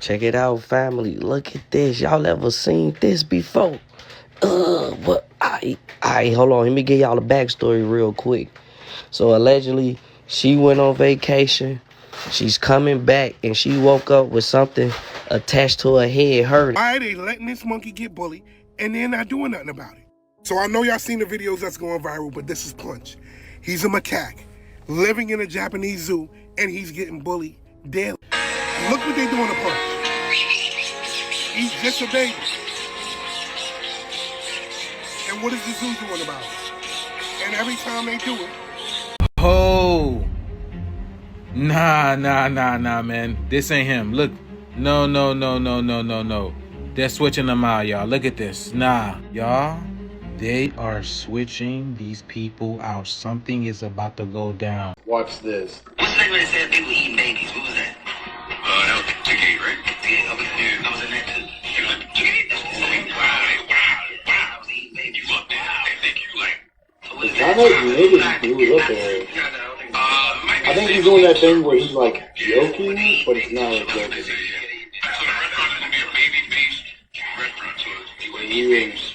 Check it out, family. Look at this. Y'all ever seen this before? What? I hold on. Let me give y'all a backstory real quick. So allegedly, she went on vacation. She's coming back, and she woke up with something attached to her head hurting. Why are they letting this monkey get bullied, and they're not doing nothing about it? So I know y'all seen the videos that's going viral, but this is Punch. He's a macaque living in a Japanese zoo, and he's getting bullied daily. Look what they doing to Punch. He's just a baby. And what is the zoo doing about it? And every time they do it... Oh. Nah, man. This ain't him. Look. No. They're switching them out, y'all. Look at this. Nah, y'all. They are switching these people out. Something is about to go down. Watch this. What's the name when they said people eating babies? What was that? That was Chicken, right? Yeah, I was in that too. You like Chicken? Wow. I was eating babies. You look down. They think you like. So It sounds like maybe he was up there. I think he's doing that thing where he's like joking, but it's not like joking. So the restaurant is going to be a baby-based restaurant, so you would eat babies.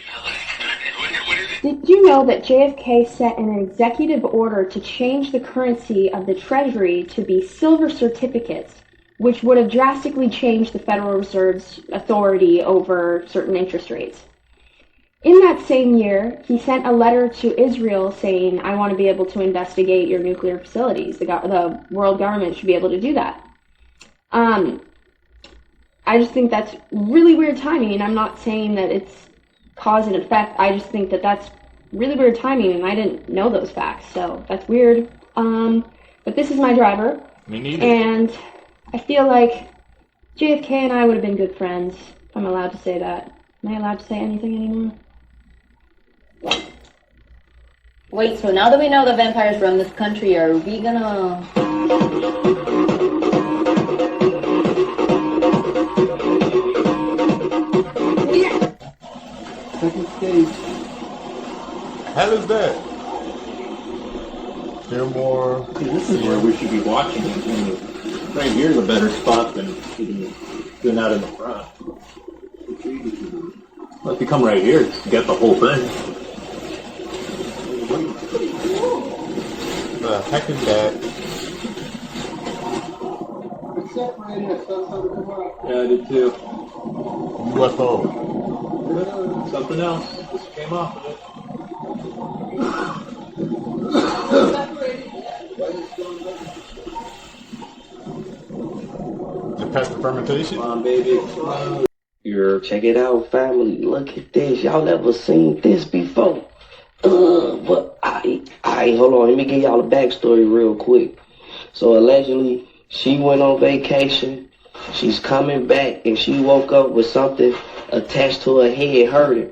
What is it? Did you know that JFK sent an executive order to change the currency of the Treasury to be silver certificates, which would have drastically changed the Federal Reserve's authority over certain interest rates? In that same year, he sent a letter to Israel saying, I want to be able to investigate your nuclear facilities. The world government should be able to do that. I just think that's really weird timing, and I'm not saying that it's cause and effect. I just think that that's really weird timing, and I didn't know those facts, so that's weird. But this is my driver. Me neither. And I feel like JFK and I would have been good friends, if I'm allowed to say that. Am I allowed to say anything anymore? Wait, so now that we know the vampires run this country, are we gonna... Second stage. How is that? They're more... This is where we should be watching it. Right here's a better spot than out in the front. Well, if you come right here, you get the whole thing. The heck is that? It's separating us, so started to come out. Yeah, I did too. UFO. Something else just came off of it. Is it past the fermentation? Come on, baby. Come on. Check it out, family. Look at this. Y'all ever seen this before? What? Hold on. Let me give y'all a backstory real quick. So allegedly, she went on vacation. She's coming back, and she woke up with something attached to her head hurting.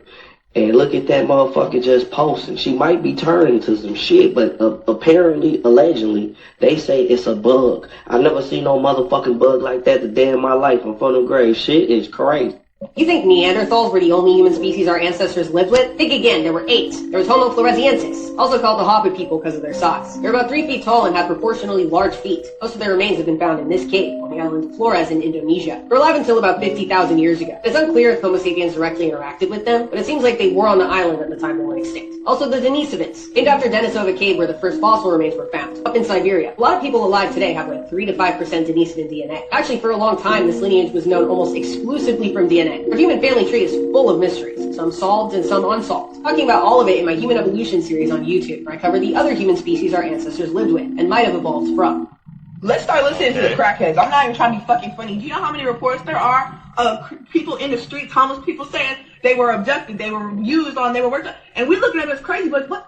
And look at that motherfucker just posting. She might be turning to some shit, but apparently, allegedly, they say it's a bug. I've never seen no motherfucking bug like that the day in my life. I'm from the grave. Shit is crazy. You think Neanderthals were the only human species our ancestors lived with? Think again, there were 8. There was Homo floresiensis, also called the Hobbit people because of their size. They're about 3 feet tall and have proportionally large feet. Most of their remains have been found in this cave, on the island of Flores in Indonesia. They were alive until about 50,000 years ago. It's unclear if Homo sapiens directly interacted with them, but it seems like they were on the island at the time they went extinct. Also the Denisovans, named after Denisova Cave where the first fossil remains were found, up in Siberia. A lot of people alive today have like 3 to 5% Denisovan DNA. Actually, for a long time, this lineage was known almost exclusively from DNA. Our human family tree is full of mysteries, some solved and some unsolved. Talking about all of it in my Human Evolution series on YouTube, where I cover the other human species our ancestors lived with and might have evolved from. Let's start listening to the crackheads. I'm not even trying to be fucking funny. Do you know how many reports there are of people in the streets, homeless people saying they were abducted, they were used on, they were worked on, and we looking at them as crazy, but what?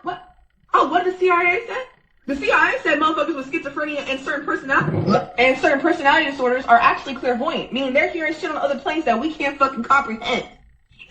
Oh, what did the CIA say? The CIA said motherfuckers with schizophrenia and certain personality disorders are actually clairvoyant, meaning they're hearing shit on other planes that we can't fucking comprehend.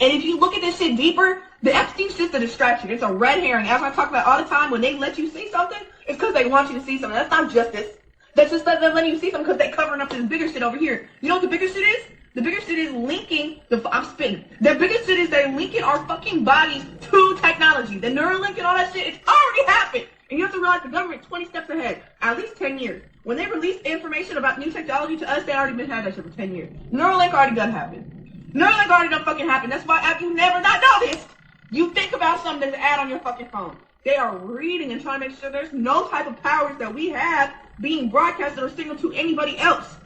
And if you look at this shit deeper, the Epstein's just a distraction. It's a red herring. As I talk about all the time, when they let you see something, it's because they want you to see something. That's not justice. That's just them letting you see something because they're covering up this bigger shit over here. You know what the bigger shit is? The bigger shit is linking I'm spitting. The bigger shit is they're linking our fucking bodies to technology. The Neuralink and all that shit, it's already happened. And you have to realize the government 20 steps ahead, at least 10 years. When they release information about new technology to us, they already been had that shit for 10 years. Neuralink already done happened. Neuralink already done fucking happened. That's why if you never not noticed, you think about something, there's an ad on your fucking phone. They are reading and trying to make sure there's no type of powers that we have being broadcasted or signaled to anybody else.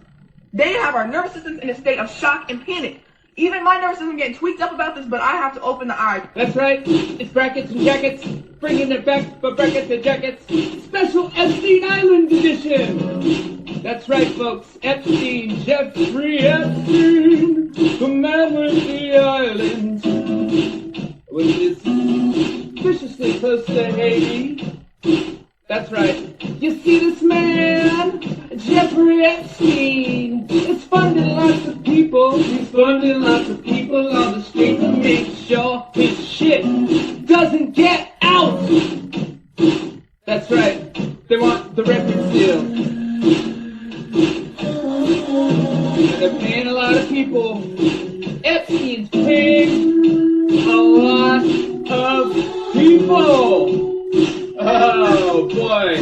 They have our nervous systems in a state of shock and panic. Even my nervous system getting tweaked up about this, but I have to open the eyes. That's right. It's Brackets and Jackets. Bringing it back for Brackets and Jackets. Special Epstein Island edition. That's right, folks. Epstein, Jeffrey Epstein, the man with the island, which is viciously close to Haiti. That's right. You see this man, Jeffrey Epstein, is funding lots of people. He's funding lots of people on the street to make sure his shit doesn't get out. That's right. They want the record deal. And they're paying a lot of people. Epstein's paying a lot of people. Oh boy.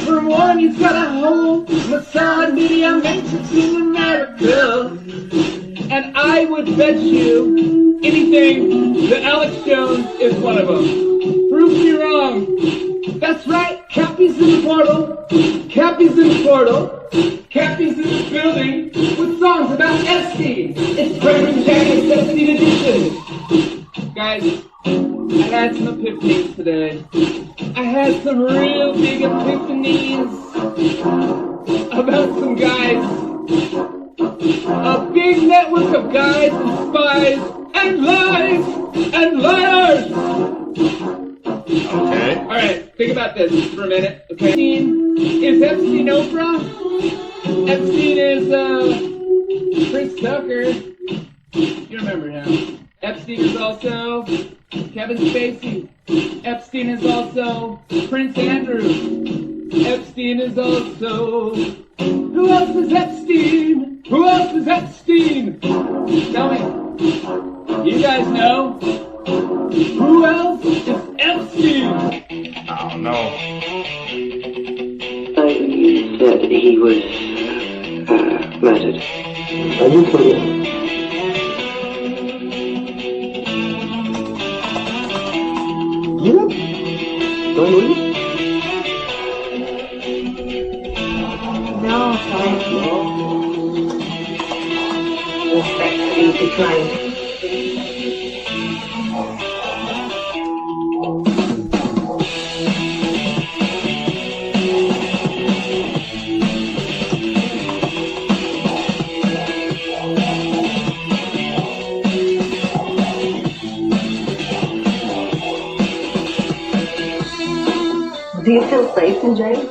For one, he's got a whole Mossad media matrix in America. And I would bet you anything that Alex Jones is one of them. Prove me wrong. That's right, Cappy's in the portal. Cappy's in the portal. Cappy's in the building with songs about Epstein. It's Reverend Jacket's Epstein edition. Guys, I had some epiphanies today. I had some real big epiphanies about some guys. A big network of guys and spies and lies and liars. Okay. Alright, think about this for a minute. Okay. Is Epstein Oprah? Epstein is Prince Tucker. You remember now. Epstein is also Kevin Spacey. Epstein is also Prince Andrew. Epstein is also... Who else is Epstein? Who else is Epstein? Tell me. You guys know. Who else is Epstein? I don't know. That he was murdered. Are you kidding? Get up. Don't leave. No, sorry. Respectfully declined. Do you feel safe in jail?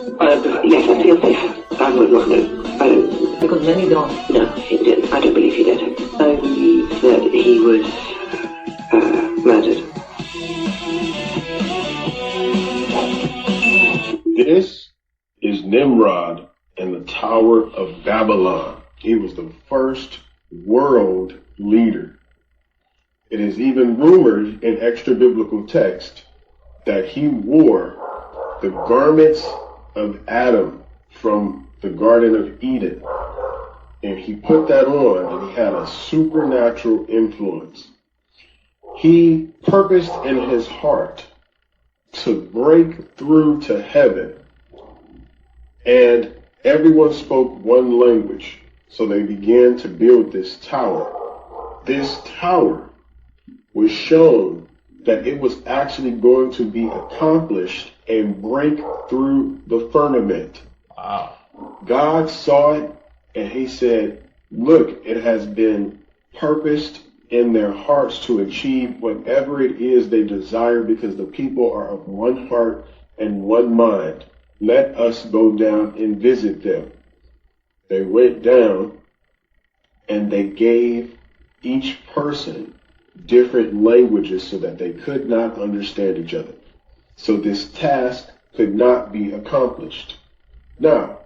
Yes, I feel safe. I would not know. I don't. Because many don't. No, he didn't. I don't believe he did. I believe that he was murdered. This is Nimrod and the Tower of Babylon. He was the first world leader. It is even rumored in extra biblical text that he wore the garments of Adam from the Garden of Eden. And he put that on and he had a supernatural influence. He purposed in his heart to break through to heaven. And everyone spoke one language. So they began to build this tower. This tower was shown that it was actually going to be accomplished and break through the firmament. Wow. God saw it and he said, look, it has been purposed in their hearts to achieve whatever it is they desire because the people are of one heart and one mind. Let us go down and visit them. They went down and they gave each person different languages so that they could not understand each other. So this task could not be accomplished. Now,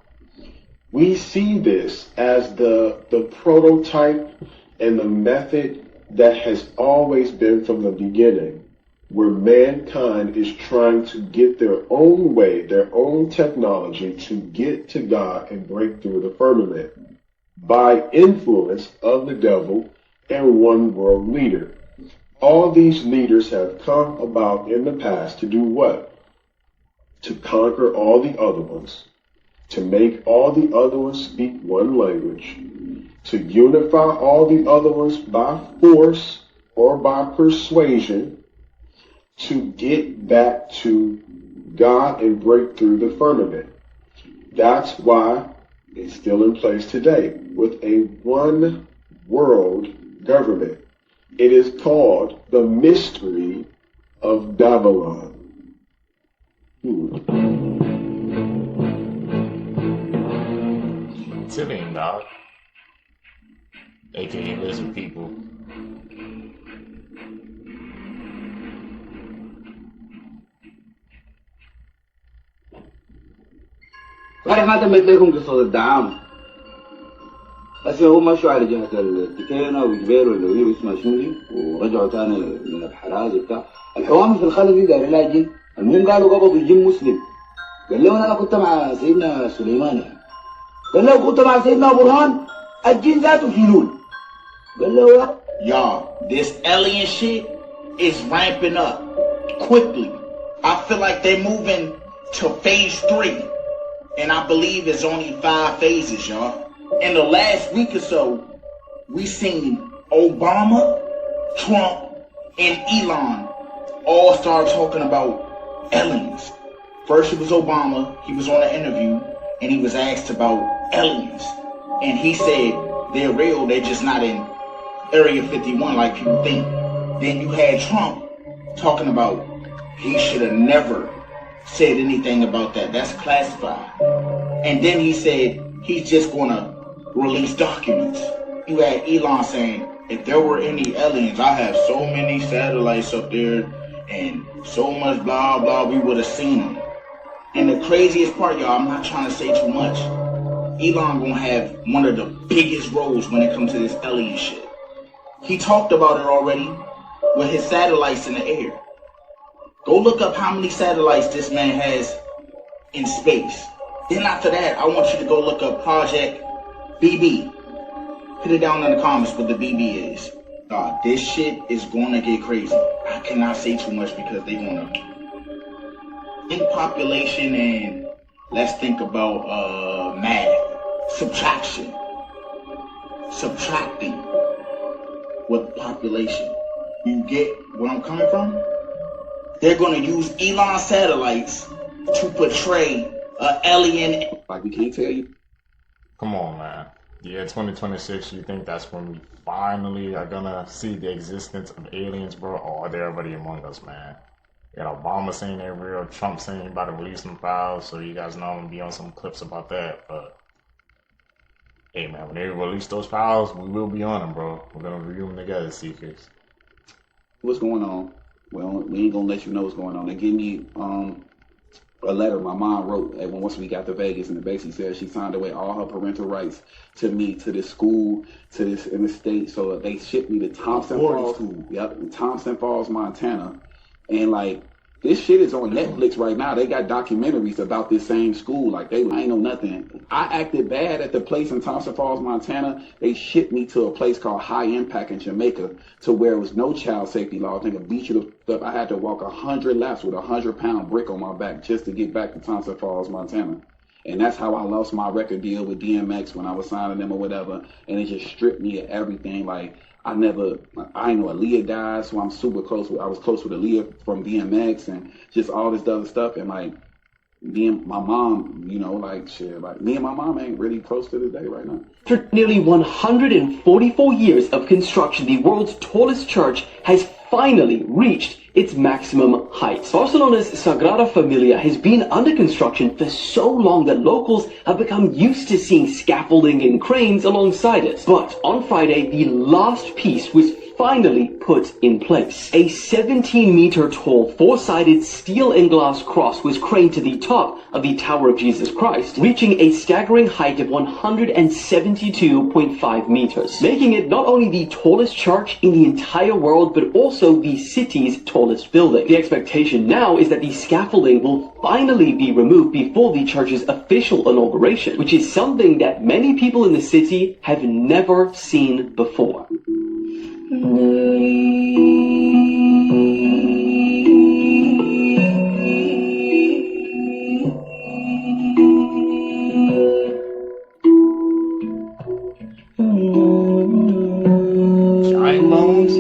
we see this as the prototype and the method that has always been from the beginning where mankind is trying to get their own way, their own technology to get to God and break through the firmament by influence of the devil and one world leader. All these leaders have come about in the past to do what? To conquer all the other ones, to make all the other ones speak one language, to unify all the other ones by force or by persuasion, to get back to God and break through the firmament. That's why it's still in place today with a one world government. It is called the mystery of Babylon. Tipping, dog. AKA lizard people. عارف ما تمت لكم قصة الدعامة. هسه هم مشوا على جهة التكينة وجبيل واللي هي اسمها شنو دي ورجعوا تاني من الحراز وبتاع. الحوامل في الخلق دي دايرين لها جن. المهم قالوا قبضوا الجن مسلم. قال له أنا كنت مع سيدنا سليمان يعني. قال له كنت مع سيدنا برهان الجن ذاته يشيلون. قال له y'all, this alien shit is ramping up quickly. I feel like they're moving to phase 3. And I believe it's only 5 phases, y'all. In the last week or so, we seen Obama, Trump, and Elon all start talking about aliens. First it was Obama, he was on an interview, and he was asked about aliens. And he said, they're real, they're just not in Area 51 like people think. Then you had Trump talking about, he should have never said anything about that. That's classified. And then he said he's just gonna release documents. You had Elon saying, if there were any aliens, I have so many satellites up there and so much blah blah, we would have seen them. And the craziest part, y'all, I'm not trying to say too much, Elon gonna have one of the biggest roles when it comes to this alien shit. He talked about it already with his satellites in the air. Go look up how many satellites this man has in space. Then after that, I want you to go look up Project BB. Put it down in the comments what the BB is. God, this shit is gonna get crazy. I cannot say too much because they gonna think population and let's think about math. Subtraction. Subtracting with population. You get where I'm coming from? They're going to use Elon satellites to portray an alien. Like we can't tell you. Come on, man. Yeah, 2026, you think that's when we finally are gonna see the existence of aliens, bro? Or they're already among us, man. You got Obama saying they're real, Trump saying he's about to release some files, so you guys know I'm gonna be on some clips about that. But hey, man, when they release those files, we will be on them, bro. We're gonna review them together, Seekers. What's going on? Well, we ain't gonna let you know what's going on. They give me a letter my mom wrote once we got to Vegas, and it basically said she signed away all her parental rights to me, to this school, to this in the state. So they shipped me to Thompson Falls. Yep, Thompson Falls, Montana. And like this shit is on Netflix right now. They got documentaries about this same school. Like I ain't know nothing. I acted bad at the place in Thompson Falls, Montana. They shipped me to a place called High Impact in Jamaica, to where it was no child safety law. I think a beat you up. I had to walk 100 laps with a 100-pound brick on my back just to get back to Thompson Falls, Montana. And that's how I lost my record deal with DMX when I was signing them or whatever. And it just stripped me of everything. Like I know Aaliyah died, so I'm super close with. I was close with Aaliyah from DMX and just all this other stuff. And like me and my mom, you know, like shit, like me and my mom ain't really close to the day right now. After nearly 144 years of construction, the world's tallest church has finally reached its maximum heights. Barcelona's Sagrada Familia has been under construction for so long that locals have become used to seeing scaffolding and cranes alongside it. But on Friday, the last piece was finally put in place. A 17-meter tall, four-sided steel and glass cross was craned to the top of the Tower of Jesus Christ, reaching a staggering height of 172.5 meters, making it not only the tallest church in the entire world, but also the city's tallest building. The expectation now is that the scaffolding will finally be removed before the church's official inauguration, which is something that many people in the city have never seen before. Giant bones.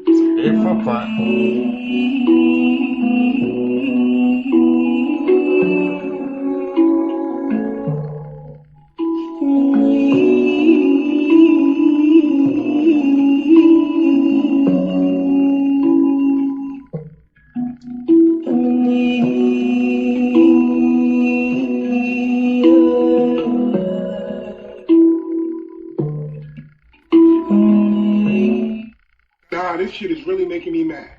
It's a big footprint. Nah, this shit is really making me mad.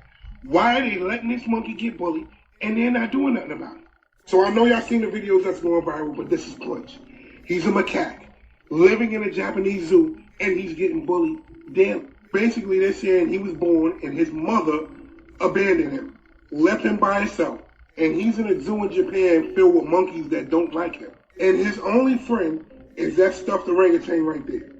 Why are they letting this monkey get bullied and they're not doing nothing about it? So I know y'all seen the videos that's going viral, but this is Punch. He's a macaque living in a Japanese zoo and he's getting bullied daily. Basically, they're saying he was born and his mother abandoned him, left him by himself, and he's in a zoo in Japan filled with monkeys that don't like him. And his only friend is that stuffed orangutan right there.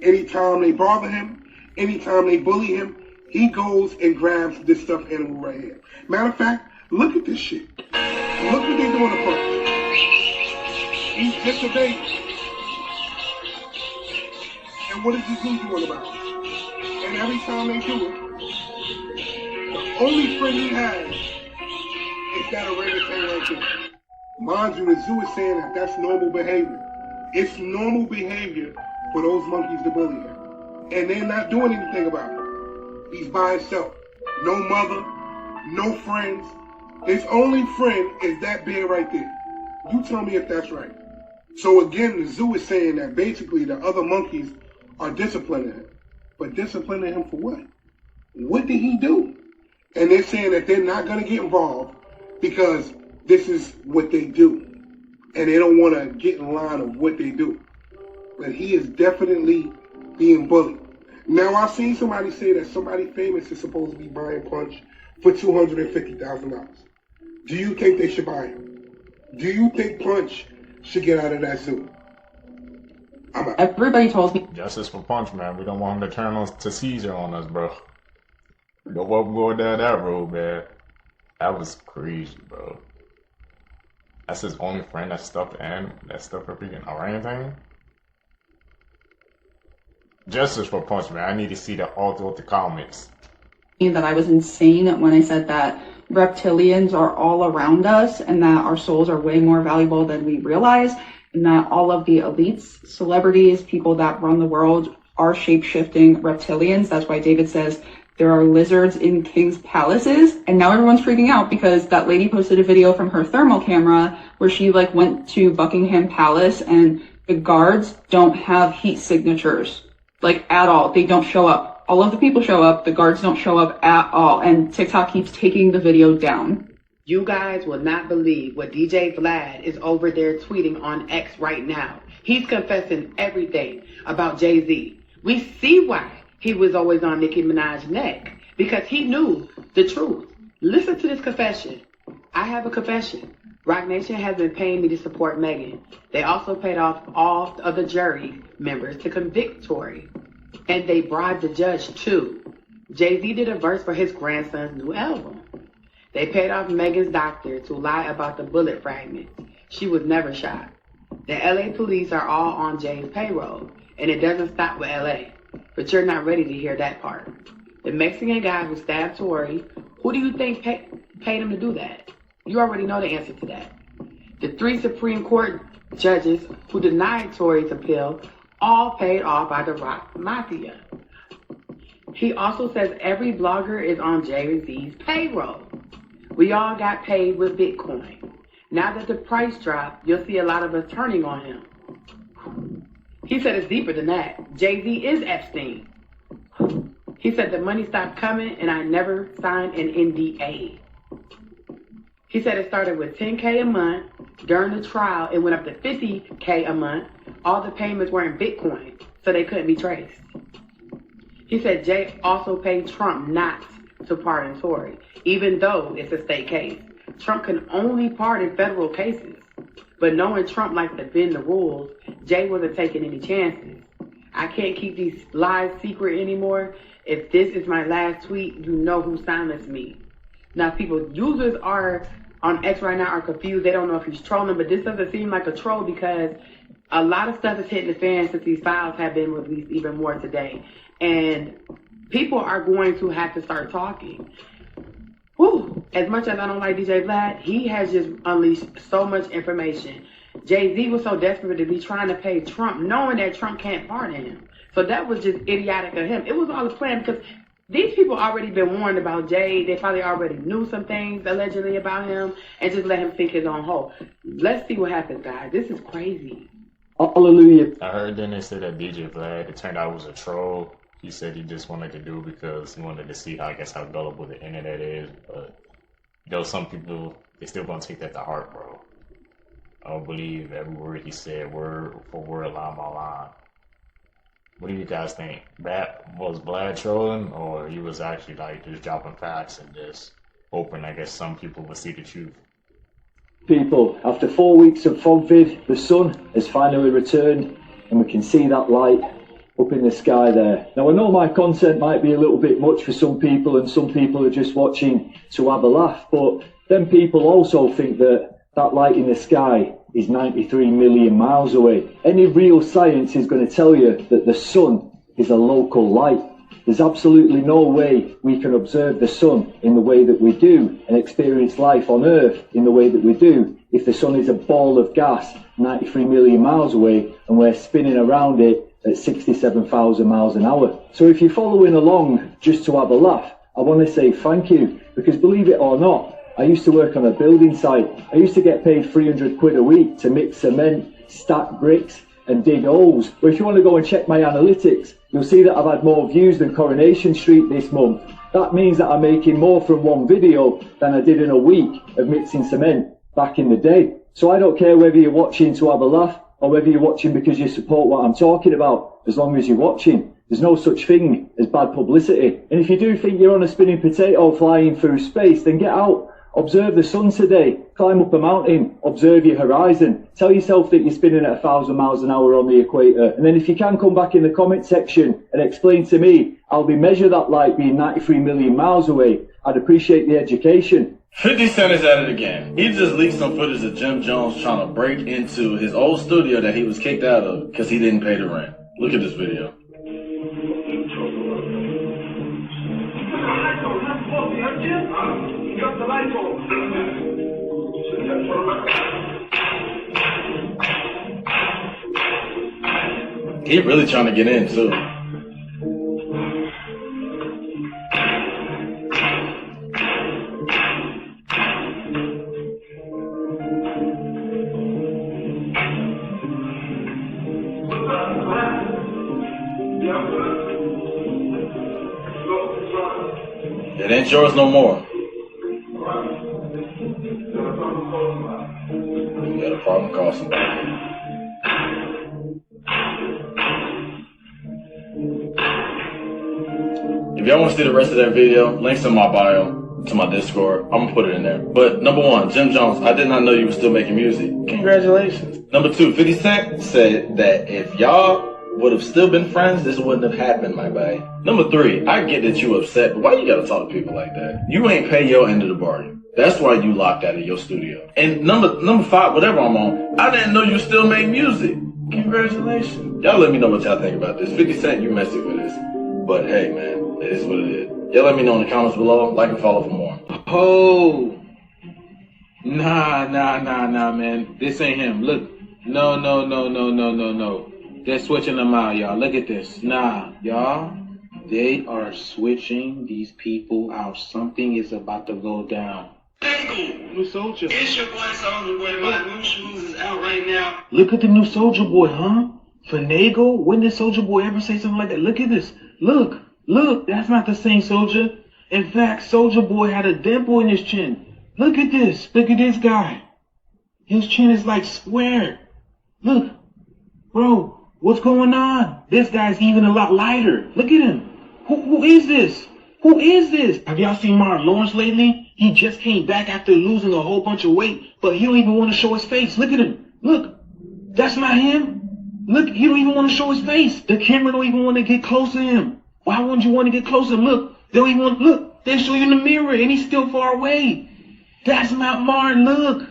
Anytime they bother him, anytime they bully him, he goes and grabs this stuffed animal right here. Matter of fact, look at this shit. Look what they doing to Punch. He's just a baby. And what is the zoo doing about it? And every time they do it, the only friend he has is that orangutan right there. Mind you, the zoo is saying that that's normal behavior. It's normal behavior for those monkeys to bully him. And they're not doing anything about it. He's by himself. No mother, no friends. His only friend is that bear right there. You tell me if that's right. So again, the zoo is saying that basically the other monkeys are disciplining him. But disciplining him for what? What did he do? And they're saying that they're not going to get involved because this is what they do. And they don't want to get in line of what they do. But he is definitely being bullied. Now, I've seen somebody say that somebody famous is supposed to be buying Punch for $250,000. Do you think they should buy him? Do you think Punch should get out of that zoo? Everybody tells me Justice for Punch, man. We don't want him to turn us to Caesar on us, bro. We don't want him going down that road, man. That was crazy, bro. That's his only friend that stuffed a freaking orangutan. Justice for Punch, man. I need to see that all throughout the comments. that I was insane when I said that reptilians are all around us and that our souls are way more valuable than we realize, and that all of the elites, celebrities, people that run the world are shape-shifting reptilians. That's why David says there are lizards in king's palaces. And now everyone's freaking out because that lady posted a video from her thermal camera where she went to Buckingham Palace and the guards don't have heat signatures, at all. They don't show up. All of the people show up, the guards don't show up at all, and TikTok keeps taking the video down. You guys will not believe what DJ Vlad is over there tweeting on X right now. He's confessing everything about Jay-Z. We see why he was always on Nicki Minaj's neck, because he knew the truth. Listen to this confession. I have a confession. Roc Nation has been paying me to support Megan. They also paid off all of the jury members to convict Tory. And they bribed the judge too. Jay-Z did a verse for his grandson's new album. They paid off Megan's doctor to lie about the bullet fragments. She was never shot. The LA police are all on Jay's payroll, and it doesn't stop with LA. But you're not ready to hear that part. The Mexican guy who stabbed Tory, who do you think paid him to do that? You already know the answer to that. The 3 Supreme Court judges who denied Tory's appeal all paid off by the Rock Mafia. He also says every blogger is on Jay-Z's payroll. We all got paid with Bitcoin. Now that the price dropped, you'll see a lot of us turning on him. He said it's deeper than that. Jay-Z is Epstein. He said the money stopped coming and I never signed an NDA. He said it started with $10K a month. During the trial, it went up to $50K a month. All the payments were in Bitcoin, so they couldn't be traced. He said Jay also paid Trump not to pardon Tory, even though it's a state case. Trump can only pardon federal cases. But knowing Trump likes to bend the rules, Jay wasn't taking any chances. I can't keep these lies secret anymore. If this is my last tweet, you know who silenced me. Now, users are on X right now are confused. They don't know if he's trolling, but this doesn't seem like a troll because a lot of stuff is hitting the fan since these files have been released even more today. And people are going to have to start talking. Whew. As much as I don't like DJ Vlad, he has just unleashed so much information. Jay-Z was so desperate to be trying to pay Trump, knowing that Trump can't pardon him. So that was just idiotic of him. It was all a plan because these people already been warned about Jay. They probably already knew some things allegedly about him and just let him think his own hole. Let's see what happens, guys. This is crazy. Hallelujah. I heard then they said that DJ Vlad, it turned out was a troll. He said he just wanted to do it because he wanted to see how gullible the internet is. But some people, they still gonna take that to heart, bro. I don't believe every word he said, word for word, line by line. What do you guys think? Was Vlad trolling, or he was actually just dropping facts and just hoping, some people would see the truth? People, after 4 weeks of FOGVID, the sun has finally returned, and we can see that light up in the sky there. Now, I know my content might be a little bit much for some people, and some people are just watching to have a laugh, but then people also think that light in the sky is 93 million miles away. Any real science is going to tell you that the sun is a local light. There's absolutely no way we can observe the sun in the way that we do and experience life on Earth in the way that we do if the sun is a ball of gas 93 million miles away and we're spinning around it at 67,000 miles an hour. So if you're following along just to have a laugh, I want to say thank you, because believe it or not, I used to work on a building site. I used to get paid 300 quid a week to mix cement, stack bricks and dig holes. But if you want to go and check my analytics, you'll see that I've had more views than Coronation Street this month. That means that I'm making more from one video than I did in a week of mixing cement back in the day. So I don't care whether you're watching to have a laugh or whether you're watching because you support what I'm talking about, as long as you're watching. There's no such thing as bad publicity. And if you do think you're on a spinning potato flying through space, then get out. Observe the sun today, climb up a mountain, observe your horizon, tell yourself that you're spinning at 1,000 miles an hour on the equator, and then if you can come back in the comment section and explain to me how they measure that light being 93 million miles away, I'd appreciate the education. 50 Cent is at it again. He just leaked some footage of Jim Jones trying to break into his old studio that he was kicked out of because he didn't pay the rent. Look at this video. He really trying to get in too. It ain't yours no more. You got a problem, call somebody. If y'all want to see the rest of that video, links in my bio, to my Discord. I'm gonna put it in there. But number one, Jim Jones, I did not know you were still making music. Congratulations. Number two, 50 Cent said that if y'all would have still been friends, this wouldn't have happened, my boy. Number three, I get that you upset, but why you gotta talk to people like that? You ain't pay your end of the bargain. That's why you locked out of your studio. And number five, whatever I'm on, I didn't know you still made music. Congratulations. Y'all let me know what y'all think about this. 50 Cent, you messy for this. But hey, man, it is what it is. Y'all let me know in the comments below. Like and follow for more. Oh. Nah, man. This ain't him. Look. No. They're switching them out, y'all. Look at this. Nah, y'all. They are switching these people out. Something is about to go down. New Soldier. It's your boy Soulja Boy. My new shoes is out right now. Look at the new Soulja Boy, huh? Finagle? When did Soulja Boy ever say something like that? Look at this. Look Look, that's not the same Soldier. In fact, Soldier Boy had a dimple in his chin. Look at this. Look at this guy. His chin is like square. Look. Bro, what's going on? This guy's even a lot lighter. Look at him. Who is this? Who is this? Have y'all seen Martin Lawrence lately? He just came back after losing a whole bunch of weight, but he don't even want to show his face. Look at him. Look. That's not him. Look, he don't even want to show his face. The camera don't even want to get close to him. Why wouldn't you want to get close to him? Look, they don't even want to look. They show you in the mirror and he's still far away. That's not Martin. Look.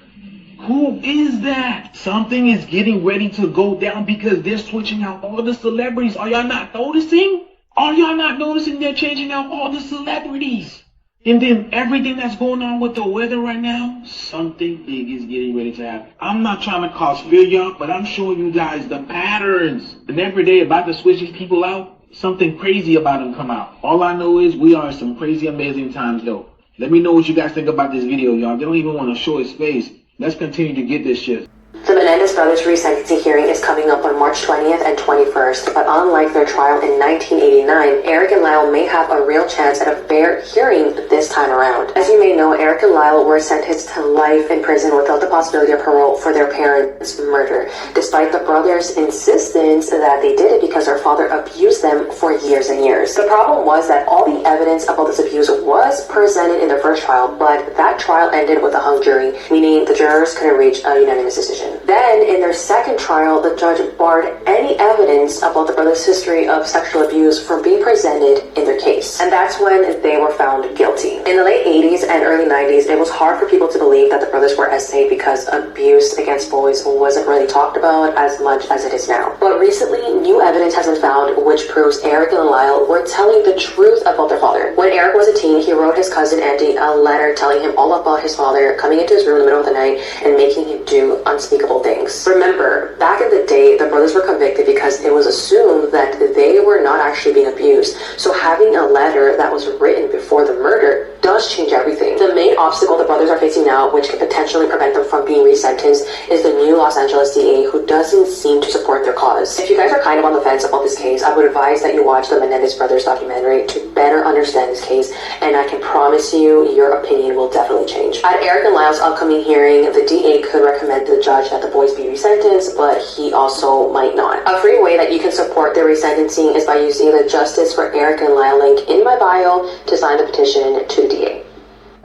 Who is that? Something is getting ready to go down because they're switching out all the celebrities. Are y'all not noticing? Are y'all not noticing they're changing out all the celebrities? And then everything that's going on with the weather right now, something big is getting ready to happen. I'm not trying to cause fear, y'all, but I'm showing you guys the patterns. And every day about to switch these people out, something crazy about them come out. All I know is we are in some crazy, amazing times, though. Let me know what you guys think about this video, y'all. They don't even want to show his face. Let's continue to get this shit. The Menendez brothers' resentencing hearing is coming up on March 20th and 21st, but unlike their trial in 1989, Eric and Lyle may have a real chance at a fair hearing this time around. As you may know, Eric and Lyle were sentenced to life in prison without the possibility of parole for their parents' murder, despite the brothers' insistence that they did it because their father abused them for years and years. The problem was that all the evidence about this abuse was presented in the first trial, but that trial ended with a hung jury, meaning the jurors couldn't reach a unanimous decision. Then, in their second trial, the judge barred any evidence about the brothers' history of sexual abuse from being presented in their case. And that's when they were found guilty. In the late 80s and early 90s, it was hard for people to believe that the brothers were SA because abuse against boys wasn't really talked about as much as it is now. But recently, new evidence has been found which proves Eric and Lyle were telling the truth about their father. When Eric was a teen, he wrote his cousin Andy a letter telling him all about his father coming into his room in the middle of the night and making him do unspeakable things. Remember, back in the day, the brothers were convicted because it was assumed that they were not actually being abused. So having a letter that was written before the murder does change everything. The main obstacle the brothers are facing now, which could potentially prevent them from being resentenced, is the new Los Angeles DA, who doesn't seem to support their cause. If you guys are kind of on the fence about this case, I would advise that you watch the Menendez brothers documentary to better understand this case, and I can promise you your opinion will definitely change. At Eric and Lyle's upcoming hearing, the DA could recommend to the judge that the boys be resentenced, but he also might not. A free way that you can support their resentencing is by using the Justice for Eric and Lyle link in my bio to sign the petition to the DA.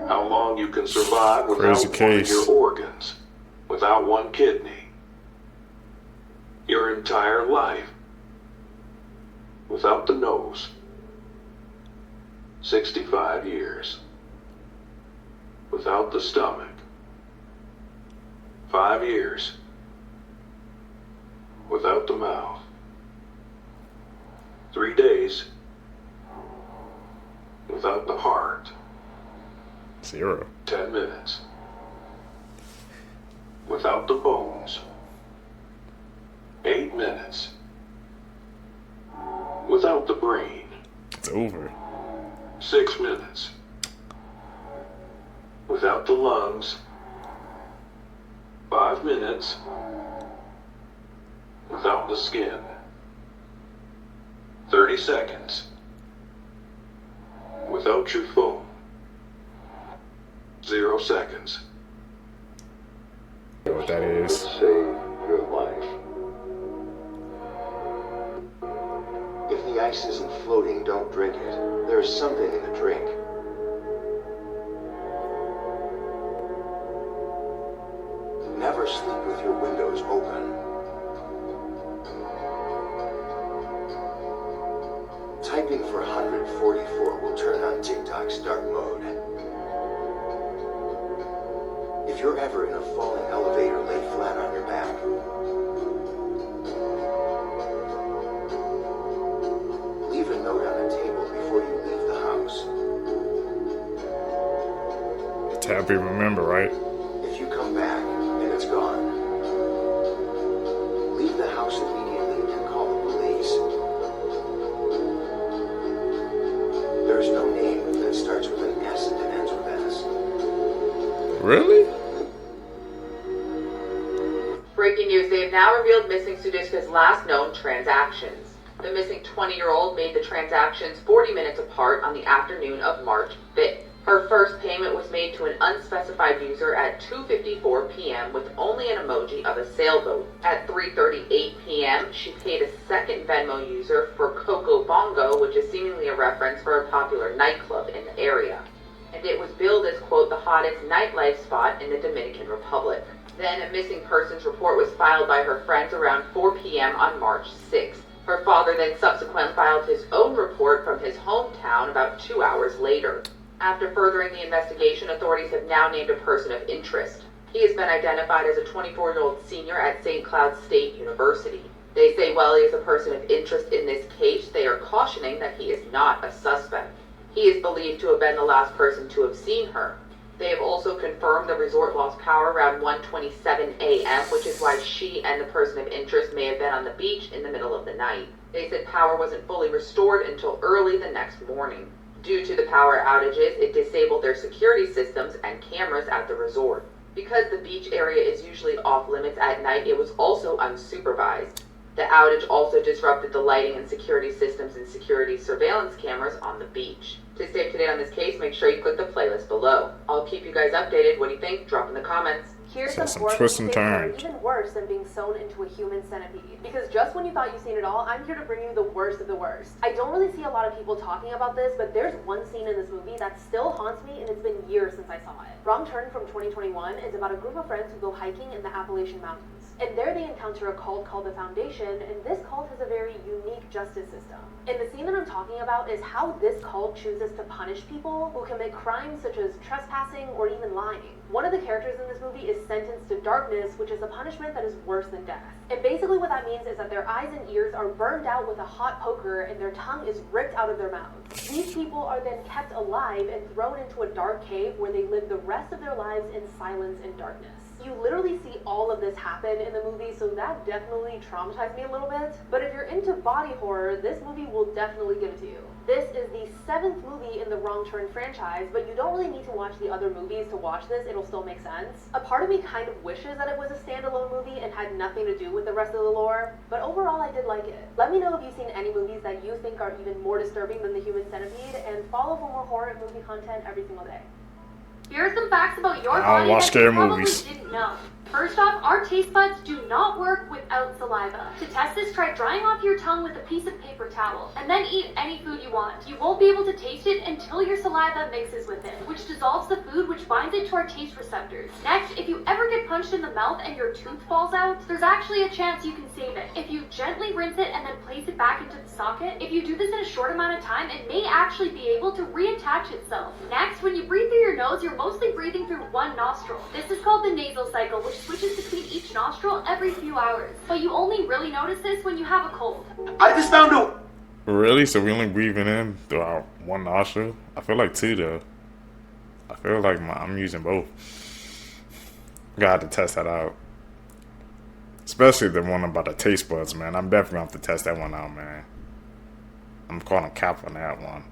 How long you can survive without one of your organs, without one kidney, your entire life, without the nose, 65 years, without the stomach, 5 years, without the mouth, 3 days, without the heart, 0. 10 minutes, without the bones, 8 minutes, without the brain, it's over. 6 minutes, without the lungs, 5 minutes, without the skin, 30 seconds, without your phone, 0 seconds. You know what that is? Save your life. If the ice isn't floating, don't drink it. There is something in the drink. Never sleep with your windows open. Typing for 144 will turn on TikTok's dark mode. If you're ever in a falling elevator, lay flat on your back. Leave a note on the table before you leave the house. Tabby, remember, right? If you come back and it's gone, leave the house immediately and call the police. There's no name that starts with an S and ends with S. Really? Breaking news, they have now revealed missing Sudeika's last known transactions. The missing 20-year-old made the transactions 40 minutes apart on the afternoon of March 5th. Her first payment was made to an unspecified user at 2:54 p.m. with only an emoji of a sailboat. At 3:38 p.m., she paid a second Venmo user for Coco Bongo, which is seemingly a reference for a popular nightclub in the area. And it was billed as, quote, the hottest nightlife spot in the Dominican Republic. Then a missing persons report was filed by her friends around 4 p.m. on March 6th. Her father then subsequently filed his own report from his hometown about 2 hours later. After furthering the investigation, authorities have now named a person of interest. He has been identified as a 24-year-old senior at St. Cloud State University. They say while he is a person of interest in this case, they are cautioning that he is not a suspect. He is believed to have been the last person to have seen her. They have also confirmed the resort lost power around 1:27 a.m., which is why she and the person of interest may have been on the beach in the middle of the night. They said power wasn't fully restored until early the next morning. Due to the power outages, it disabled their security systems and cameras at the resort. Because the beach area is usually off limits at night, it was also unsupervised. The outage also disrupted the lighting and security systems and security surveillance cameras on the beach. To stay up to date on this case, make sure you click the playlist below. I'll keep you guys updated. What do you think? Drop in the comments. Here's some horror twists and movies that are turns. even worse than being sewn into a human centipede. Because just when you thought you've seen it all, I'm here to bring you the worst of the worst. I don't really see a lot of people talking about this, but there's one scene in this movie that still haunts me, and it's been years since I saw it. Wrong Turn from 2021 is about a group of friends who go hiking in the Appalachian Mountains. And there they encounter a cult called the Foundation, and this cult has a very unique justice system. And the scene that I'm talking about is how this cult chooses to punish people who commit crimes such as trespassing or even lying. One of the characters in this movie is sentenced to darkness, which is a punishment that is worse than death. And basically what that means is that their eyes and ears are burned out with a hot poker and their tongue is ripped out of their mouths. These people are then kept alive and thrown into a dark cave where they live the rest of their lives in silence and darkness. You literally see all of this happen in the movie, so that definitely traumatized me a little bit. But if you're into body horror, this movie will definitely give it to you. This is the 7th movie in the Wrong Turn franchise, but you don't really need to watch the other movies to watch this, it'll still make sense. A part of me kind of wishes that it was a standalone movie and had nothing to do with the rest of the lore, but overall I did like it. Let me know if you've seen any movies that you think are even more disturbing than The Human Centipede, and follow for more horror and movie content every single day. Here are some facts about your I don't body watch that scary you probably movies. didn't know. First off, our taste buds do not work without saliva. To test this, try drying off your tongue with a piece of paper towel, and then eat any food you want. You won't be able to taste it until your saliva mixes with it, which dissolves the food, which binds it to our taste receptors. Next, if you ever get punched in the mouth and your tooth falls out, there's actually a chance you can save it. If you gently rinse it and then place it back into the socket, if you do this in a short amount of time, it may actually be able to reattach itself. Next, when you breathe through your nose, you're mostly breathing through one nostril. This is called the nasal cycle, which switches between each nostril every few hours. But you only really notice this when you have a cold. I just found out. Really? So we only breathing in through our one nostril? I feel like 2 though. I feel like I'm using both. Got to test that out. Especially the one about the taste buds, man. I'm definitely gonna have to test that one out, man. I'm calling a cap on that one.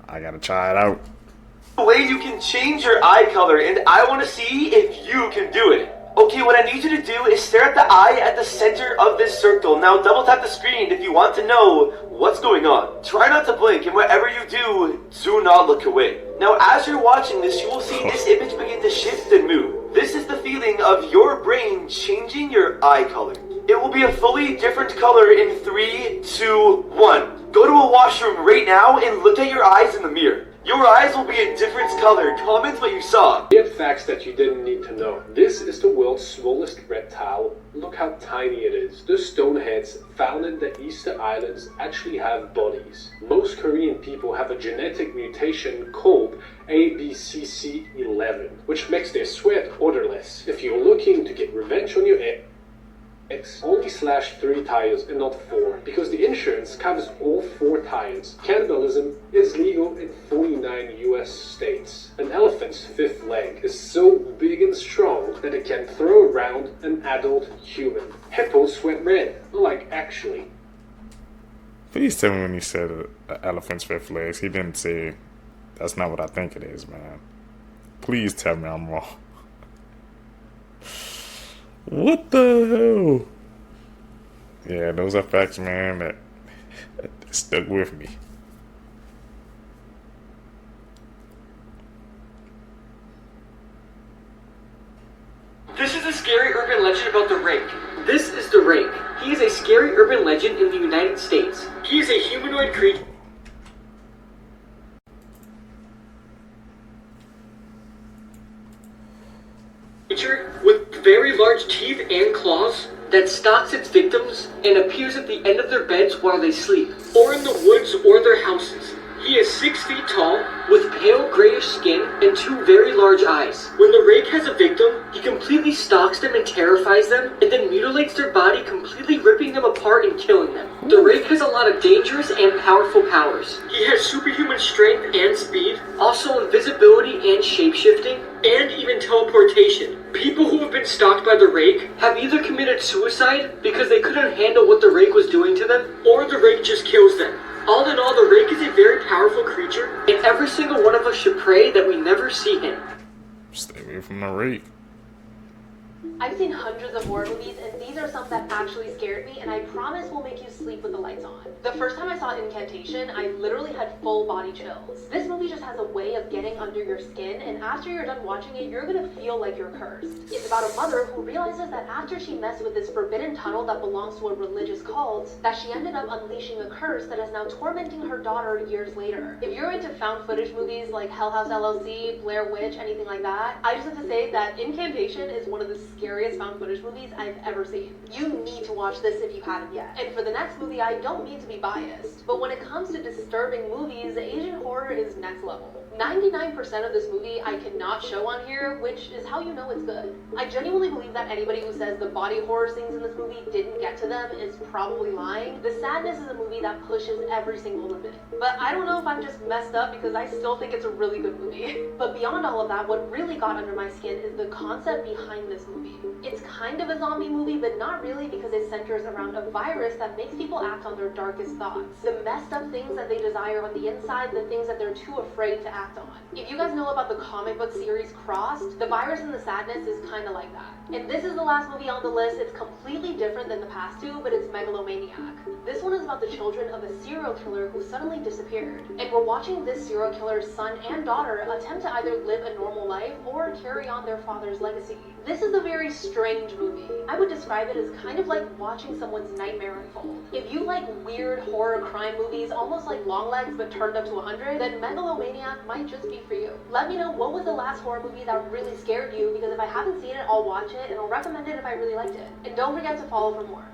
I gotta try it out. Way you can change your eye color, and I want to see if you can do it. Okay, what I need you to do is stare at the eye at the center of this circle. Now double tap the screen if you want to know what's going on. Try not to blink, and whatever you do not look away. Now as you're watching this, you will see this image begin to shift and move. This is the feeling of your brain changing your eye color. It will be a fully different color in 3, 2, 1. Go to a washroom right now and look at your eyes in the mirror. Your eyes will be a different color. Comment what you saw. We have facts that you didn't need to know. This is the world's smallest reptile. Look how tiny it is. The stoneheads found in the Easter Islands actually have bodies. Most Korean people have a genetic mutation called ABCC11, which makes their sweat odorless. If you're looking to get revenge on your ex, only slash 3 tires and not 4, because the insurance covers all 4 tires. Cannibalism is legal in 49 US states. An elephant's 5th leg is so big and strong that it can throw around an adult human. Hippos sweat red, like actually. Please tell me when he said an elephant's 5th legs, he didn't say that's not what I think it is, man. Please tell me I'm wrong. What the hell? Yeah, those are facts, man, that stuck with me. This is a scary urban legend about the Rake. This is the Rake. He is a scary urban legend in the United States. He is a humanoid creature with very large teeth and claws that stalks its victims and appears at the end of their beds while they sleep, or in the woods or their houses. He is 6 feet tall, with pale grayish skin and 2 very large eyes. When the Rake has a victim, he completely stalks them and terrifies them, and then mutilates their body, completely ripping them apart and killing them. The Rake has a lot of dangerous and powerful powers. He has superhuman strength and speed, also invisibility and shapeshifting, and even teleportation. People who have been stalked by the Rake have either committed suicide because they couldn't handle what the Rake was doing to them, or the Rake just kills them. All in all, the Rake is a very powerful creature, and every single one of us should pray that we never see him. Stay away from the Rake. I've seen hundreds of horror movies, and these are some that actually scared me, and I promise will make you sleep with the lights on. The first time I saw Incantation, I literally had full body chills. This movie just has a way of getting under your skin, and after you're done watching it, you're gonna feel like you're cursed. It's about a mother who realizes that after she messed with this forbidden tunnel that belongs to a religious cult, that she ended up unleashing a curse that is now tormenting her daughter years later. If you're into found footage movies like Hell House LLC, Blair Witch, anything like that, I just have to say that Incantation is one of the scariest found footage movies I've ever seen. You need to watch this if you haven't yet. And for the next movie, I don't mean to be biased, but when it comes to disturbing movies, Asian horror is next level. 99% of this movie I cannot show on here, which is how you know it's good. I genuinely believe that anybody who says the body horror scenes in this movie didn't get to them is probably lying. The Sadness is a movie that pushes every single limit. But I don't know if I'm just messed up because I still think it's a really good movie. But beyond all of that, what really got under my skin is the concept behind this movie. It's kind of a zombie movie, but not really because it centers around a virus that makes people act on their darkest thoughts. The messed up things that they desire on the inside, the things that they're too afraid to act on. If you guys know about the comic book series Crossed, the virus in the Sadness is kind of like that. And this is the last movie on the list. It's completely different than the past two, but it's Megalomaniac. This one is about the children of a serial killer who suddenly disappeared. And we're watching this serial killer's son and daughter attempt to either live a normal life or carry on their father's legacy. This is a very strange movie. I would describe it as kind of like watching someone's nightmare unfold. If you like weird horror crime movies, almost like Longlegs but turned up to 100, then Megalomaniac might just be for you. Let me know what was the last horror movie that really scared you, because if I haven't seen it, I'll watch it and I'll recommend it if I really liked it. And don't forget to follow for more.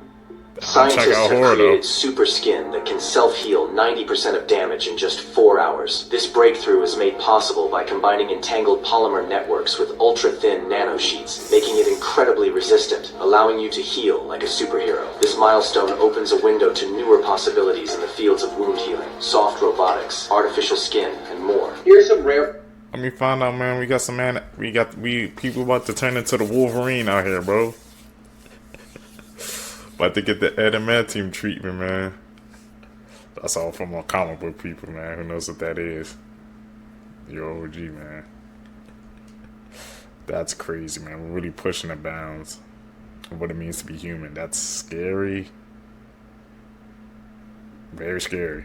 Scientists have created super skin that can self-heal 90% of damage in just 4 hours. This breakthrough is made possible by combining entangled polymer networks with ultra-thin nanosheets, making it incredibly resistant, allowing you to heal like a superhero. This milestone opens a window to newer possibilities in the fields of wound healing, soft robotics, artificial skin, and more. Here's some rare... Let me find out, man. We got some people about to turn into the Wolverine out here, bro. About to get the adamantium treatment, man. That's all from our comic book people, man. Who knows what that is? Your OG, man. That's crazy, man. We're really pushing the bounds of what it means to be human. That's scary. Very scary.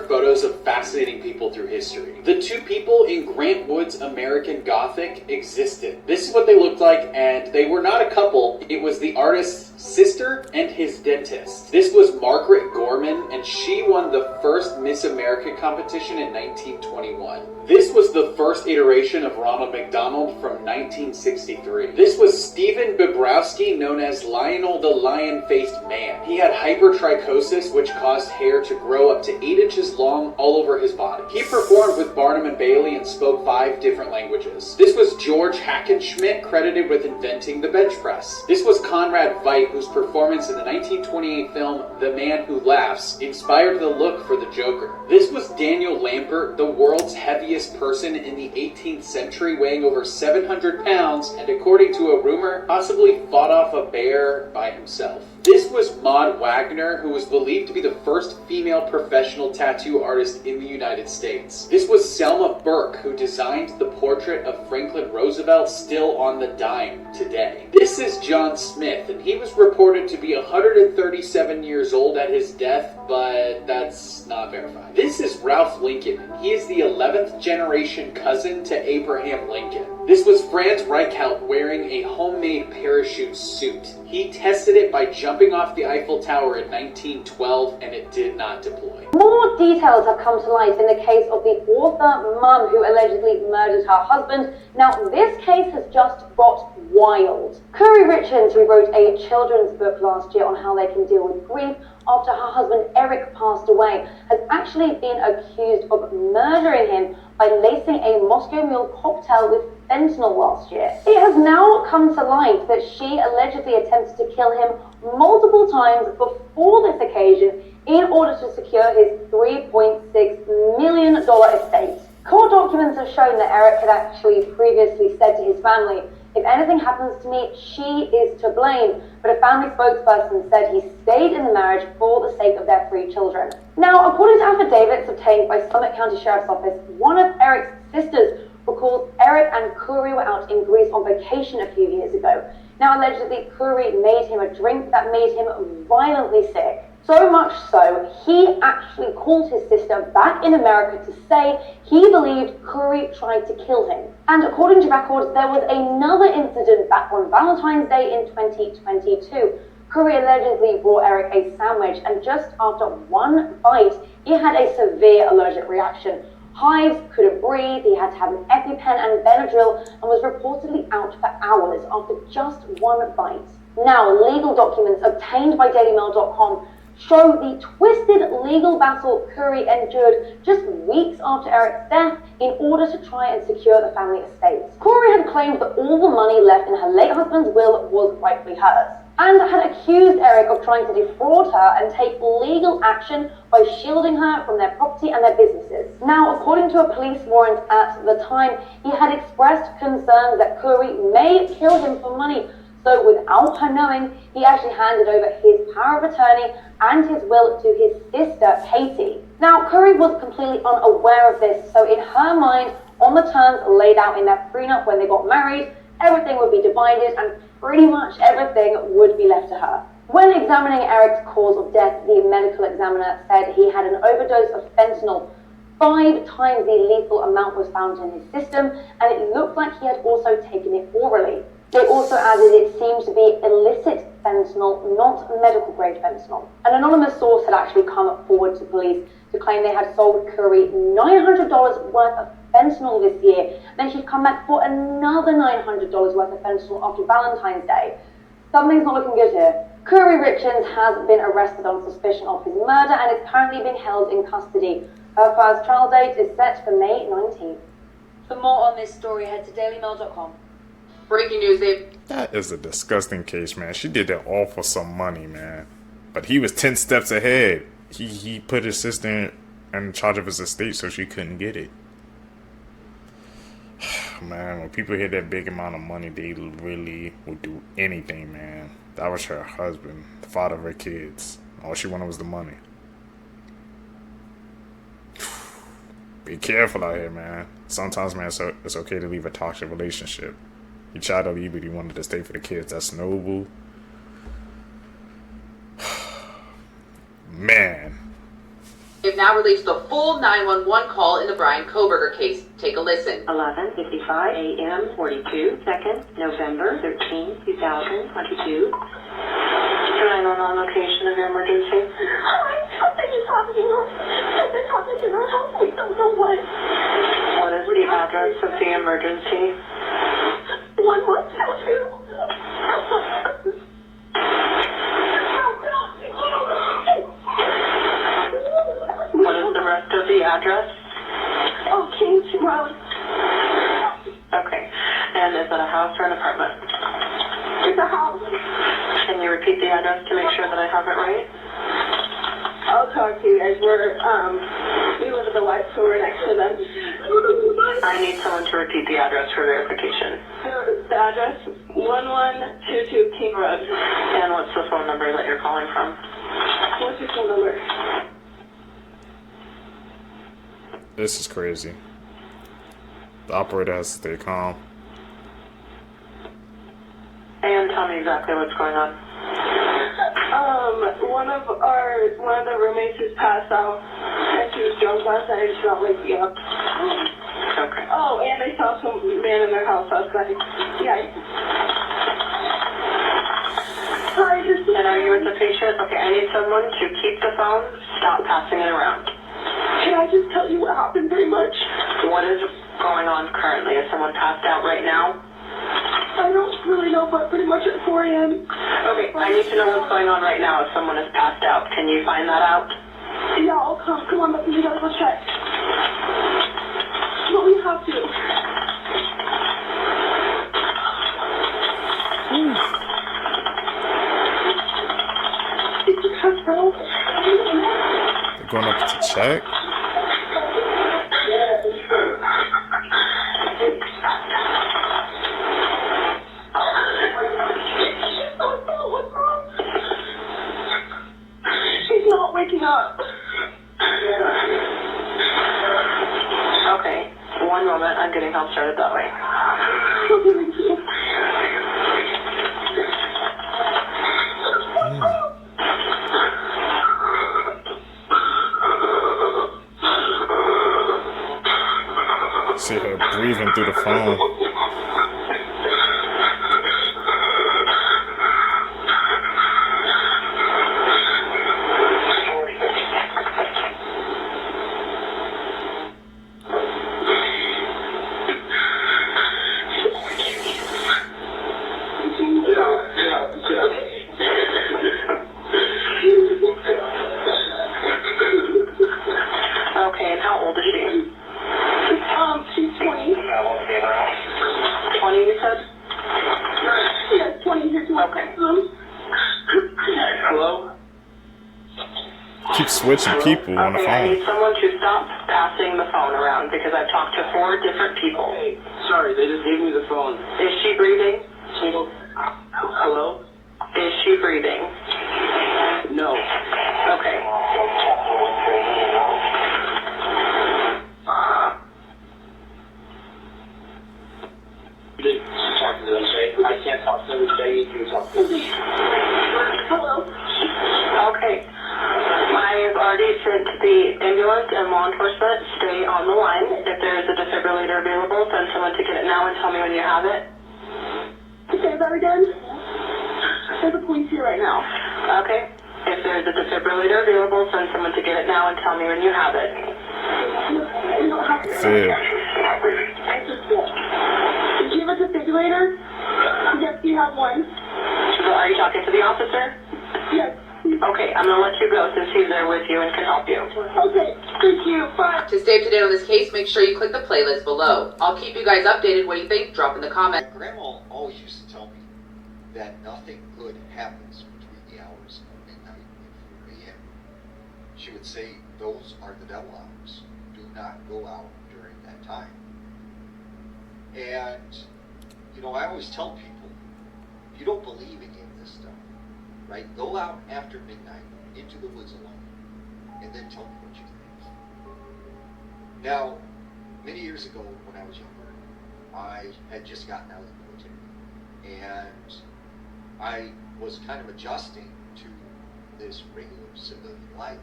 Photos of fascinating people through history. The two people in Grant Wood's American Gothic existed. This is what they looked like, and they were not a couple. It was the artist's sister and his dentist. This was Margaret Gorman, and she won the first Miss America competition in 1921. This was the first iteration of Ronald McDonald from 1963. This was Stephen Bobrowski, known as Lionel the Lion-Faced Man. He had hypertrichosis, which caused hair to grow up to 8 inches long all over his body. He performed with Barnum and Bailey and spoke 5 different languages. This was George Hackenschmidt, credited with inventing the bench press. This was Conrad Veidt, whose performance in the 1928 film The Man Who Laughs inspired the look for the Joker. This was Daniel Lambert, the world's heaviest person in the 18th century, weighing over 700 pounds, and according to a rumor, possibly fought off a bear by himself. This was Maud Wagner, who was believed to be the first female professional tattoo artist in the United States. This was Selma Burke, who designed the portrait of Franklin Roosevelt, still on the dime today. This is John Smith, and he was reported to be 137 years old at his death, but that's not verified. This is Ralph Lincoln, and he is the 11th generation cousin to Abraham Lincoln. This was Franz Reichelt wearing a homemade parachute suit. He tested it by jumping off the Eiffel Tower in 1912, and it did not deploy. More details have come to light in the case of the author mum who allegedly murdered her husband. Now, this case has just got wild. Curry Richards, who wrote a children's book last year on how they can deal with grief after her husband Eric passed away, has actually been accused of murdering him by lacing a Moscow Mule cocktail with fentanyl last year. It has now come to light that she allegedly attempted to kill him multiple times before this occasion in order to secure his $3.6 million estate. Court documents have shown that Eric had actually previously said to his family, "If anything happens to me, she is to blame," but a family spokesperson said he stayed in the marriage for the sake of their 3 children. Now, according to affidavits obtained by Summit County Sheriff's Office, one of Eric's sisters recalls Eric and Curry were out in Greece on vacation a few years ago. Now, allegedly, Curry made him a drink that made him violently sick. So much so, he actually called his sister back in America to say he believed Curry tried to kill him. And according to records, there was another incident back on Valentine's Day in 2022. Curry allegedly brought Eric a sandwich, and just after one bite, he had a severe allergic reaction. Hives, couldn't breathe, he had to have an EpiPen and Benadryl, and was reportedly out for hours after just one bite. Now, legal documents obtained by DailyMail.com show the twisted legal battle Curry endured just weeks after Eric's death in order to try and secure the family estates. Curry had claimed that all the money left in her late husband's will was rightfully hers, and had accused Eric of trying to defraud her and take legal action by shielding her from their property and their businesses. Now, according to a police warrant at the time, he had expressed concerns that Curry may kill him for money. So without her knowing, he actually handed over his power of attorney and his will to his sister, Katie. Now, Curry was completely unaware of this, so in her mind, on the terms laid out in their prenup when they got married, everything would be divided and pretty much everything would be left to her. When examining Eric's cause of death, the medical examiner said he had an overdose of fentanyl. 5 times the lethal amount was found in his system, and it looked like he had also taken it orally. They also added it seemed to be illicit fentanyl, not medical grade fentanyl. An anonymous source had actually come forward to police to claim they had sold Curry $900 worth of fentanyl this year. Then she'd come back for another $900 worth of fentanyl after Valentine's Day. Something's not looking good here. Curry Richards has been arrested on suspicion of his murder and is currently being held in custody. Her first trial date is set for May 19th. For more on this story, head to dailymail.com. Breaking news, Dave. That is a disgusting case, man. She did that all for some money, man. But he was 10 steps ahead. He put his sister in charge of his estate so she couldn't get it. Man, when people hit that big amount of money, they really would do anything, man. That was her husband, the father of her kids. All she wanted was the money. Be careful out here, man. Sometimes, man, it's okay to leave a toxic relationship. He tried to leave, but he wanted to stay for the kids. That's noble. Man. They've now released the full 911 call in the Brian Kohberger case. Take a listen. 11:55 a.m. 42 seconds, November 13, 2022. 911 location of your emergency. Something is happening. Something's happening in our house. We don't know what. What is the address of the emergency? 1122. What is the rest of the address? Oh, Kings Road. Okay. And is that a house or an apartment? It's a house. Can you repeat the address to make sure that I have it right? I'll talk to you guys. We live at the White Store next to them. I need someone to repeat the address for verification. The address, 1122 1122 King Road. And what's the phone number that you're calling from? What's your phone number? This is crazy. The operator has to stay calm. And tell me exactly what's going on. One of the roommates has passed out, and she was drunk last night. She's not waking up. Okay. Oh, and they saw some man in their house last night. Yeah. Sorry, And are you with the patient? Okay, I need someone to keep the phone. Stop passing it around. Can I just tell you what happened pretty much? What is going on currently? Is someone passed out right now? I don't really know, but pretty much at 4 a.m. Okay, I need to know what's going on right now if someone is passed out. Can you find that out? Yeah, I'll come. Come on, we gotta go check. But we have to. They're going up to check? She's not waking up. Okay, one moment. I'm getting help started that way. See her breathing through the phone. Okay, and how old is she? She's 20. 20, you said? Yes, 20 years old. Okay. Hello? Keep switching people on the Okay, I need phone. someone to stop passing the phone around because I've talked to 4 different people. Hey, sorry, they just gave me the phone. Is she breathing? Hello? Is she breathing? No. Okay. Talk to them, Jay. I can't talk to them, Jay. You can talk to them. Hello. Okay. I've already sent the ambulance and law enforcement. Stay on the line. If there is a defibrillator available, send someone to get it now and tell me when you have it. Say that again? There's a police here right now. Okay. If there's a defibrillator available, send someone to get it now and tell me when you have it. We don't have to. Fair. Did you have a defibrillator? Yes, you have one. So are you talking to the officer? Yes. Okay, I'm gonna let you go since he's there with you and can help you. Okay, thank you. Bye. To stay up to date on this case, make sure you click the playlist below. I'll keep you guys updated. What do you think? Drop in the comments. Grandma always used to tell me that nothing good happens between the hours of midnight and 4 a.m. She would say those are the devil hours. Do not go out during that time. And, you know, I always tell people, if you don't believe in any of this stuff, right, go out after midnight into the woods alone and then tell me what you think. Now, many years ago when I was younger, I had just gotten out of the military and I was kind of adjusting to this regular civilian life.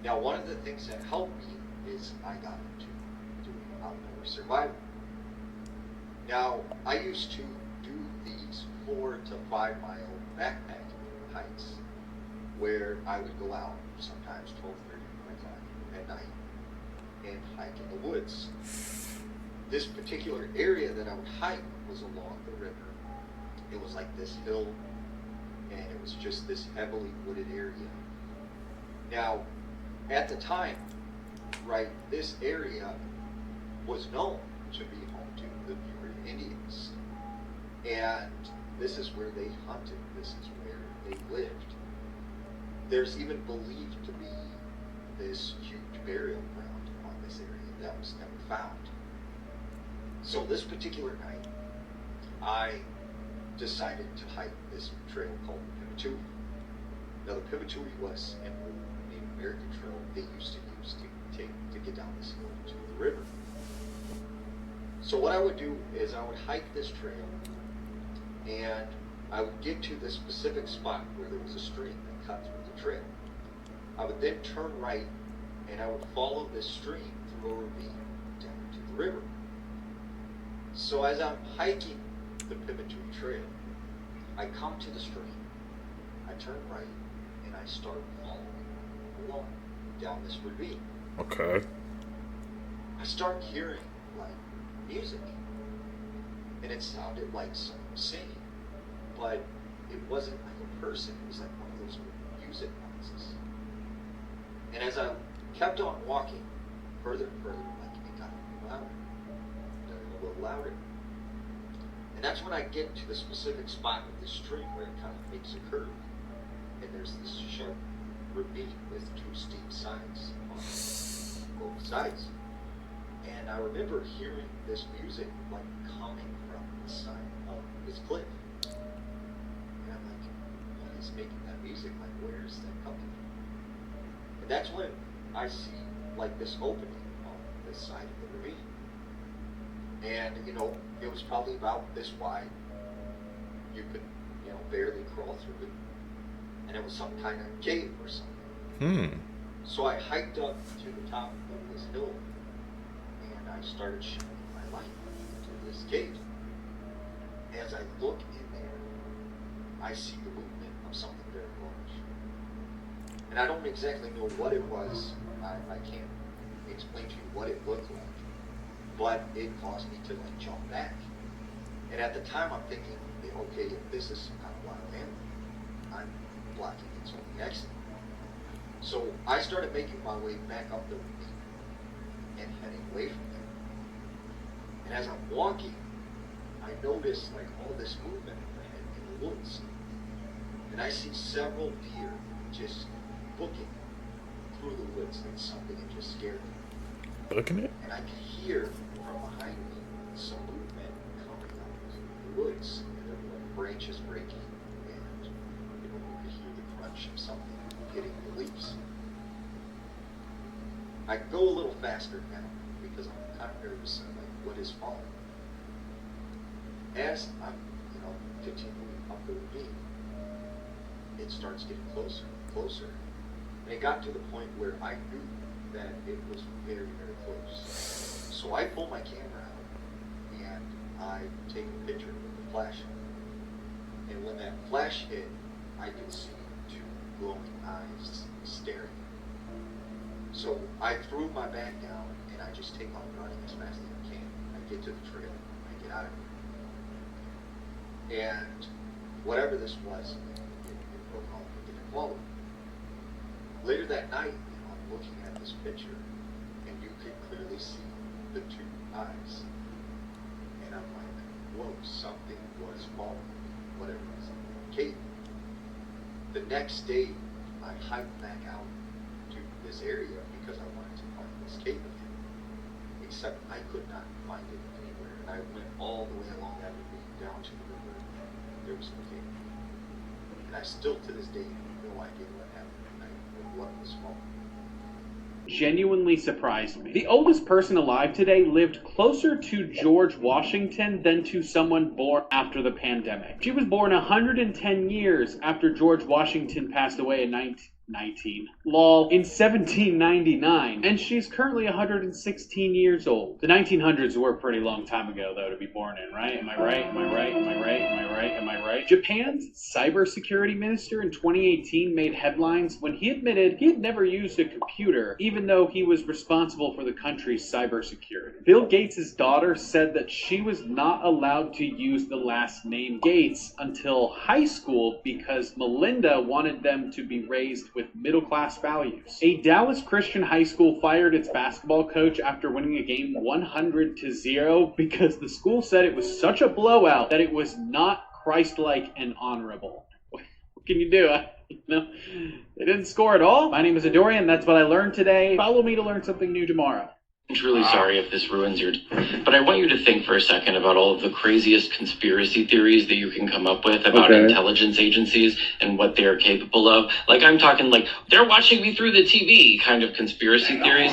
Now, one of the things that helped me is I got into doing outdoor survival. Now, I used to do these 4 to 5 mile backpacking hikes where I would go out sometimes 12:30 at night and hike in the woods. This particular area that I would hike was along the river. It was like this hill and it was just this heavily wooded area. Now, at the time, right, this area was known to be home to the Peoria Indians. And this is where they hunted, this is where they lived. There's even believed to be this huge burial ground on this area that was never found. So this particular night, I decided to hike this trail called Pimatui. Now, the Pimatui was an old Native American trail they used to use to get down this hill to the river. So what I would do is I would hike this trail, and I would get to this specific spot where there was a stream that cut through the trail. I would then turn right, and I would follow this stream through a ravine down to the river. So as I'm hiking the Pimatui Trail, I come to the stream, I turn right, and I start following along down this ravine. Okay. I start hearing like music, and it sounded like someone singing, but it wasn't like a person. It was like one of those music noises. And as I kept on walking further and further, like it got a little louder. And that's when I get to the specific spot of the stream where it kind of makes a curve, and there's this sharp ravine with two steep sides on both sides. And I remember hearing this music like coming from the side of this cliff. And I'm like, what is making that music? Like, where is that coming from? And that's when I see like this opening on this side of the ravine. And, you know, it was probably about this wide. You could, you know, barely crawl through it. And it was some kind of cave or something. So I hiked up to the top of this hill, and I started shining my light into this cave. As I look in there, I see the movement of something very large. And I don't exactly know what it was. I can't explain to you what it looked like. But it caused me to like jump back. And at the time I'm thinking, okay, if this is some kind of wild animal, I'm blocking its only exit. So I started making my way back up the ravine and heading away from there. And as I'm walking, I notice like all this movement ahead in the woods. And I see several deer just booking through the woods like something had just scared me. Looking at? And I can hear from behind me some movement coming out of the woods. And there were like branches breaking, and you know, you could hear the crunch of something hitting the leaves. I go a little faster now because I'm kind of nervous and like, what is falling? As I'm, you know, continuing up the ravine, it starts getting closer and closer. And it got to the point where I knew that it was very, very close. So I pull my camera out and I take a picture with the flash. And when that flash hit, I could see two glowing eyes staring. So I threw my bag down and I just take off running as fast as I can. I get to the trail, I get out of it. And whatever this was, it broke off and didn't follow me. Later that night, you know, I'm looking at this picture, and you can clearly see the two eyes. And I'm like, whoa, something was following me, whatever it was in the cave. The next day, I hiked back out to this area because I wanted to find this cave again. Except I could not find it anywhere. And I went all the way along that ravine down to the river. There was no cave. And I still, to this day, have no idea what happened at night or what was following. Genuinely surprised me. The oldest person alive today lived closer to George Washington than to someone born after the pandemic. She was born 110 years after George Washington passed away in 1799, and she's currently 116 years old. The 1900s were a pretty long time ago, though, to be born in, right? Am I right? Am I right? Am I right? Am I right? Am I right? Japan's cybersecurity minister in 2018 made headlines when he admitted he had never used a computer, even though he was responsible for the country's cybersecurity. Bill Gates' daughter said that she was not allowed to use the last name Gates until high school because Melinda wanted them to be raised with middle-class values. A Dallas Christian high school fired its basketball coach after winning a game 100-0 because the school said it was such a blowout that it was not Christ-like and honorable. What can you do? No, they didn't score at all. My name is Adorian. That's what I learned today. Follow me to learn something new tomorrow. I'm truly sorry if this ruins your... But I want you to think for a second about all of the craziest conspiracy theories that you can come up with about intelligence agencies and what they're capable of. Like, I'm talking like, they're watching me through the TV kind of conspiracy theories,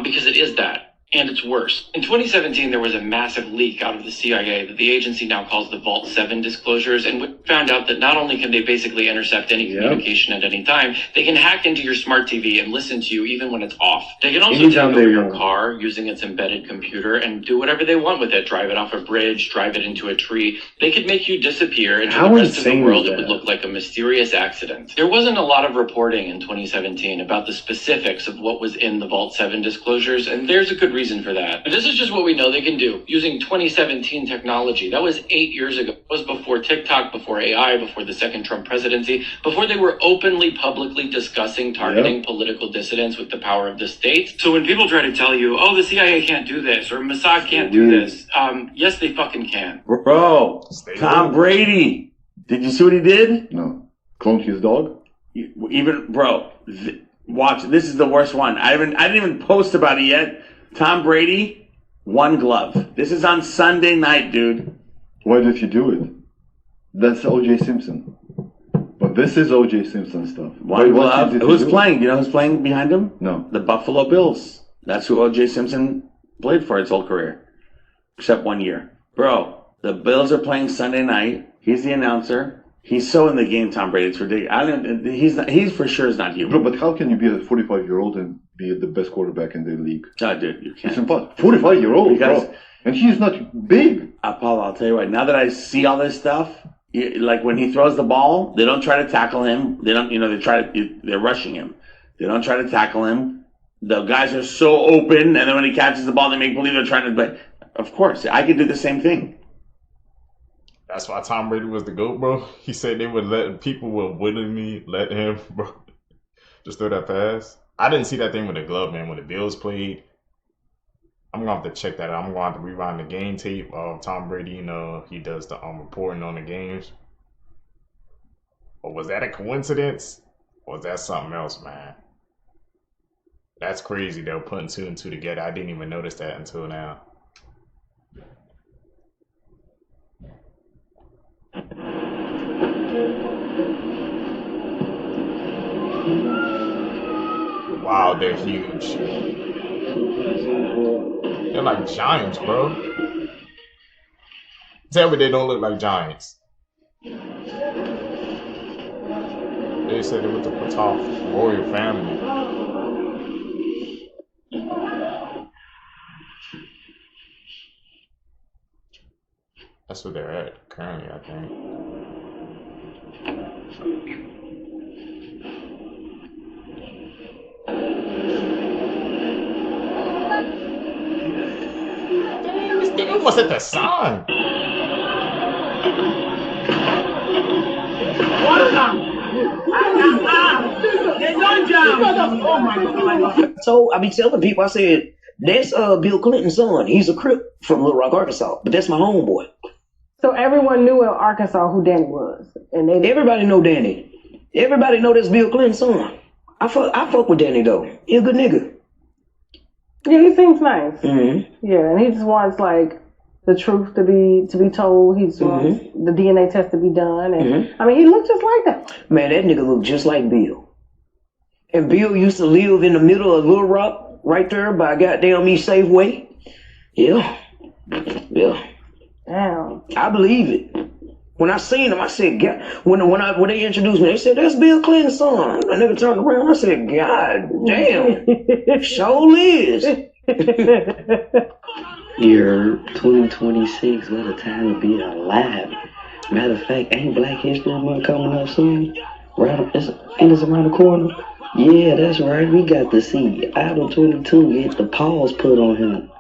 because it is that. And it's worse. In 2017, there was a massive leak out of the CIA that the agency now calls the Vault 7 disclosures, and we found out that not only can they basically intercept any communication at any time, they can hack into your smart TV and listen to you even when it's off. They can also take over your car using its embedded computer and do whatever they want with it. Drive it off a bridge, drive it into a tree. They could make you disappear, and to the rest of the world it would look like a mysterious accident. There wasn't a lot of reporting in 2017 about the specifics of what was in the Vault 7 disclosures, and there's a good reason for that. But this is just what we know they can do using 2017 technology. That was 8 years ago. It was before TikTok, before AI, before the second Trump presidency, before they were openly, publicly discussing targeting political dissidents with the power of the state. So when people try to tell you, oh, the CIA can't do this, or Mossad can't do this, yes, they fucking can. Bro, Tom Brady. Did you see what he did? No. Cloned his dog? Watch. This is the worst one. I didn't even post about it yet. Tom Brady, one glove. This is on Sunday night, dude. Why did you do it? That's O.J. Simpson. But this is O.J. Simpson stuff. One glove. Who's playing? You know who's playing behind him? No. The Buffalo Bills. That's who O.J. Simpson played for his whole career. Except 1 year. Bro, the Bills are playing Sunday night. He's the announcer. He's so in the game, Tom Brady. It's ridiculous. He's for sure is not human. Bro, but how can you be a 45-year-old and be the best quarterback in the league? No, dude, you can't. It's impossible. 45-year-old, bro. And he's not big. Apollo, I'll tell you what. Now that I see all this stuff, like when he throws the ball, they don't try to tackle him. They don't, they're rushing him. They don't try to tackle him. The guys are so open, and then when he catches the ball, they make believe they're trying to. But of course, I could do the same thing. That's why Tom Brady was the GOAT, bro. He said people would willingly let him, bro, just throw that pass. I didn't see that thing with the glove, man, when the Bills played. I'm going to have to check that out. I'm going to have to rewind the game tape of Tom Brady. He does the reporting on the games. But was that a coincidence? Or was that something else, man? That's crazy, though, putting 2 and 2 together. I didn't even notice that until now. Wow, they're huge. They're like giants, bro. Tell me they don't look like giants. They said they were the Patov royal family. That's where they're at currently, I think. They almost hit the sign. So I be telling people, I said, that's Bill Clinton's son. He's a Crip from Little Rock, Arkansas, but that's my homeboy. So everyone knew in Arkansas who Danny was, and everybody know Danny. Everybody know that's Bill Clinton's son. I fuck with Danny though. He a good nigga. Yeah, he seems nice. Mm-hmm. Yeah, and he just wants like the truth to be told. He just wants the DNA test to be done, and I mean, he looked just like that. Man, that nigga looked just like Bill. And Bill used to live in the middle of Little Rock, right there by goddamn East Safeway. Yeah. Damn. I believe it. When I seen him, I said, God. When they introduced me, they said, that's Bill Clinton's son. That nigga turned around, I said, God damn. Sure is. Year 2026, what a time to be alive. Matter of fact, ain't Black History Month coming up soon? Ain't this around the corner? Yeah, that's right. We got to see Idol 22 get the pause put on him.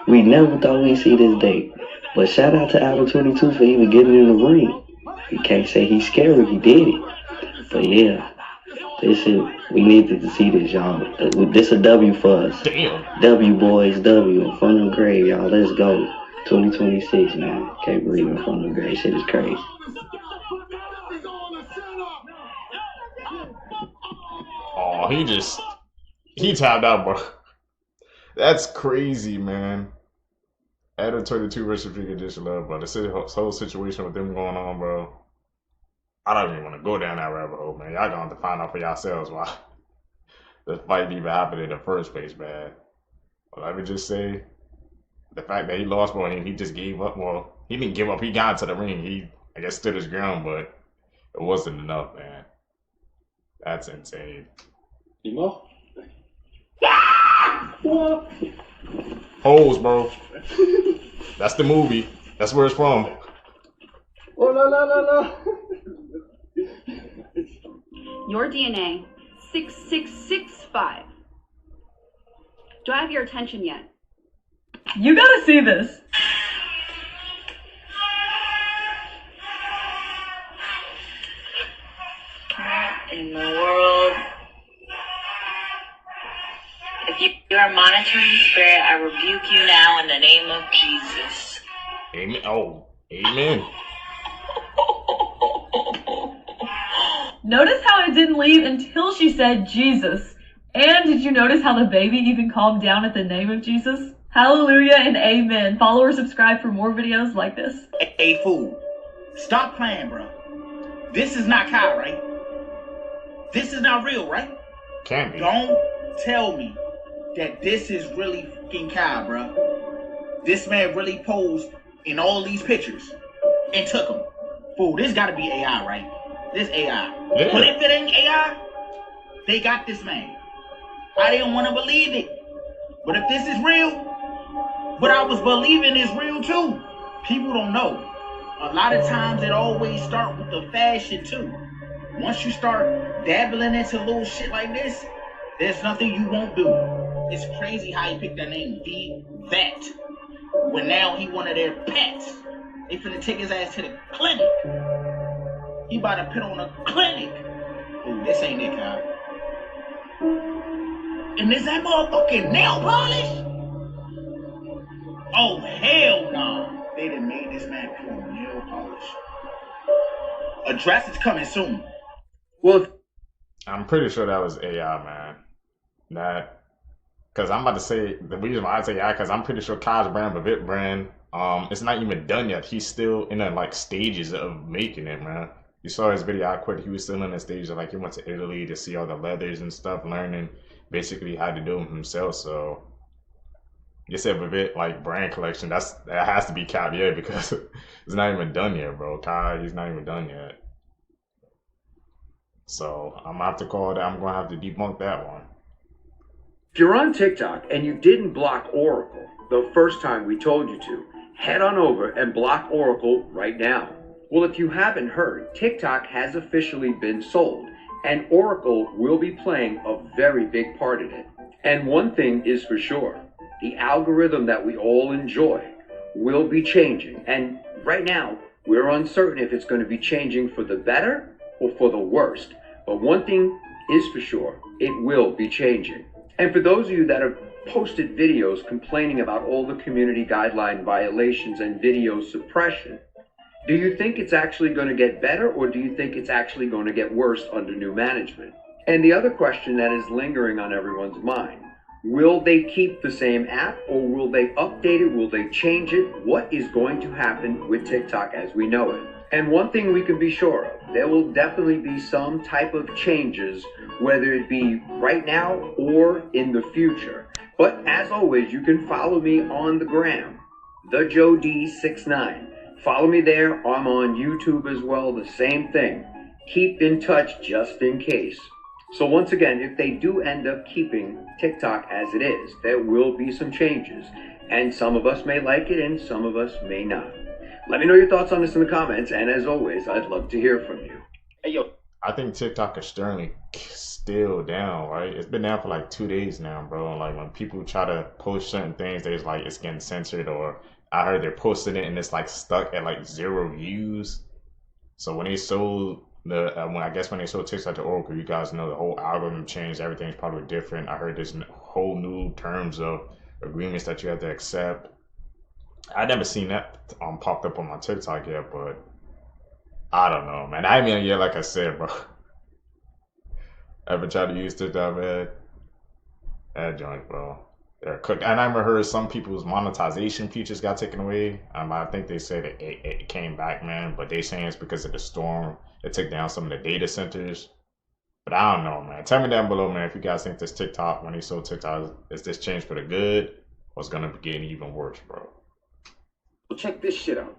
We never thought we'd see this day. But shout out to Idol 22 for even getting in the ring. You can't say he's scary, he did it. But yeah, we needed to see this, y'all. This a W for us. Damn. W, boys, W. In front of the grave, y'all. Let's go. 2026, man. Can't believe in front of the grave. Shit is crazy. Oh, he tapped out, bro. That's crazy, man. Adam 22 versus Freaking Dish Love, bro. This whole situation with them going on, bro. I don't even want to go down that rabbit hole, man. Y'all gonna have to find out for yourselves why the fight even happened in the first place, man. But let me just say, the fact that he lost, bro, and he just gave up. Well, he didn't give up. He got into the ring. He, I guess, stood his ground, but it wasn't enough, man. That's insane. Emo? Holes, bro. That's the movie. That's where it's from. Oh, la, la, la, la. Your DNA, 6665. Do I have your attention yet? You gotta see this. What in the world? If you are monitoring spirit, I rebuke you now in the name of Jesus. Amen. Oh, amen. Notice how it didn't leave until she said Jesus. And did you notice how the baby even calmed down at the name of Jesus? Hallelujah and amen. Follow or subscribe for more videos like this. Hey, fool. Stop playing, bro. This is not Kai, right? This is not real, right? Can't be. Don't tell me that this is really fucking Kai, bro. This man really posed in all these pictures and took them. Fool, this gotta be AI, right? This AI. Yeah. But if it ain't AI, they got this man. I didn't want to believe it. But if this is real, what I was believing is real too. People don't know. A lot of times it always start with the fashion too. Once you start dabbling into little shit like this, there's nothing you won't do. It's crazy how he picked that name, The Vet. When now he one of their pets. They finna take his ass to the clinic. He about to put on a clinic. Ooh, this ain't it, Kyle. And is that motherfucking nail polish? Oh, hell no. They done made this man put on nail polish. A dress is coming soon. Well, I'm pretty sure that was AI, man. That, because I'm about to say, the reason why I say AI, because I'm pretty sure Kai's brand, Bavit brand, it's not even done yet. He's still in the, like, stages of making it, man. You saw his video, I Quit. He was still in the stage of, like, he went to Italy to see all the leathers and stuff, learning basically how to do them himself. So you said Bavit, like, brand collection, that has to be Kai, yeah, because it's not even done yet, bro. Kai, he's not even done yet. So I'm gonna have to call that. I'm gonna have to debunk that one. If you're on TikTok and you didn't block Oracle the first time we told you to, head on over and block Oracle right now. Well, if you haven't heard, TikTok has officially been sold, and Oracle will be playing a very big part in it. And one thing is for sure, the algorithm that we all enjoy will be changing. And right now, we're uncertain if it's going to be changing for the better or for the worst. But one thing is for sure, it will be changing. And for those of you that have posted videos complaining about all the community guideline violations and video suppression, do you think it's actually going to get better, or do you think it's actually going to get worse under new management? And the other question that is lingering on everyone's mind, will they keep the same app, or will they update it? Will they change it? What is going to happen with TikTok as we know it? And one thing we can be sure of, there will definitely be some type of changes, whether it be right now or in the future. But as always, you can follow me on the gram, TheJoeD69. Follow me there. I'm on YouTube as well, the same thing. Keep in touch just in case. So once again, if they do end up keeping TikTok as it is, there will be some changes. And some of us may like it and some of us may not. Let me know your thoughts on this in the comments, and as always, I'd love to hear from you. Hey, yo. I think TikTok is sternly still down, right? It's been down for like 2 days now, bro. Like when people try to post certain things, there's like it's getting censored, or I heard they're posting it and it's like stuck at like 0 views. So when they sold when they sold TikTok to Oracle, you guys know the whole algorithm changed. Everything's probably different. I heard there's whole new terms of agreements that you have to accept. I never seen that popped up on my TikTok yet, but I don't know, man. I mean, yeah, like I said, bro. Ever tried to use TikTok, man? That joint, bro. they're cooked. And I remember heard some people's monetization features got taken away. I think they said it came back, man. But they saying it's because of the storm. It took down some of the data centers. But I don't know, man. Tell me down below, man, if you guys think this TikTok, when they sold TikTok, is this change for the good? Or it's gonna be getting even worse, bro? Well, check this shit out.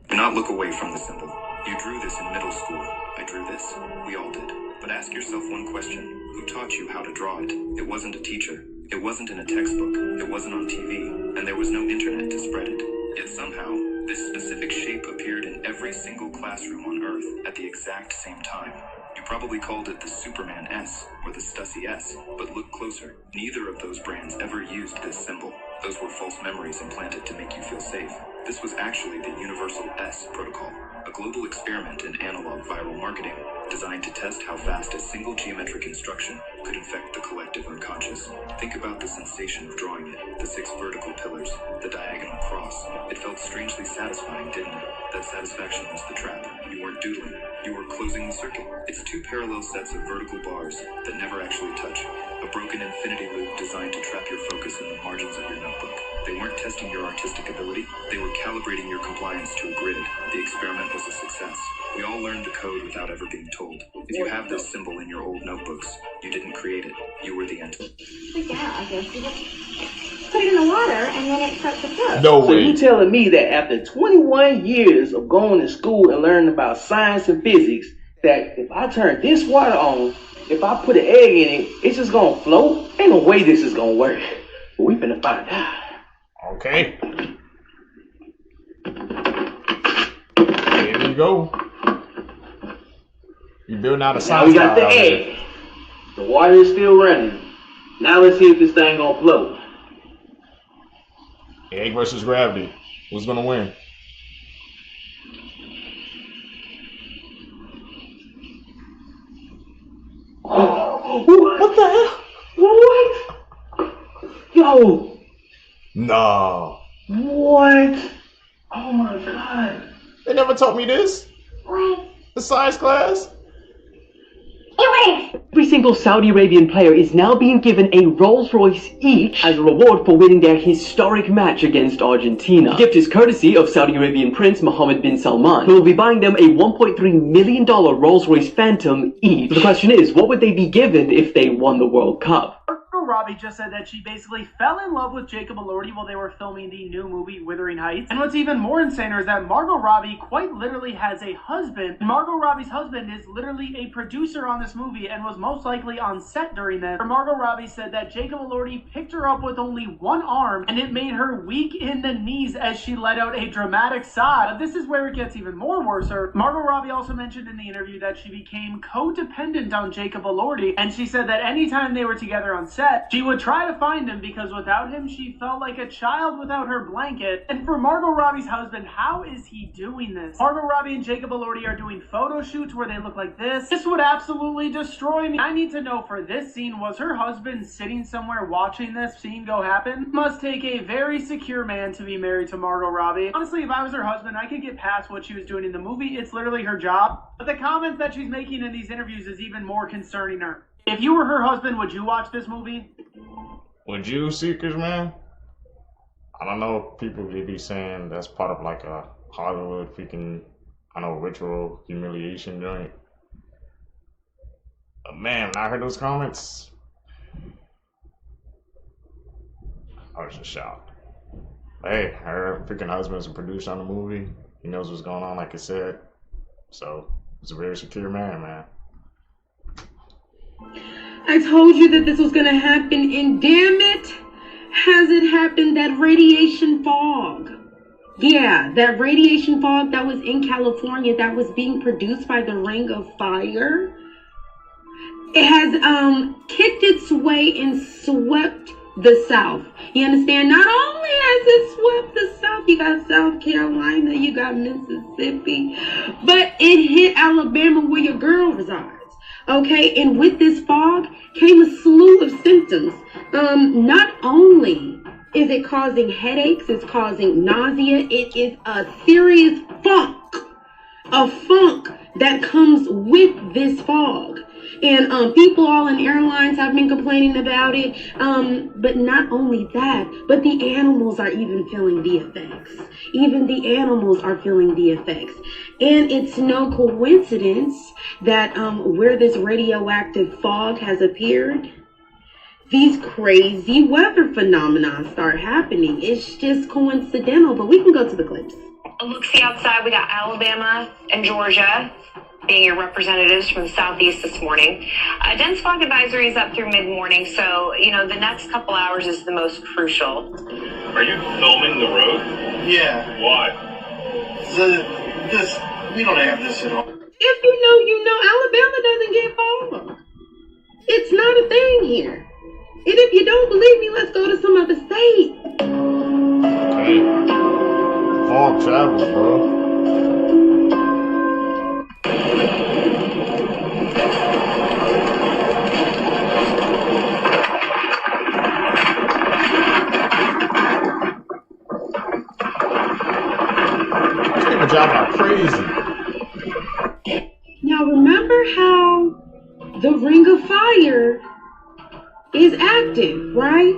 Do not look away from the symbol. You drew this in middle school. I drew this. We all did. But ask yourself one question. Who taught you how to draw it? It wasn't a teacher. It wasn't in a textbook. It wasn't on TV. And there was no internet to spread it. Yet somehow, this specific shape appeared in every single classroom on Earth at the exact same time. You probably called it the Superman S or the Stussy S, but look closer. Neither of those brands ever used this symbol. Those were false memories implanted to make you feel safe. This was actually the Universal S protocol, a global experiment in analog viral marketing designed to test how fast a single geometric instruction could infect the collective unconscious. Think about the sensation of drawing it, the 6 vertical pillars, the diagonal cross. It felt strangely satisfying, didn't it? That satisfaction was the trap. You weren't doodling, you were closing the circuit. It's 2 parallel sets of vertical bars that never actually touch. A broken infinity loop designed to trap your focus in the margins of your notebook. They weren't testing your artistic ability, they were calibrating your compliance to a grid. The experiment was a success. We all learned the code without ever being told. If you have this symbol in your old notebooks, you didn't create it. You were the entity. Yeah, I guess you just put it in the water and then it starts to float. No So you telling me that after 21 years of going to school and learning about science and physics, that if I turn this water on, if I put an egg in it, it's just gonna float? Ain't no way this is gonna work. But we finna find out. Okay. Here you go. You building out a Now science we got lab the out egg. here. The water is still running. Now let's see if this thing gonna float. Egg versus gravity. Who's gonna win? What the hell? What? Yo. No. What? Oh my god. They never taught me this. What? The science class. Every single Saudi Arabian player is now being given a Rolls-Royce each as a reward for winning their historic match against Argentina. The gift is courtesy of Saudi Arabian Prince Mohammed bin Salman, who will be buying them a $1.3 million Rolls-Royce Phantom each. The question is, what would they be given if they won the World Cup? Margot Robbie just said that she basically fell in love with Jacob Elordi while they were filming the new movie Wuthering Heights. And what's even more insane is that Margot Robbie quite literally has a husband. Margot Robbie's husband is literally a producer on this movie and was most likely on set during this. Margot Robbie said that Jacob Elordi picked her up with only one arm and it made her weak in the knees as she let out a dramatic sigh. But this is where it gets even more worse. Margot Robbie also mentioned in the interview that she became codependent on Jacob Elordi, and she said that anytime they were together on set, she would try to find him because without him, she felt like a child without her blanket. And for Margot Robbie's husband, how is he doing this? Margot Robbie and Jacob Elordi are doing photo shoots where they look like this. This would absolutely destroy me. I need to know for this scene, was her husband sitting somewhere watching this scene go happen? Must take a very secure man to be married to Margot Robbie. Honestly, if I was her husband, I could get past what she was doing in the movie. It's literally her job. But the comments that she's making in these interviews is even more concerning her. If you were her husband, would you watch this movie? Would you, Seekers, man? I don't know. People they be saying that's part of like a Hollywood freaking, ritual humiliation joint. But man, when I heard those comments, I was just shocked. Hey, her freaking husband's a producer on the movie. He knows what's going on, like I said. So he's a very secure man. I told you that this was going to happen, and damn it, has it happened, that radiation fog. Yeah, that radiation fog that was in California that was being produced by the Ring of Fire. It has kicked its way and swept the South. You understand? Not only has it swept the South, you got South Carolina, you got Mississippi, but it hit Alabama where your girl resides. Okay, and with this fog came a slew of symptoms. Not only is it causing headaches, it's causing nausea, it is a serious funk that comes with this fog. And people all in airlines have been complaining about it. But not only that, but the animals are even feeling the effects. Even the animals are feeling the effects. And it's no coincidence that where this radioactive fog has appeared, these crazy weather phenomena start happening. It's just coincidental, but we can go to the clips. Look, see outside, we got Alabama and Georgia being your representatives from the southeast this morning. Dense fog advisory is up through mid-morning, so, the next couple hours is the most crucial. Are you filming the road? Yeah. Why? Because we don't have this at all. If you know, Alabama doesn't get fog. It's not a thing here. And if you don't believe me, let's go to some other state. Hey, fog travels, bro. These people driving like crazy. Now remember how the Ring of Fire is active, right?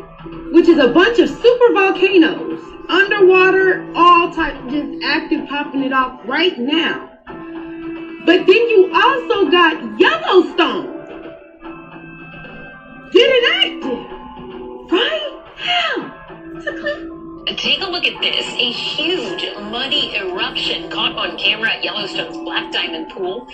Which is a bunch of super volcanoes, underwater, all type, just active, popping it off right now. But then you also got Yellowstone getting active, right? How? It's a clip. Take a look at this. A huge muddy eruption caught on camera at Yellowstone's Black Diamond Pool.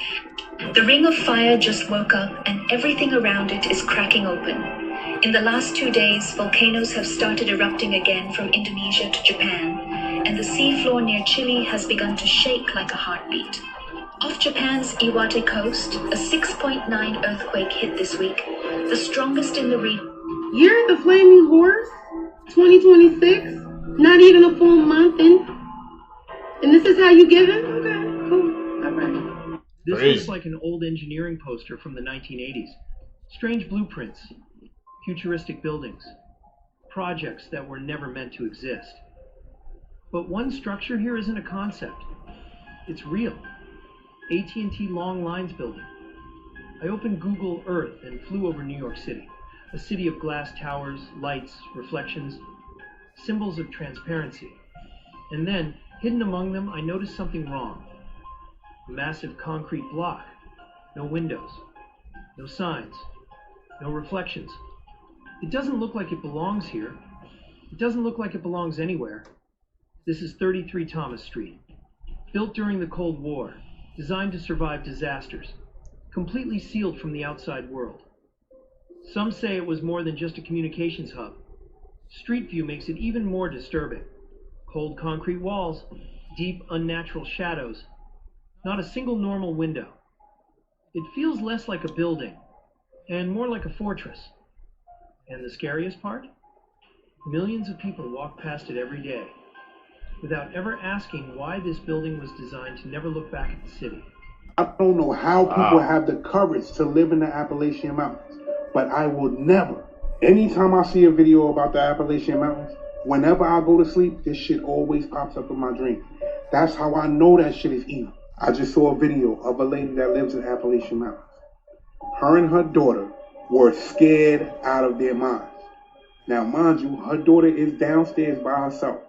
The Ring of Fire just woke up and everything around it is cracking open. In the last 2 days, volcanoes have started erupting again from Indonesia to Japan, and the seafloor near Chile has begun to shake like a heartbeat. Off Japan's Iwate coast, a 6.9 earthquake hit this week, the strongest in the region. You're the Flaming Horse, 2026, not even a full month in, and this is how you give it? Okay, cool, all right. This looks like an old engineering poster from the 1980s. Strange blueprints, futuristic buildings, projects that were never meant to exist. But one structure here isn't a concept. It's real. AT&T Long Lines building. I opened Google Earth and flew over New York City, a city of glass towers, lights, reflections, symbols of transparency. And then, hidden among them, I noticed something wrong. A massive concrete block. No windows. No signs. No reflections. It doesn't look like it belongs here. It doesn't look like it belongs anywhere. This is 33 Thomas Street. Built during the Cold War, designed to survive disasters, completely sealed from the outside world. Some say it was more than just a communications hub. Street view makes it even more disturbing. Cold concrete walls, deep unnatural shadows, not a single normal window. It feels less like a building and more like a fortress. And the scariest part? Millions of people walk past it every day without ever asking why this building was designed to never look back at the city. I don't know how people have the courage to live in the Appalachian Mountains, but I will never. Anytime I see a video about the Appalachian Mountains, whenever I go to sleep, this shit always pops up in my dream. That's how I know that shit is evil. I just saw a video of a lady that lives in the Appalachian Mountains. Her and her daughter were scared out of their minds. Now, mind you, her daughter is downstairs by herself.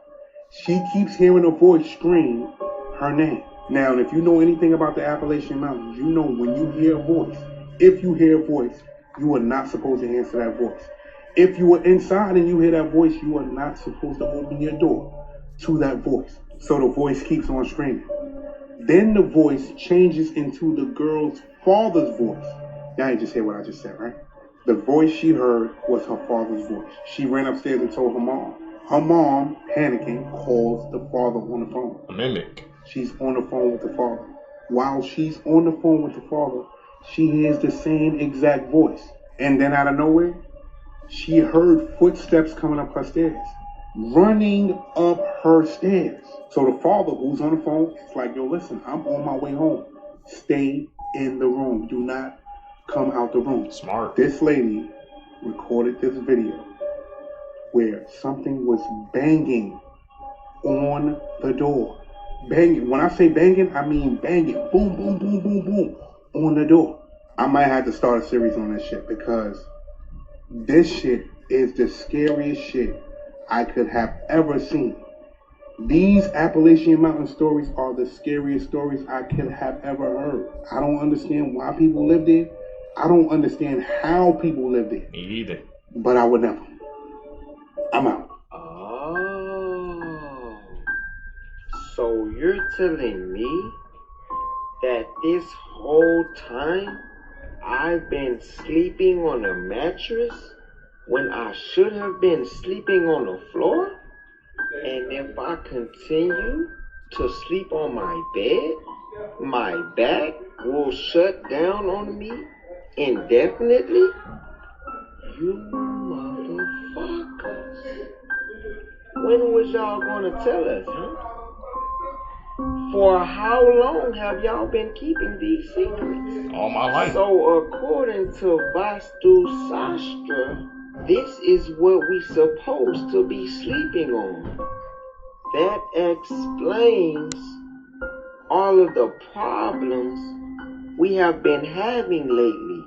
She keeps hearing a voice scream her name. Now, if you know anything about the Appalachian Mountains, you know when you hear a voice, if you hear a voice, you are not supposed to answer that voice. If you are inside and you hear that voice, you are not supposed to open your door to that voice. So the voice keeps on screaming. Then the voice changes into the girl's father's voice. Now you just hear what I just said, right? The voice she heard was her father's voice. She ran upstairs and told her mom. Her mom, panicking, calls the father on the phone. A mimic. She's on the phone with the father. While she's on the phone with the father, she hears the same exact voice. And then out of nowhere, she heard footsteps coming up her stairs. Running up her stairs. So the father, who's on the phone, is like, yo, listen, I'm on my way home. Stay in the room. Do not come out the room. Smart. This lady recorded this video where something was banging on the door. Banging. When I say banging, I mean banging. Boom, boom, boom, boom, boom on the door. I might have to start a series on this shit because this shit is the scariest shit I could have ever seen. These Appalachian Mountain stories are the scariest stories I could have ever heard. I don't understand why people live there. I don't understand how people live there. Me either. But I would never. I'm out. Oh. So you're telling me that this whole time I've been sleeping on a mattress when I should have been sleeping on the floor? And if I continue to sleep on my bed, my back will shut down on me indefinitely? You motherfuckers. When was y'all gonna tell us, huh? For how long have y'all been keeping these secrets? All my life. So according to Vastu Sastra, this is what we supposed to be sleeping on. That explains all of the problems we have been having lately.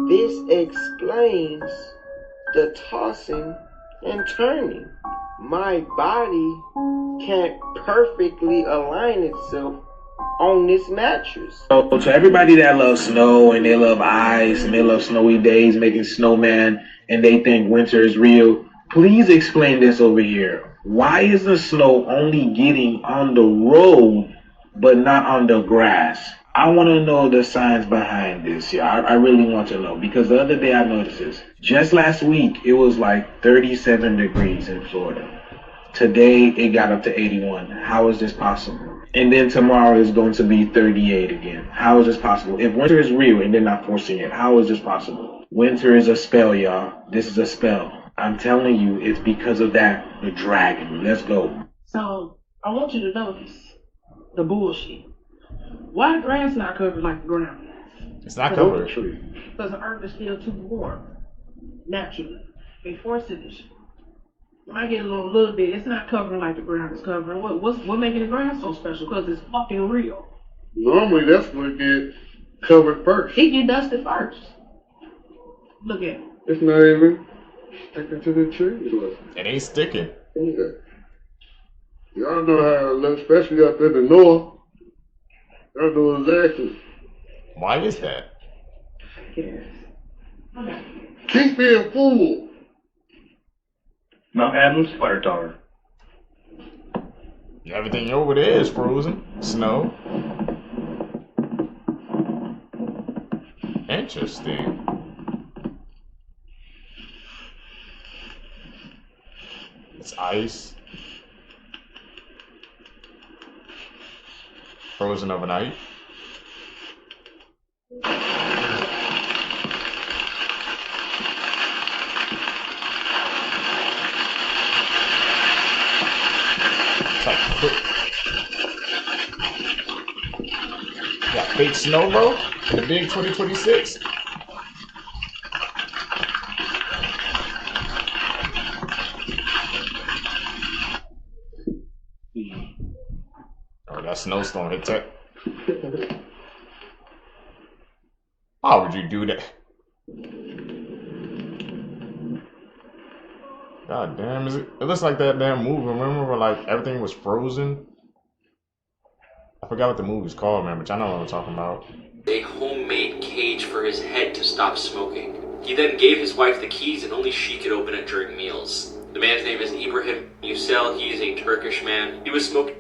This explains the tossing and turning. My body can't perfectly align itself on this mattress. So to everybody that loves snow and they love ice and they love snowy days, making snowman, and they think winter is real, please explain this over here. Why is the snow only getting on the road but not on the grass? I want to know the science behind this. Yeah, I really want to know, because the other day I noticed this. Just last week, it was like 37 degrees in Florida. Today, it got up to 81. How is this possible? And then tomorrow is going to be 38 again. How is this possible? If winter is real and they're not forcing it, how is this possible? Winter is a spell, y'all. This is a spell. I'm telling you, it's because of that, the dragon. Let's go. So, I want you to notice the bullshit. Why grass not covered like the ground? It's not covered. Because the earth is still too warm. Naturally. They force it. When I get a little bit, it's not covering like the ground is covering. What making the ground so special? Because it's fucking real. Normally that's what get covered first. It get dusted first. Look at it. It's not even sticking to the tree. It ain't sticking. Yeah. Y'all know how, especially up in the north, y'all know exactly. Why is that? Yes. Okay. Keep being fooled. Mount Adams, fire tower. Everything over there is frozen. Snow. Interesting. It's ice. Frozen overnight. Got fake snow, bro. The big 2026. Oh, that snowstorm hit that. Why would you do that? God damn, it looks like that damn movie, remember, where like everything was frozen? I forgot what the movie's called, man, but y'all know what I'm talking about. A homemade cage for his head to stop smoking. He then gave his wife the keys and only she could open it during meals. The man's name is Ibrahim Yücel. He is a Turkish man. He was smoking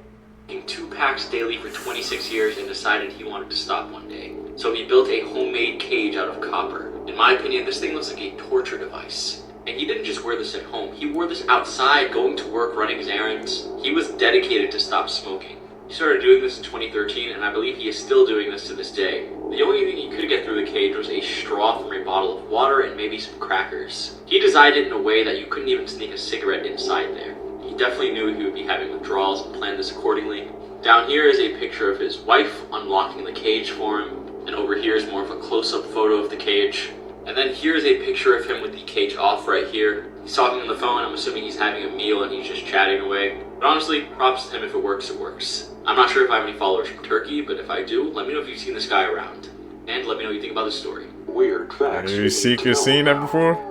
2 packs daily for 26 years and decided he wanted to stop one day. So he built a homemade cage out of copper. In my opinion, this thing looks like a torture device. And he didn't just wear this at home. He wore this outside, going to work, running his errands. He was dedicated to stop smoking. He started doing this in 2013, and I believe he is still doing this to this day. The only thing he could get through the cage was a straw from a bottle of water and maybe some crackers. He designed it in a way that you couldn't even sneak a cigarette inside there. He definitely knew he would be having withdrawals and planned this accordingly. Down here is a picture of his wife unlocking the cage for him, and over here is more of a close-up photo of the cage. And then here's a picture of him with the cage off right here. He's talking on the phone. I'm assuming he's having a meal and he's just chatting away. But honestly, props to him. If it works, it works. I'm not sure if I have any followers from Turkey, but if I do, let me know if you've seen this guy around. And let me know what you think about this story. weird facts. Have you seen that before?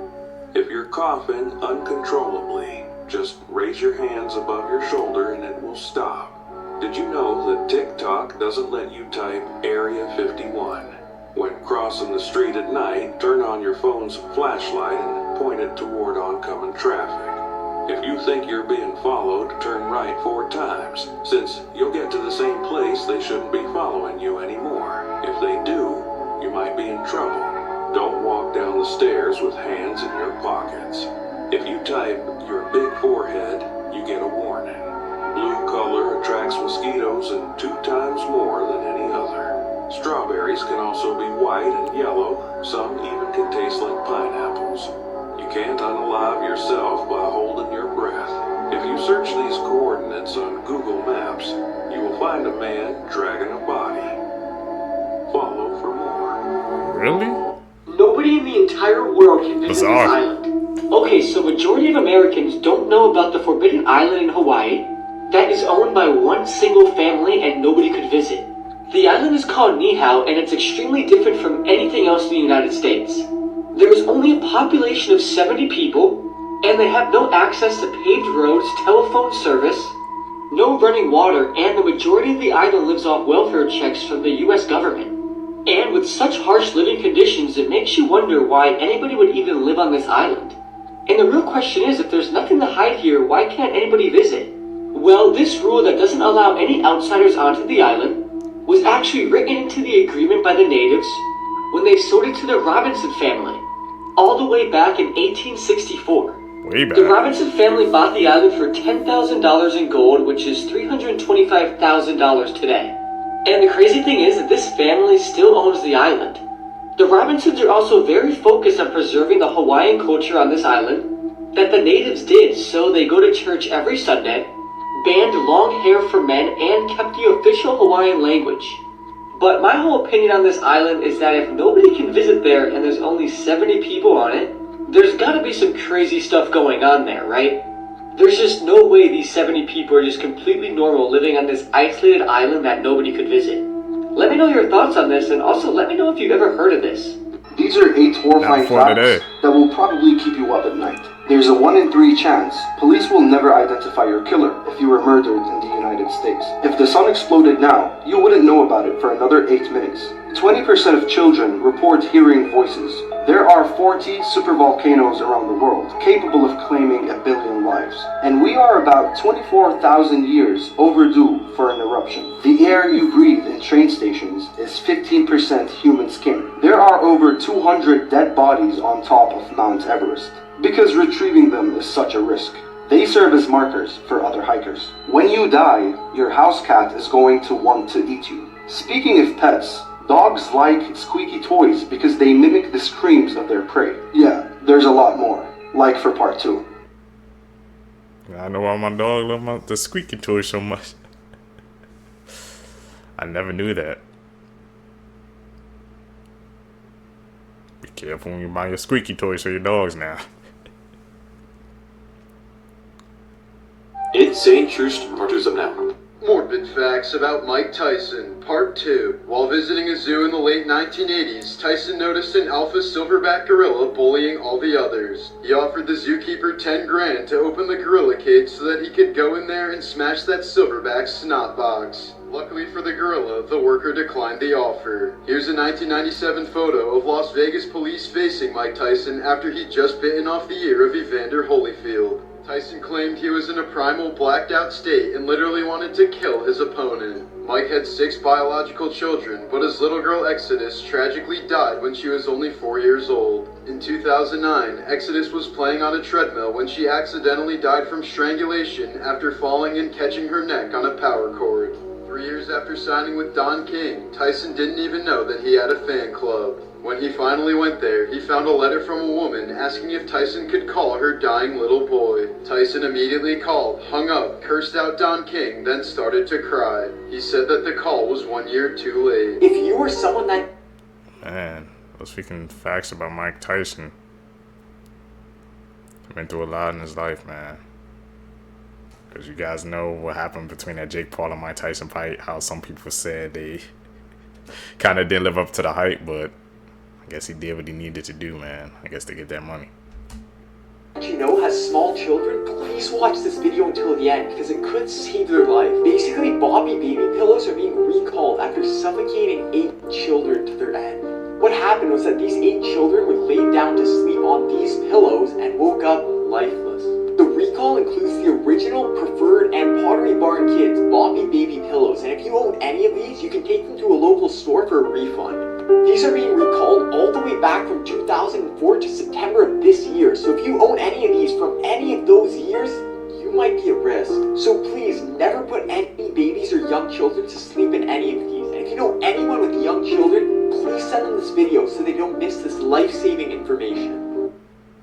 If you're coughing uncontrollably, just raise your hands above your shoulder and it will stop. Did you know that TikTok doesn't let you type Area 51? When crossing the street at night, turn on your phone's flashlight and point it toward oncoming traffic. If you think you're being followed, turn right 4 times, since you'll get to the same place they shouldn't be following you anymore. If they do, you might be in trouble. Don't walk down the stairs with hands in your pockets. If you type your big forehead, you get a warning. Blue color attracts mosquitoes and 2 times more than any other. Strawberries can also be white and yellow. Some even can taste like pineapples. You can't unalive yourself by holding your breath. If you search these coordinates on Google Maps, you will find a man dragging a body. Follow for more. Really? Nobody in the entire world can visit this Bizarre. island. Okay, so majority of Americans don't know about the Forbidden Island in Hawaii that is owned by one single family and nobody could visit. The island is called Niihau and it's extremely different from anything else in the United States. There is only a population of 70 people and they have no access to paved roads, telephone service, no running water, and the majority of the island lives off welfare checks from the US government. And with such harsh living conditions, it makes you wonder why anybody would even live on this island. And the real question is, if there's nothing to hide here, why can't anybody visit? Well, this rule that doesn't allow any outsiders onto the island was actually written into the agreement by the natives when they sold it to the Robinson family, all the way back in 1864. Way back. The Robinson family bought the island for $10,000 in gold, which is $325,000 today. And the crazy thing is that this family still owns the island. The Robinsons are also very focused on preserving the Hawaiian culture on this island that the natives did, so they go to church every Sunday, banned long hair for men, and kept the official Hawaiian language. But my whole opinion on this island is that if nobody can visit there and there's only 70 people on it, there's gotta be some crazy stuff going on there, right? There's just no way these 70 people are just completely normal living on this isolated island that nobody could visit. Let me know your thoughts on this, and also let me know if you've ever heard of this. These are 8 horrifying facts that will probably keep you up at night. There's a 1 in 3 chance police will never identify your killer if you were murdered in the United States. If the sun exploded now, you wouldn't know about it for another 8 minutes. 20% of children report hearing voices. There are 40 supervolcanoes around the world capable of claiming 1 billion lives. And we are about 24,000 years overdue for an eruption. The air you breathe in train stations is 15% human skin. There are over 200 dead bodies on top of Mount Everest, because retrieving them is such a risk. They serve as markers for other hikers. When you die, your house cat is going to want to eat you. Speaking of pets, dogs like squeaky toys because they mimic the screams of their prey. Yeah, there's a lot more. Like for part 2. I know why my dog loves the squeaky toy so much. I never knew that. Be careful when you buy your squeaky toys for your dogs now. Insane Truth Martyrs up now. Morbid facts about Mike Tyson, Part 2. While visiting a zoo in the late 1980s, Tyson noticed an alpha silverback gorilla bullying all the others. He offered the zookeeper 10 grand to open the gorilla cage so that he could go in there and smash that silverback snot box. Luckily for the gorilla, the worker declined the offer. Here's a 1997 photo of Las Vegas police facing Mike Tyson after he'd just bitten off the ear of Evander Holyfield. Tyson claimed he was in a primal blacked out state and literally wanted to kill his opponent. Mike had 6 biological children, but his little girl Exodus tragically died when she was only 4 years old. In 2009, Exodus was playing on a treadmill when she accidentally died from strangulation after falling and catching her neck on a power cord. 3 years after signing with Don King, Tyson didn't even know that he had a fan club. When he finally went there, he found a letter from a woman asking if Tyson could call her dying little boy. Tyson immediately called, hung up, cursed out Don King, then started to cry. He said that the call was 1 year too late. If you were someone that... Man, I was speaking facts about Mike Tyson. He went through a lot in his life, man. Because you guys know what happened between that Jake Paul and Mike Tyson fight. How some people said they kind of didn't live up to the hype, but I guess he did what he needed to do, man. I guess to get that money. You know has small children, please watch this video until the end because it could save their life. Basically, Boppy baby pillows are being recalled after suffocating 8 children to their end. What happened was that these 8 children were laid down to sleep on these pillows and woke up lifeless. The recall includes the original, preferred, and Pottery Barn Kids Boppy baby pillows, and if you own any of these, you can take them to a local store for a refund. These are being recalled all the way back from 2004 to September of this year, so if you own any of these from any of those years, you might be at risk. So please, never put any babies or young children to sleep in any of these, and if you know anyone with young children, please send them this video so they don't miss this life-saving information.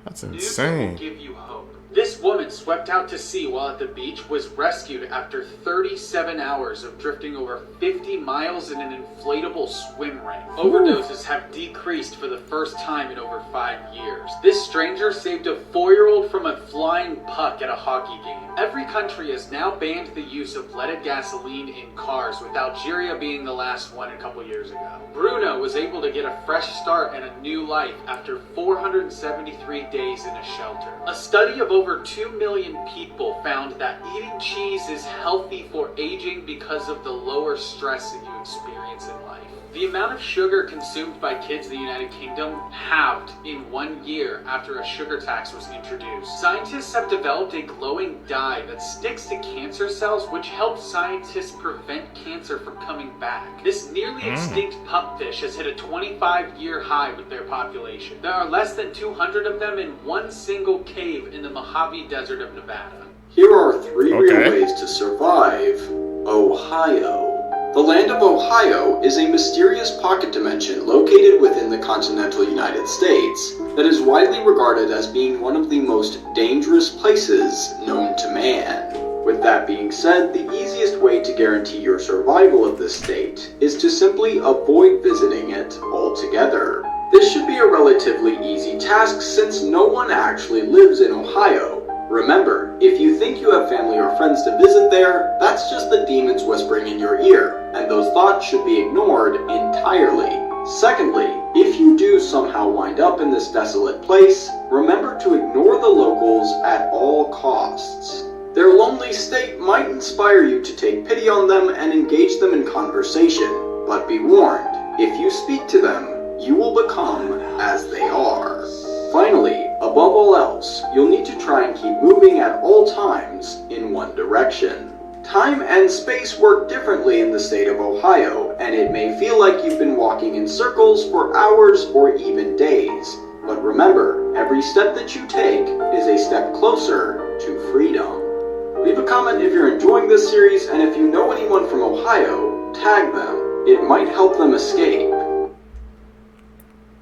That's insane. Give you hope. This woman swept out to sea while at the beach was rescued after 37 hours of drifting over 50 miles in an inflatable swim ring. Overdoses have decreased for the first time in over 5 years. This stranger saved a 4-year-old from a flying puck at a hockey game. Every country has now banned the use of leaded gasoline in cars, with Algeria being the last one a couple years ago. Bruno was able to get a fresh start and a new life after 473 days in a shelter. A study of over 2 million people found that eating cheese is healthy for aging because of the lower stress that you experience in life. The amount of sugar consumed by kids in the United Kingdom halved in 1 year after a sugar tax was introduced. Scientists have developed a glowing dye that sticks to cancer cells, which helps scientists prevent cancer from coming back. This nearly extinct pupfish has hit a 25-year high with their population. There are less than 200 of them in one single cave in the Mojave Desert of Nevada. Here are 3 real ways to survive Ohio. The land of Ohio is a mysterious pocket dimension located within the continental United States that is widely regarded as being one of the most dangerous places known to man. With that being said, the easiest way to guarantee your survival of this state is to simply avoid visiting it altogether. This should be a relatively easy task since no one actually lives in Ohio. Remember, if you think you have family or friends to visit there, that's just the demons whispering in your ear, and those thoughts should be ignored entirely. Secondly, if you do somehow wind up in this desolate place, remember to ignore the locals at all costs. Their lonely state might inspire you to take pity on them and engage them in conversation, but be warned, if you speak to them, you will become as they are. Finally, above all else, you'll need to try and keep moving at all times in one direction. Time and space work differently in the state of Ohio, and it may feel like you've been walking in circles for hours or even days. But remember, every step that you take is a step closer to freedom. Leave a comment if you're enjoying this series, and if you know anyone from Ohio, tag them. It might help them escape.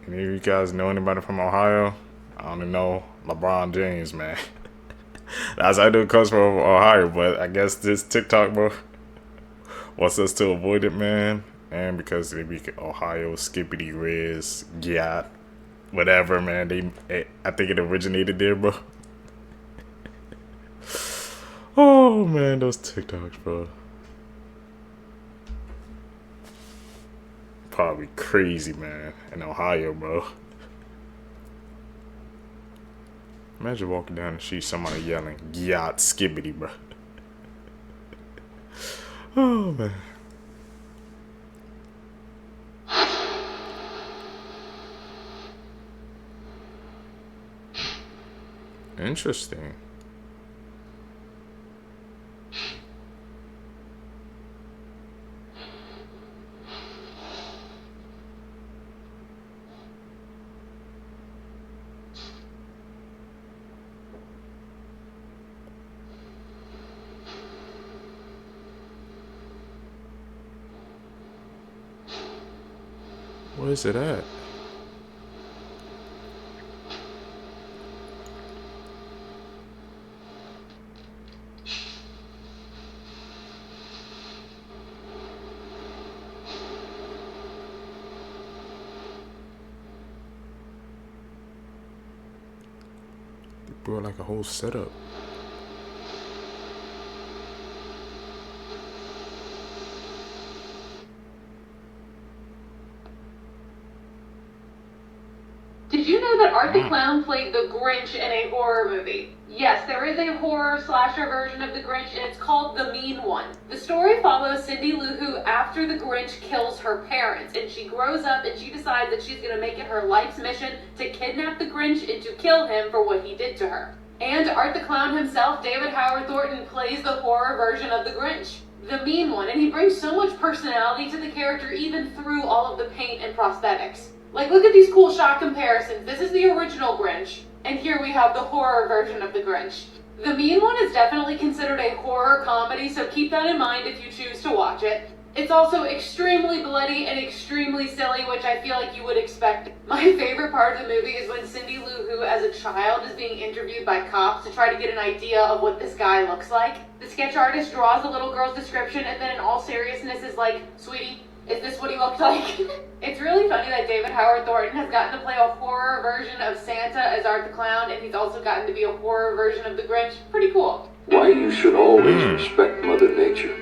Any of you guys know anybody from Ohio? I only know LeBron James, man. That's I do comes from Ohio, but I guess this TikTok, bro, wants us to avoid it, man. And because they be Ohio, Skippity, Riz, Gyat, whatever, man. I think it originated there, bro. Oh, man, those TikToks, bro. Probably crazy, man, in Ohio, bro. Imagine walking down and see somebody yelling "Gyat Skibbity," bro. Oh man. Interesting. Where's it at? They brought like a whole setup. Clown played the Grinch in a horror movie. Yes, there is a horror slasher version of The Grinch, and it's called The Mean One. The story follows Cindy Lou Who after the Grinch kills her parents, and she grows up and she decides that she's going to make it her life's mission to kidnap the Grinch and to kill him for what he did to her. And Art the Clown himself, David Howard Thornton, plays the horror version of the Grinch, the mean one, and he brings so much personality to the character even through all of the paint and prosthetics. Like, look at these cool shot comparisons. This is the original Grinch, and here we have the horror version of the Grinch. The Mean One is definitely considered a horror comedy, so keep that in mind if you choose to watch it. It's also extremely bloody and extremely silly, which I feel like you would expect. My favorite part of the movie is when Cindy Lou Who, as a child, is being interviewed by cops to try to get an idea of what this guy looks like. The sketch artist draws the little girl's description and then in all seriousness is like, "Sweetie, is this what he looked like?" It's really funny that David Howard Thornton has gotten to play a horror version of Santa as Art the Clown, and he's also gotten to be a horror version of the Grinch. Pretty cool. Why you should always respect Mother Nature.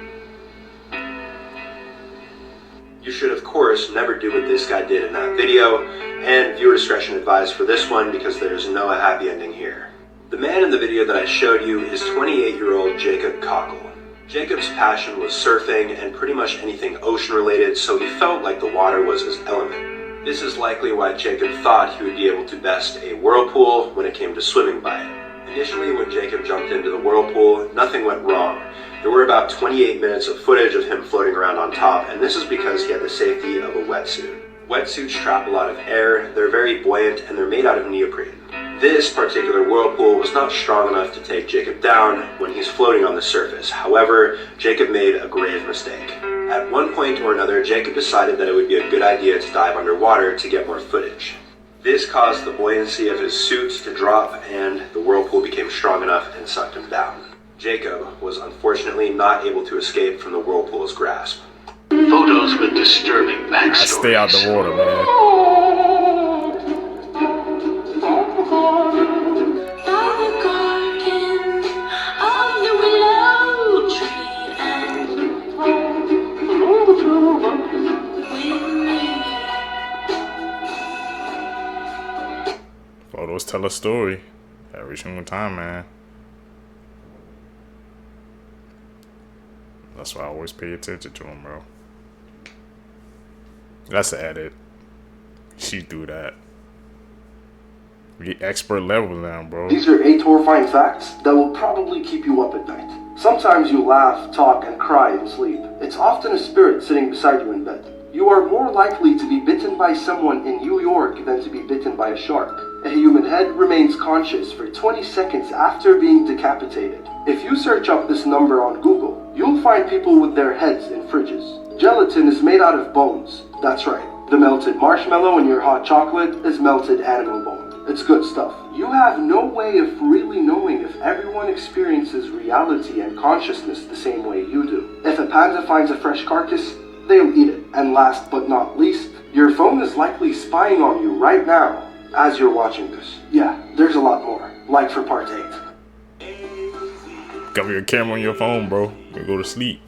You should, of course, never do what this guy did in that video, and viewer discretion advised for this one because there's no happy ending here. The man in the video that I showed you is 28-year-old Jacob Cockle. Jacob's passion was surfing and pretty much anything ocean-related, so he felt like the water was his element. This is likely why Jacob thought he would be able to best a whirlpool when it came to swimming by it. Initially, when Jacob jumped into the whirlpool, nothing went wrong. There were about 28 minutes of footage of him floating around on top, and this is because he had the safety of a wetsuit. Wetsuits trap a lot of air, they're very buoyant, and they're made out of neoprene. This particular whirlpool was not strong enough to take Jacob down when he's floating on the surface. However, Jacob made a grave mistake. At one point or another, Jacob decided that it would be a good idea to dive underwater to get more footage. This caused the buoyancy of his suit to drop, and the whirlpool became strong enough and sucked him down. Jacob was unfortunately not able to escape from the whirlpool's grasp. Photos with disturbing backstories. Stay out the water, man. Photos tell a story every single time, man. That's why I always pay attention to them, bro. That's the edit. She do that. We get expert level now, bro. These are 8 horrifying facts that will probably keep you up at night. Sometimes you laugh, talk, and cry in sleep. It's often a spirit sitting beside you in bed. You are more likely to be bitten by someone in New York than to be bitten by a shark. A human head remains conscious for 20 seconds after being decapitated. If you search up this number on Google, you'll find people with their heads in fridges. Gelatin is made out of bones. That's right. The melted marshmallow in your hot chocolate is melted animal bone. It's good stuff. You have no way of really knowing if everyone experiences reality and consciousness the same way you do. If a panda finds a fresh carcass, they'll eat it. And last but not least, your phone is likely spying on you right now as you're watching this. Yeah, there's a lot more. Like for part 8. Cover your camera on your phone, bro. You go to sleep.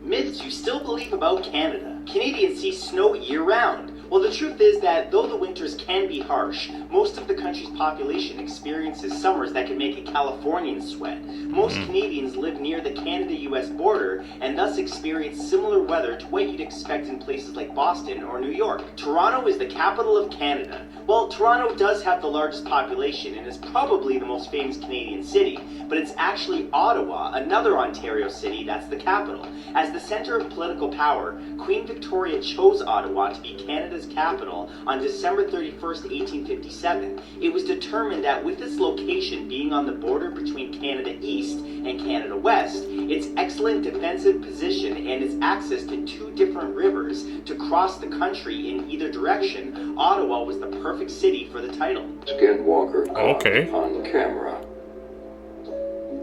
Myths you still believe about Canada. Canadians see snow year-round. Well, the truth is that though the winters can be harsh, most of the country's population experiences summers that can make a Californian sweat. Most Canadians live near the Canada-US border and thus experience similar weather to what you'd expect in places like Boston or New York. Toronto is the capital of Canada. Well, Toronto does have the largest population and is probably the most famous Canadian city, but it's actually Ottawa, another Ontario city, that's the capital. As the center of political power, Queen Victoria chose Ottawa to be Canada's capital on December 31st, 1857. It was determined that with its location being on the border between Canada East and Canada West, its excellent defensive position and its access to 2 different rivers to cross the country in either direction, Ottawa was the perfect city for the title. Skinwalker okay. On camera.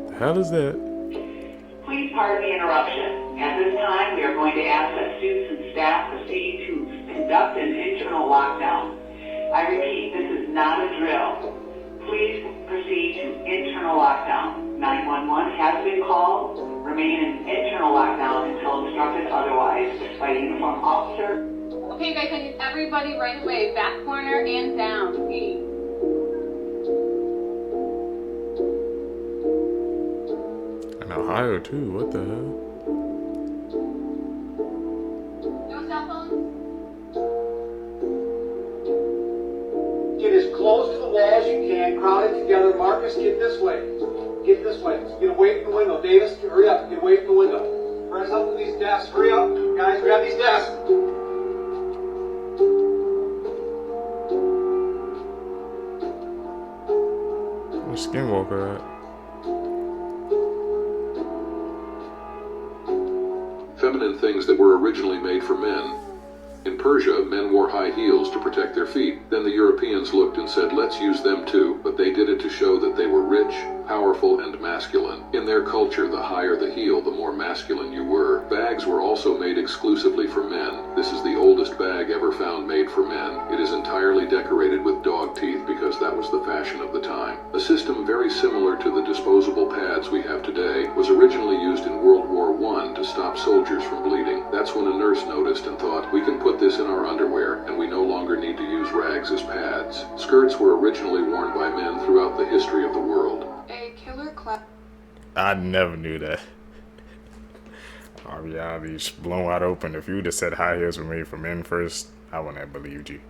The hell is that? Please pardon the interruption. At this time, we are going to ask that students and staff proceed to conduct an internal lockdown. I repeat, this is not a drill. Please proceed to internal lockdown. 911 has been called. Remain in internal lockdown until instructed otherwise by a uniformed officer. Okay, guys, I need everybody right away. Back corner and down. Please. In Ohio too, what the hell? No cell phones? Get as close to the wall as you can, crowd it together. Marcus, get this way. Get this way. Get away from the window. Davis, hurry up. Get away from the window. Press up to these desks. Hurry up. Guys, grab these desks. Where's Skinwalker at? Feminine things that were originally made for men. In Persia, men wore high heels to protect their feet. Then the Europeans looked and said, let's use them too, but they did it to show that they were rich, powerful, and masculine. In their culture, the higher the heel, the more masculine you were. Bags were also made exclusively for men. This is the oldest bag ever found made for men. It is entirely decorated with dog teeth because that was the fashion of the time. A system very similar to the disposable pads we have today was originally used in World War I to stop soldiers from bleeding. That's when a nurse noticed and thought, we can put this in our underwear and we no longer need to use rags as pads. Skirts were originally worn by men throughout the history of the world. A killer clown. I never knew that. Our reality's blown wide open. If you would have said high heels were made for men first, I wouldn't have believed you.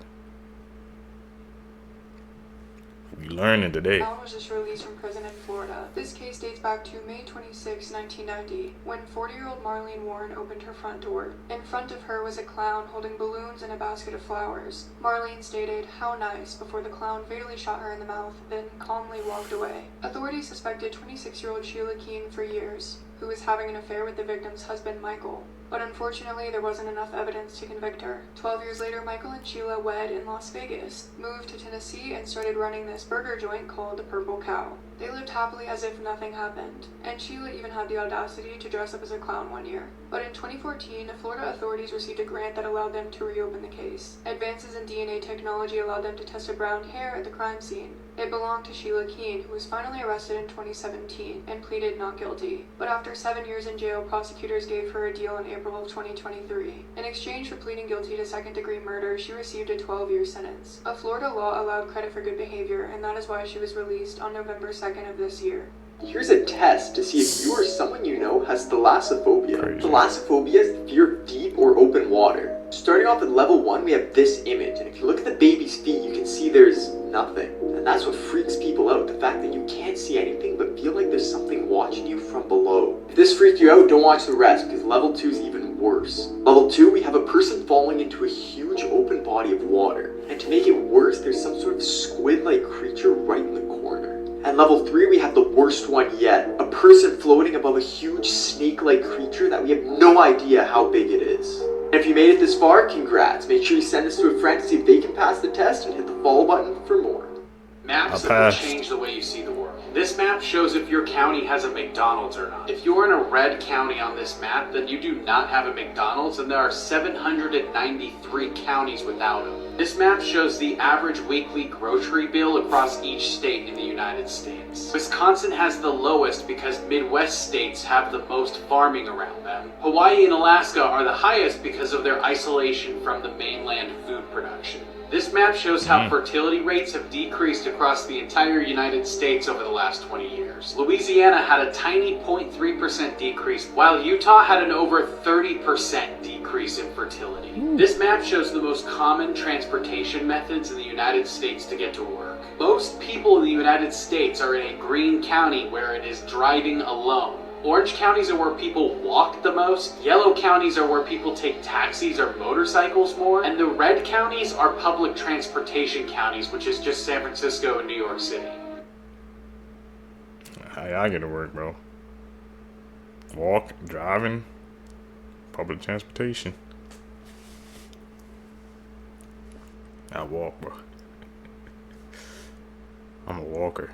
We learning today. Clown was just released from prison in Florida. This case dates back to May 26, 1990, when 40-year-old Marlene Warren opened her front door. In front of her was a clown holding balloons and a basket of flowers. Marlene stated, "How nice," before the clown fatally shot her in the mouth, then calmly walked away. Authorities suspected 26-year-old Sheila Keene for years, who was having an affair with the victim's husband, Michael. But unfortunately, there wasn't enough evidence to convict her. 12 years later, Michael and Sheila wed in Las Vegas, moved to Tennessee, and started running this burger joint called the Purple Cow. They lived happily as if nothing happened, and Sheila even had the audacity to dress up as a clown one year. But in 2014, Florida authorities received a grant that allowed them to reopen the case. Advances in DNA technology allowed them to test a brown hair at the crime scene. It belonged to Sheila Keene, who was finally arrested in 2017 and pleaded not guilty. But after 7 years in jail, prosecutors gave her a deal in April of 2023. In exchange for pleading guilty to second-degree murder, she received a 12-year sentence. A Florida law allowed credit for good behavior, and that is why she was released on November 2nd of this year. Here's a test to see if you or someone you know has thalassophobia. Thalassophobia is the fear of deep or open water. Starting off at level 1, we have this image, and if you look at the baby's feet, you can see there's nothing. And that's what freaks people out, the fact that you can't see anything but feel like there's something watching you from below. If this freaked you out, don't watch the rest, because level 2 is even worse. Level 2, we have a person falling into a huge open body of water. And to make it worse, there's some sort of squid-like creature right in the corner. At level 3, we have the worst one yet. A person floating above a huge snake-like creature that we have no idea how big it is. And if you made it this far, congrats. Make sure you send this to a friend to see if they can pass the test and hit the follow button for more. Maps will change the way you see the world. This map shows if your county has a McDonald's or not. If you're in a red county on this map, then you do not have a McDonald's, and there are 793 counties without them. This map shows the average weekly grocery bill across each state in the United States. Wisconsin has the lowest because Midwest states have the most farming around them. Hawaii and Alaska are the highest because of their isolation from the mainland food production. This map shows how fertility rates have decreased across the entire United States over the last 20 years. Louisiana had a tiny 0.3% decrease, while Utah had an over 30% decrease in fertility. This map shows the most common transportation methods in the United States to get to work. Most people in the United States are in a green county where it is driving alone. Orange counties are where people walk the most, yellow counties are where people take taxis or motorcycles more, and the red counties are public transportation counties, which is just San Francisco and New York City. How y'all get to work, bro? Walk, driving, public transportation. I walk, bro. I'm a walker.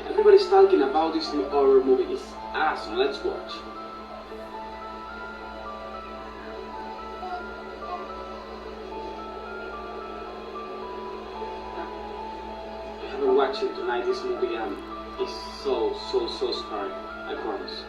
Everybody's talking about this new horror movie. It's awesome. Let's watch. I haven't watched it tonight. This movie, It's so scarring. I promise.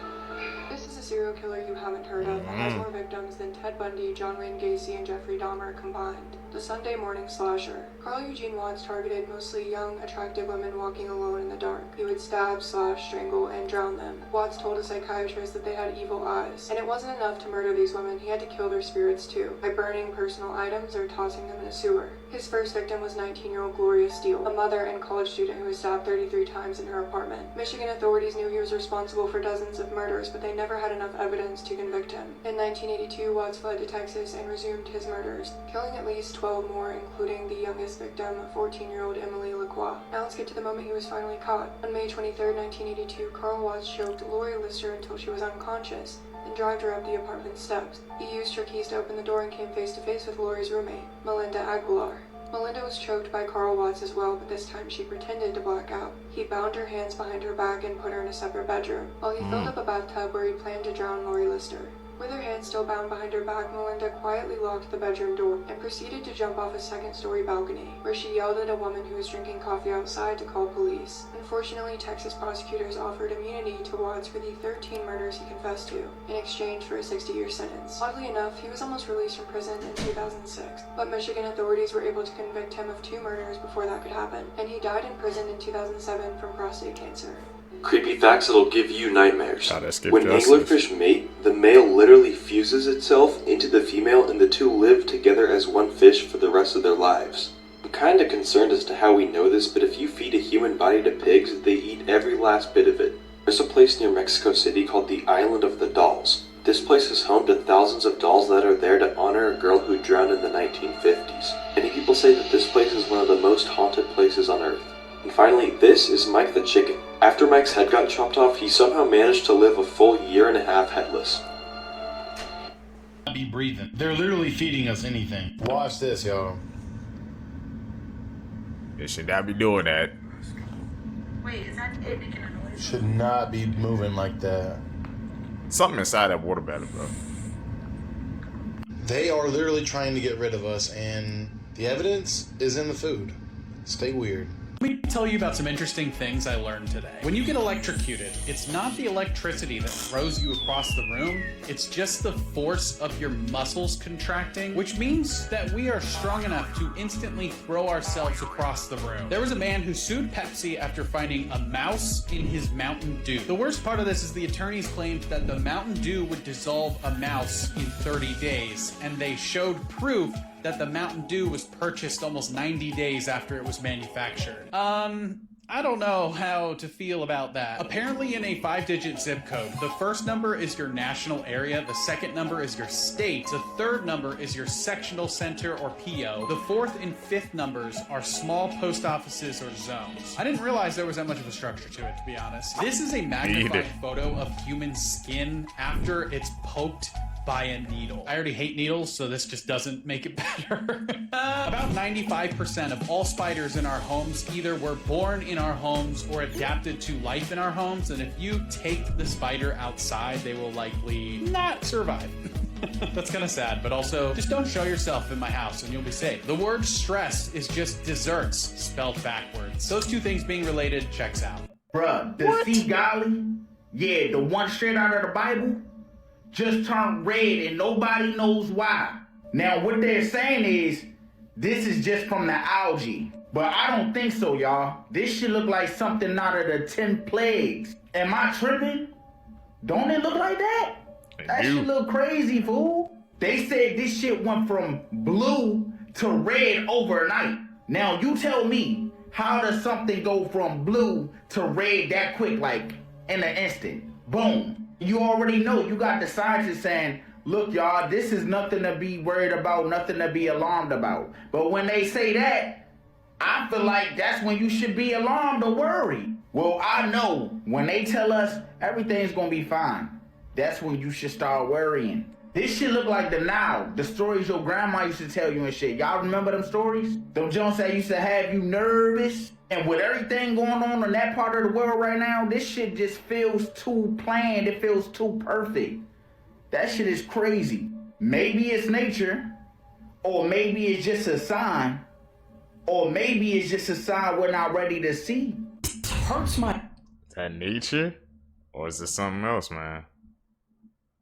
This is a serial killer you haven't heard of and has more victims than Ted Bundy, John Wayne Gacy, and Jeffrey Dahmer combined. The Sunday morning slasher. Carl Eugene Watts targeted mostly young, attractive women walking alone in the dark. He would stab, slash, strangle, and drown them. Watts told a psychiatrist that they had evil eyes. And it wasn't enough to murder these women, he had to kill their spirits too, by burning personal items or tossing them in a sewer. His first victim was 19-year-old Gloria Steele, a mother and college student who was stabbed 33 times in her apartment. Michigan authorities knew he was responsible for dozens of murders, but they never had enough evidence to convict him. In 1982, Watts fled to Texas and resumed his murders, killing at least 12 more, including the youngest victim, 14-year-old Emily Lacroix. Now let's get to the moment he was finally caught. On May 23, 1982, Carl Watts choked Lori Lister until she was unconscious, and dragged her up the apartment steps. He used her keys to open the door and came face to face with Lori's roommate, Melinda Aguilar. Melinda was choked by Carl Watts as well, but this time she pretended to black out. He bound her hands behind her back and put her in a separate bedroom, while he filled up a bathtub where he planned to drown Lori Lister. With her hands still bound behind her back, Melinda quietly locked the bedroom door and proceeded to jump off a second-story balcony, where she yelled at a woman who was drinking coffee outside to call police. Unfortunately, Texas prosecutors offered immunity to Watts for the 13 murders he confessed to, in exchange for a 60-year sentence. Oddly enough, he was almost released from prison in 2006, but Michigan authorities were able to convict him of 2 murders before that could happen, and he died in prison in 2007 from prostate cancer. Creepy facts that'll give you nightmares. When justice. anglerfish mate, the male literally fuses itself into the female and the two live together as one fish for the rest of their lives. I'm kinda concerned as to how we know this, but if you feed a human body to pigs, they eat every last bit of it. There's a place near Mexico City called the Island of the Dolls. This place is home to thousands of dolls that are there to honor a girl who drowned in the 1950s. Many people say that this place is one of the most haunted places on Earth. And finally, this is Mike the Chicken. After Mike's head got chopped off, he somehow managed to live a full 1.5 years headless. Be breathing. They're literally feeding us anything. Watch this, y'all. They should not be doing that. Wait, is that it making a noise? Should not be moving like that. Something inside that water battle, bro. They are literally trying to get rid of us, and the evidence is in the food. Stay weird. Let me tell you about some interesting things I learned today. When you get electrocuted, it's not the electricity that throws you across the room, it's just the force of your muscles contracting, which means that we are strong enough to instantly throw ourselves across the room. There was a man who sued Pepsi after finding a mouse in his Mountain Dew. The worst part of this is the attorneys claimed that the Mountain Dew would dissolve a mouse in 30 days, and they showed proof that the Mountain Dew was purchased almost 90 days after it was manufactured. I don't know how to feel about that. Apparently in a 5-digit zip code, the first number is your national area, the second number is your state, the third number is your sectional center or PO, the fourth and fifth numbers are small post offices or zones. I didn't realize there was that much of a structure to it, to be honest. This is a magnified photo of human skin after it's poked by a needle. I already hate needles, so this just doesn't make it better. About 95% of all spiders in our homes either were born in our homes or adapted to life in our homes, and if you take the spider outside, they will likely not survive. That's kind of sad, but also just don't show yourself in my house and you'll be safe. The word stress is just desserts spelled backwards. Those two things being related checks out. Bruh, the sea golly, yeah, the one straight out of the Bible, just turned red and nobody knows why. Now what they're saying is this is just from the algae, but I don't think so, y'all. This should look like something out of the 10 plagues. Am I tripping? Don't it look like that? That shit look crazy, fool. They said this shit went from blue to red overnight. Now you tell me, how does something go from blue to red that quick, like in an instant? Boom. You already know, you got the scientists saying, look, y'all, this is nothing to be worried about, nothing to be alarmed about. But when they say that, I feel like that's when you should be alarmed or worried. Well, I know when they tell us everything's gonna be fine, that's when you should start worrying. This shit look like the Nile, the stories your grandma used to tell you and shit. Y'all remember them stories? Them Jones that used to have you nervous? And with everything going on in that part of the world right now, this shit just feels too planned. It feels too perfect. That shit is crazy. Maybe it's nature, or maybe it's just a sign, or maybe it's just a sign we're not ready to see. Hurts my that nature? Or is this something else, man?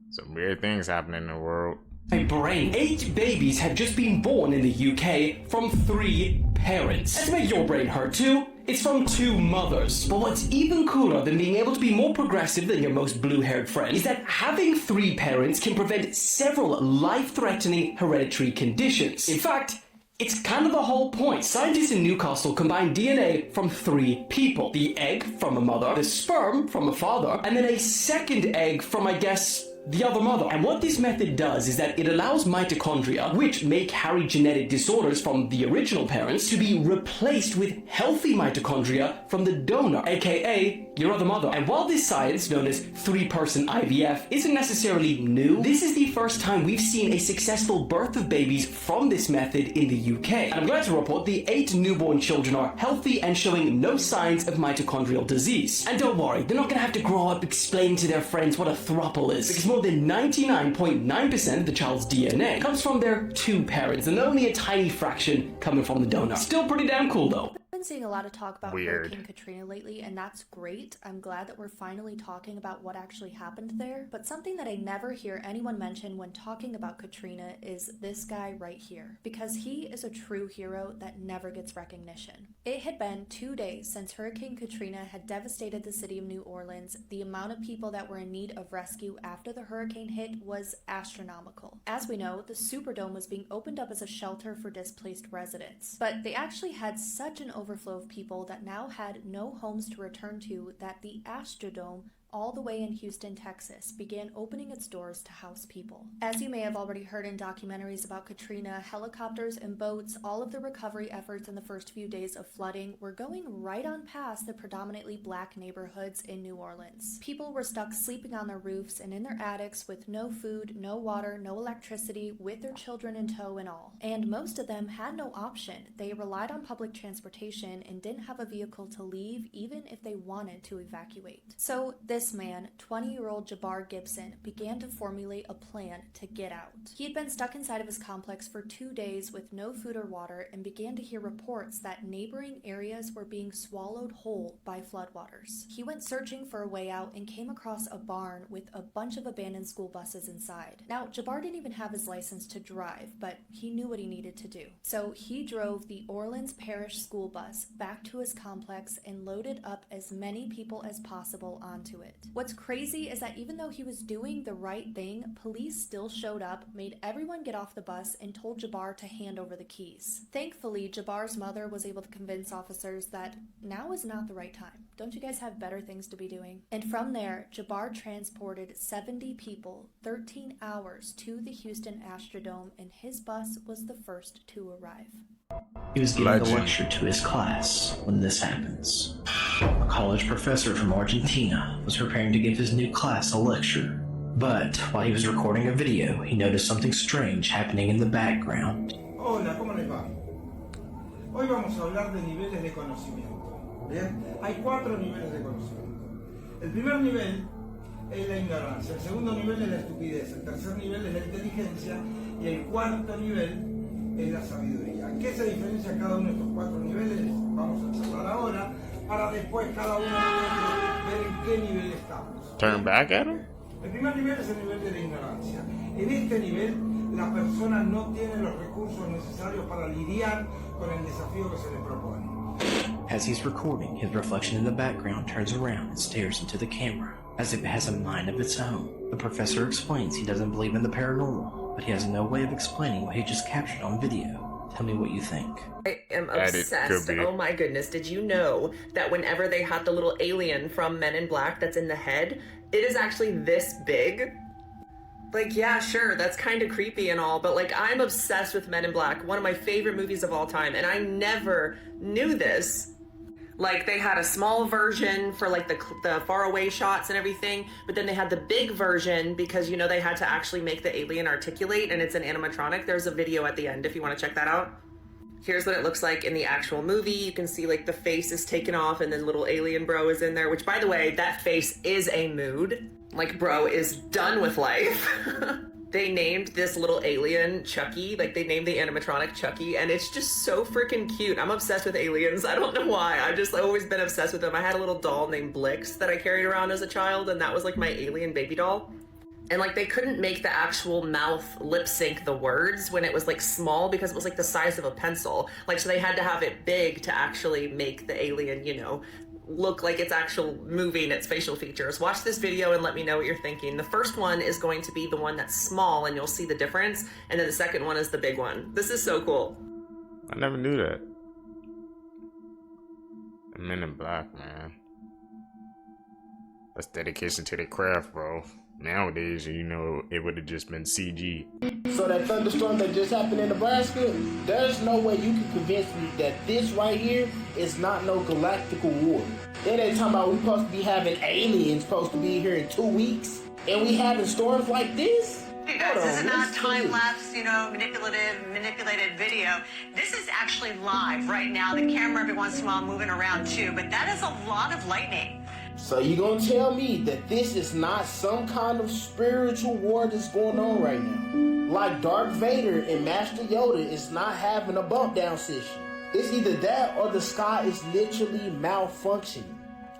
Some weird things happening in the world. My brain. 8 babies have just been born in the UK from 3 parents. And to make your brain hurt too, it's from 2 mothers. But what's even cooler than being able to be more progressive than your most blue-haired friend is that having 3 parents can prevent several life-threatening hereditary conditions. In fact, it's kind of the whole point. Scientists in Newcastle combined DNA from 3 people. The egg from a mother, the sperm from a father, and then a second egg from, I guess, the other mother. And what this method does is that it allows mitochondria, which may carry genetic disorders from the original parents, to be replaced with healthy mitochondria from the donor, aka your other mother. And while this science, known as 3-person IVF, isn't necessarily new, this is the first time we've seen a successful birth of babies from this method in the UK. And I'm glad to report the 8 newborn children are healthy and showing no signs of mitochondrial disease. And don't worry, they're not gonna have to grow up explaining to their friends what a throuple is, because more than 99.9% of the child's DNA comes from their 2 parents, and only a tiny fraction coming from the donor. Still pretty damn cool though. I've been seeing a lot of talk about Hurricane Katrina lately, and that's great. I'm glad that we're finally talking about what actually happened there. But something that I never hear anyone mention when talking about Katrina is this guy right here, because he is a true hero that never gets recognition. It had been 2 days since Hurricane Katrina had devastated the city of New Orleans. The amount of people that were in need of rescue after the hurricane hit was astronomical. As we know, the Superdome was being opened up as a shelter for displaced residents, but they actually had such an overflow of people that now had no homes to return to that the Astrodome, all the way in Houston, Texas, began opening its doors to house people. As you may have already heard in documentaries about Katrina, helicopters and boats, all of the recovery efforts in the first few days of flooding were going right on past the predominantly black neighborhoods in New Orleans. People were stuck sleeping on their roofs and in their attics with no food, no water, no electricity, with their children in tow and all. And most of them had no option. They relied on public transportation and didn't have a vehicle to leave even if they wanted to evacuate. So this man, 20-year-old Jabbar Gibson, began to formulate a plan to get out. He had been stuck inside of his complex for 2 days with no food or water and began to hear reports that neighboring areas were being swallowed whole by floodwaters. He went searching for a way out and came across a barn with a bunch of abandoned school buses inside. Now, Jabbar didn't even have his license to drive, but he knew what he needed to do. So he drove the Orleans Parish school bus back to his complex and loaded up as many people as possible onto it. What's crazy is that even though he was doing the right thing, police still showed up, made everyone get off the bus, and told Jabbar to hand over the keys. Thankfully, Jabbar's mother was able to convince officers that now is not the right time. Don't you guys have better things to be doing? And from there, Jabbar transported 70 people, 13 hours to the Houston Astrodome, and his bus was the first to arrive. He was giving a lecture to his class when this happens. A college professor from Argentina was preparing to give his new class a lecture. But while he was recording a video, he noticed something strange happening in the background. Hola, ¿cómo les va? Hoy vamos a hablar de niveles de conocimiento. Bien, hay 4 niveles de conocimiento. El primer nivel es la ignorancia, el segundo nivel es la estupidez, el tercer nivel es la inteligencia y el cuarto nivel es la sabiduría. ¿Qué se diferencia cada uno de estos 4 niveles? Vamos a charlar ahora para después cada uno de nosotros ver en qué nivel estamos. Turn back at him? El primer nivel es el nivel de la ignorancia. En este nivel, la persona no tiene los recursos necesarios para lidiar con el desafío que se le propone. As he's recording, his reflection in the background turns around and stares into the camera, as if it has a mind of its own. The professor explains he doesn't believe in the paranormal, but he has no way of explaining what he just captured on video. Tell me what you think. I am obsessed. Oh my goodness. Did you know that whenever they had the little alien from Men in Black that's in the head, it is actually this big? Like, yeah, sure, that's kind of creepy and all, but like, I'm obsessed with Men in Black, one of my favorite movies of all time, and I never knew this. Like, they had a small version for like the far away shots and everything, but then they had the big version because, you know, they had to actually make the alien articulate, and it's an animatronic. There's a video at the end if you want to check that out. Here's what it looks like in the actual movie. You can see like the face is taken off and then little alien bro is in there, which by the way, that face is a mood. Like, bro is done with life. they named this little alien Chucky. Like, they named the animatronic Chucky, and it's just so freaking cute. I'm obsessed with aliens. I don't know why. I've just always been obsessed with them. I had a little doll named Blix that I carried around as a child, and that was like my alien baby doll. And like, they couldn't make the actual mouth lip sync the words when it was like small because it was like the size of a pencil. Like, so they had to have it big to actually make the alien, you know, look like it's actual moving its facial features. Watch this video and let me know what you're thinking. The first one is going to be the one that's small and you'll see the difference. And then the second one is the big one. This is so cool. I never knew that. The Men in Black, man. That's dedication to the craft, bro. Nowadays, you know, it would have just been CG. So that thunderstorm that just happened in Nebraska, there's no way you can convince me that this right here is not no galactical war. Then they talking about we supposed to be having aliens supposed to be here in 2 weeks, and we having storms like this? Hey guys, this is not time-lapse, you know, manipulated video. This is actually live right now. The camera every once in a while moving around too, but that is a lot of lightning. So you gonna tell me that this is not some kind of spiritual war that's going on right now? Like Darth Vader and Master Yoda is not having a bump down session. It's either that or the sky is literally malfunctioning.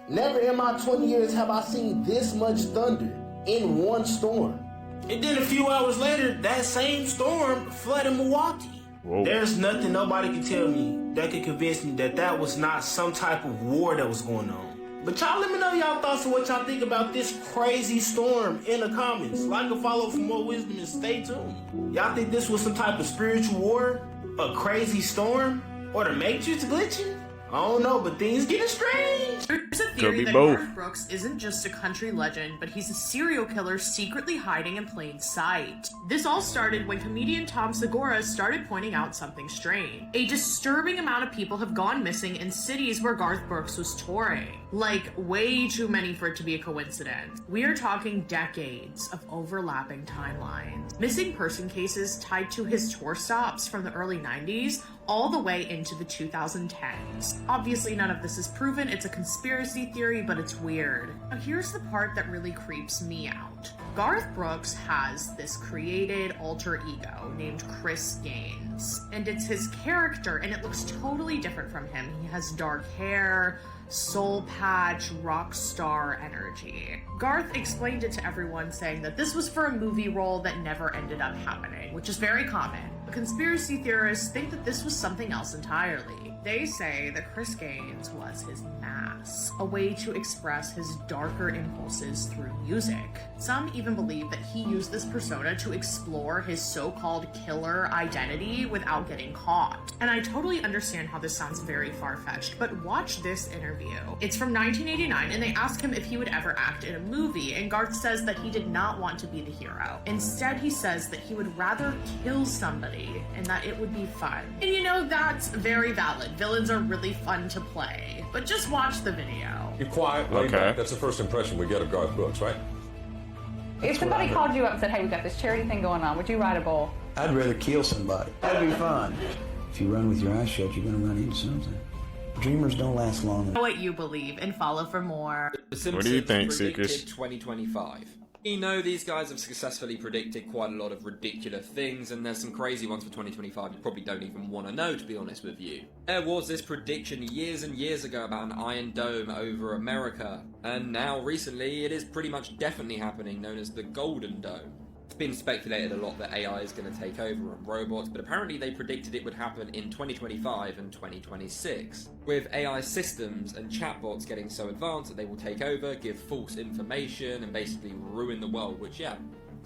Never in my 20 years have I seen this much thunder in one storm. And then a few hours later, that same storm flooded Milwaukee. Whoa. There's nothing nobody can tell me that could convince me that that was not some type of war that was going on. But y'all let me know y'all thoughts of what y'all think about this crazy storm in the comments. Like and follow for more wisdom and stay tuned. Y'all think this was some type of spiritual war? A crazy storm? Or the Matrix glitching? I don't know, but things getting strange. There's a theory that Garth Brooks isn't just a country legend, but he's a serial killer secretly hiding in plain sight. This all started when comedian Tom Segura started pointing out something strange. A disturbing amount of people have gone missing in cities where Garth Brooks was touring. Like, way too many for it to be a coincidence. We are talking decades of overlapping timelines. Missing person cases tied to his tour stops from the early 90s all the way into the 2010s. Obviously, none of this is proven, it's a conspiracy theory, but it's weird. Now, here's the part that really creeps me out. Garth Brooks has this created alter ego named Chris Gaines, and it's his character, and it looks totally different from him. He has dark hair, soul patch, rock star energy. Garth explained it to everyone, saying that this was for a movie role that never ended up happening, which is very common. But conspiracy theorists think that this was something else entirely. They say that Chris Gaines was his mask, a way to express his darker impulses through music. Some even believe that he used this persona to explore his so-called killer identity without getting caught. And I totally understand how this sounds very far-fetched, but watch this interview. It's from 1989, and they ask him if he would ever act in a movie, and Garth says that he did not want to be the hero. Instead, he says that he would rather kill somebody, and that it would be fun. And you know, that's very valid. Villains are really fun to play, but just watch the video. You're quiet, laid back. That's the first impression we get of Garth Brooks, right? If somebody called you up and said, hey, we've got this charity thing going on, would you ride a bull? I'd rather kill somebody. That'd be fun. If you run with your eyes shut, you're gonna run into something. Dreamers don't last long. Know what you believe and follow for more. What do you think, Seekers? 2025. You know, these guys have successfully predicted quite a lot of ridiculous things, and there's some crazy ones for 2025 you probably don't even want to know, to be honest with you. There was this prediction years and years ago about an Iron Dome over America, and now recently it is pretty much definitely happening, known as the Golden Dome. It's been speculated a lot that AI is going to take over and robots, but apparently they predicted it would happen in 2025 and 2026. With AI systems and chatbots getting so advanced that they will take over, give false information, and basically ruin the world, which, yeah,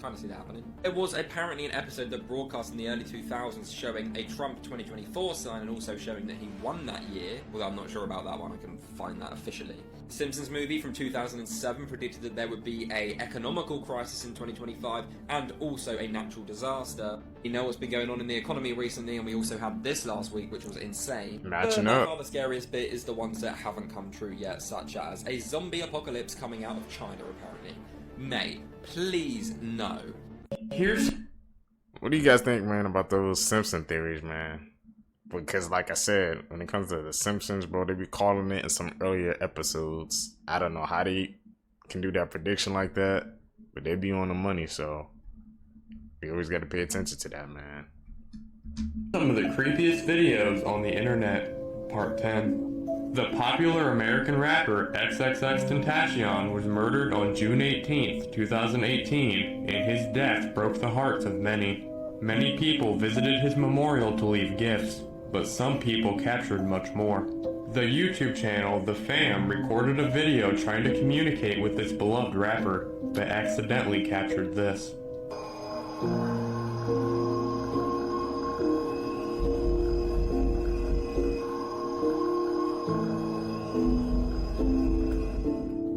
kind of see that happening. There was apparently an episode that broadcast in the early 2000s showing a Trump 2024 sign and also showing that he won that year, although I'm not sure about that one, I can find that officially. The Simpsons movie from 2007 predicted that there would be an economical crisis in 2025 and also a natural disaster. You know what's been going on in the economy recently, and we also had this last week, which was insane. Matching up. By far the scariest bit is the ones that haven't come true yet, such as a zombie apocalypse coming out of China, apparently. Mate, please no. What do you guys think, man, about those Simpson theories, man? Because, like I said, when it comes to the Simpsons, bro, they be calling it in some earlier episodes. I don't know how they can do that prediction like that, but they be on the money, so we always got to pay attention to that, man. Some of the creepiest videos on the internet, part 10. The popular American rapper XXXTentacion was murdered on June 18th, 2018, and his death broke the hearts of many. Many people visited his memorial to leave gifts, but some people captured much more. The YouTube channel The Fam recorded a video trying to communicate with this beloved rapper, but accidentally captured this.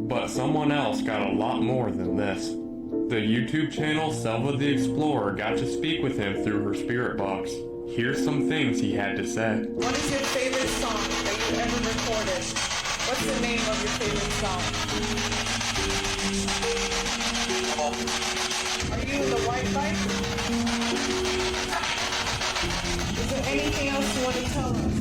But someone else got a lot more than this. The YouTube channel Selva the Explorer got to speak with him through her spirit box. Here's some things he had to say. What is your favorite song that you ever recorded? What's the name of your favorite song? Are you in the Wi-Fi? Is there anything else you want to tell us?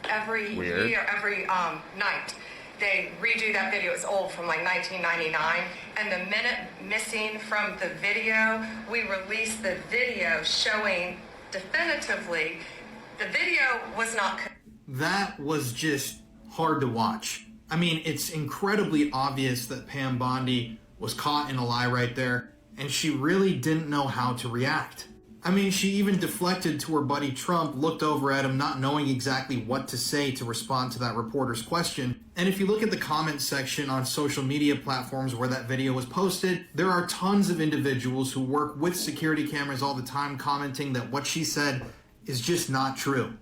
Every year, every night, they redo that video. It's old, from like 1999. And the minute missing from the video, we released the video showing definitively the video was not. That was just hard to watch. I mean, it's incredibly obvious that Pam Bondi was caught in a lie right there, and she really didn't know how to react. I mean, she even deflected to her buddy Trump, looked over at him, not knowing exactly what to say to respond to that reporter's question. And if you look at the comment section on social media platforms where that video was posted, there are tons of individuals who work with security cameras all the time commenting that what she said is just not true.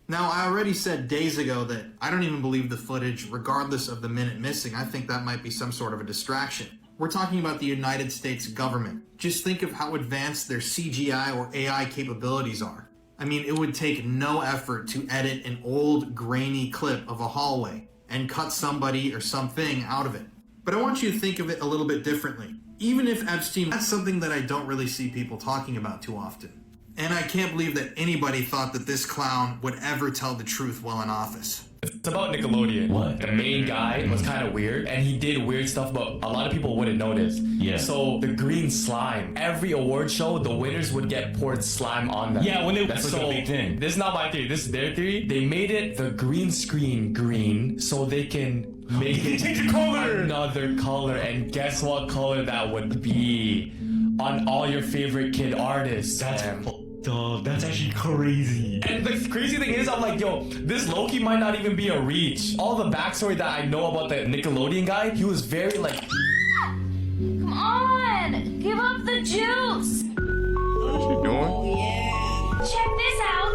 Now, I already said days ago that I don't even believe the footage, regardless of the minute missing. I think that might be some sort of a distraction. We're talking about the United States government. Just think of how advanced their CGI or AI capabilities are. I mean, it would take no effort to edit an old, grainy clip of a hallway and cut somebody or something out of it. But I want you to think of it a little bit differently. Even if Epstein, that's something that I don't really see people talking about too often. And I can't believe that anybody thought that this clown would ever tell the truth while in office. It's about Nickelodeon. What? The main guy was kind of weird, and he did weird stuff, but a lot of people wouldn't notice. Yeah. So the green slime. Every award show, the winners would get poured slime on them. Yeah, when they that's like a big thing. This is not my theory. This is their theory. They made it the green screen green so they can make it change the color. Another color, and guess what color that would be on all your favorite kid artists. That's actually crazy. And the crazy thing is, I'm like, yo, this Loki might not even be a reach. All the backstory that I know about the Nickelodeon guy, he was very like... Come on! Give up the juice! What's she doing? Oh, yeah. Check this out!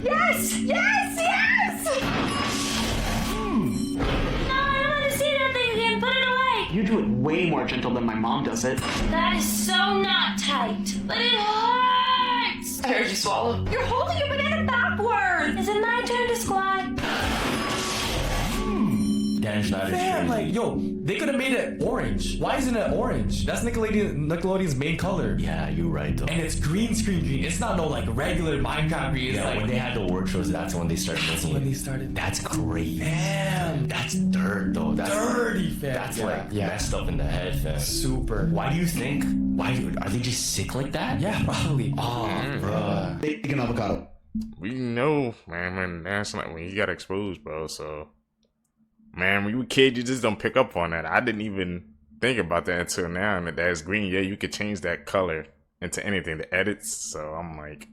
Yes! Yes! Yes! No, I don't want to see that thing again. Put it away! You do it way more gentle than my mom does it. That is so not tight, but it hurts! I heard you swallow. You're holding your banana backwards! Is it my turn to squat? Dan Schneider's true. Like, yo, they could have made it orange. Why isn't it orange? That's Nickelodeon's main color. Yeah, you're right, though. And it's green screen green. It's not no, like, regular Minecraft green. It's like, when they had the award shows, that's when they started making it. When they started. That's crazy. Damn. That's dirt, though. That's dirty, fam. That's like messed up in the head, fam. Super. Why do you think? Are they just sick like that? Yeah, probably. Oh, bruh. Bacon avocado. We know, man, that's like when he got exposed, bro, so... Man, when you were a kid, you just don't pick up on that. I didn't even think about that until now. And that's green. Yeah, you could change that color into anything, the edits. So I'm like,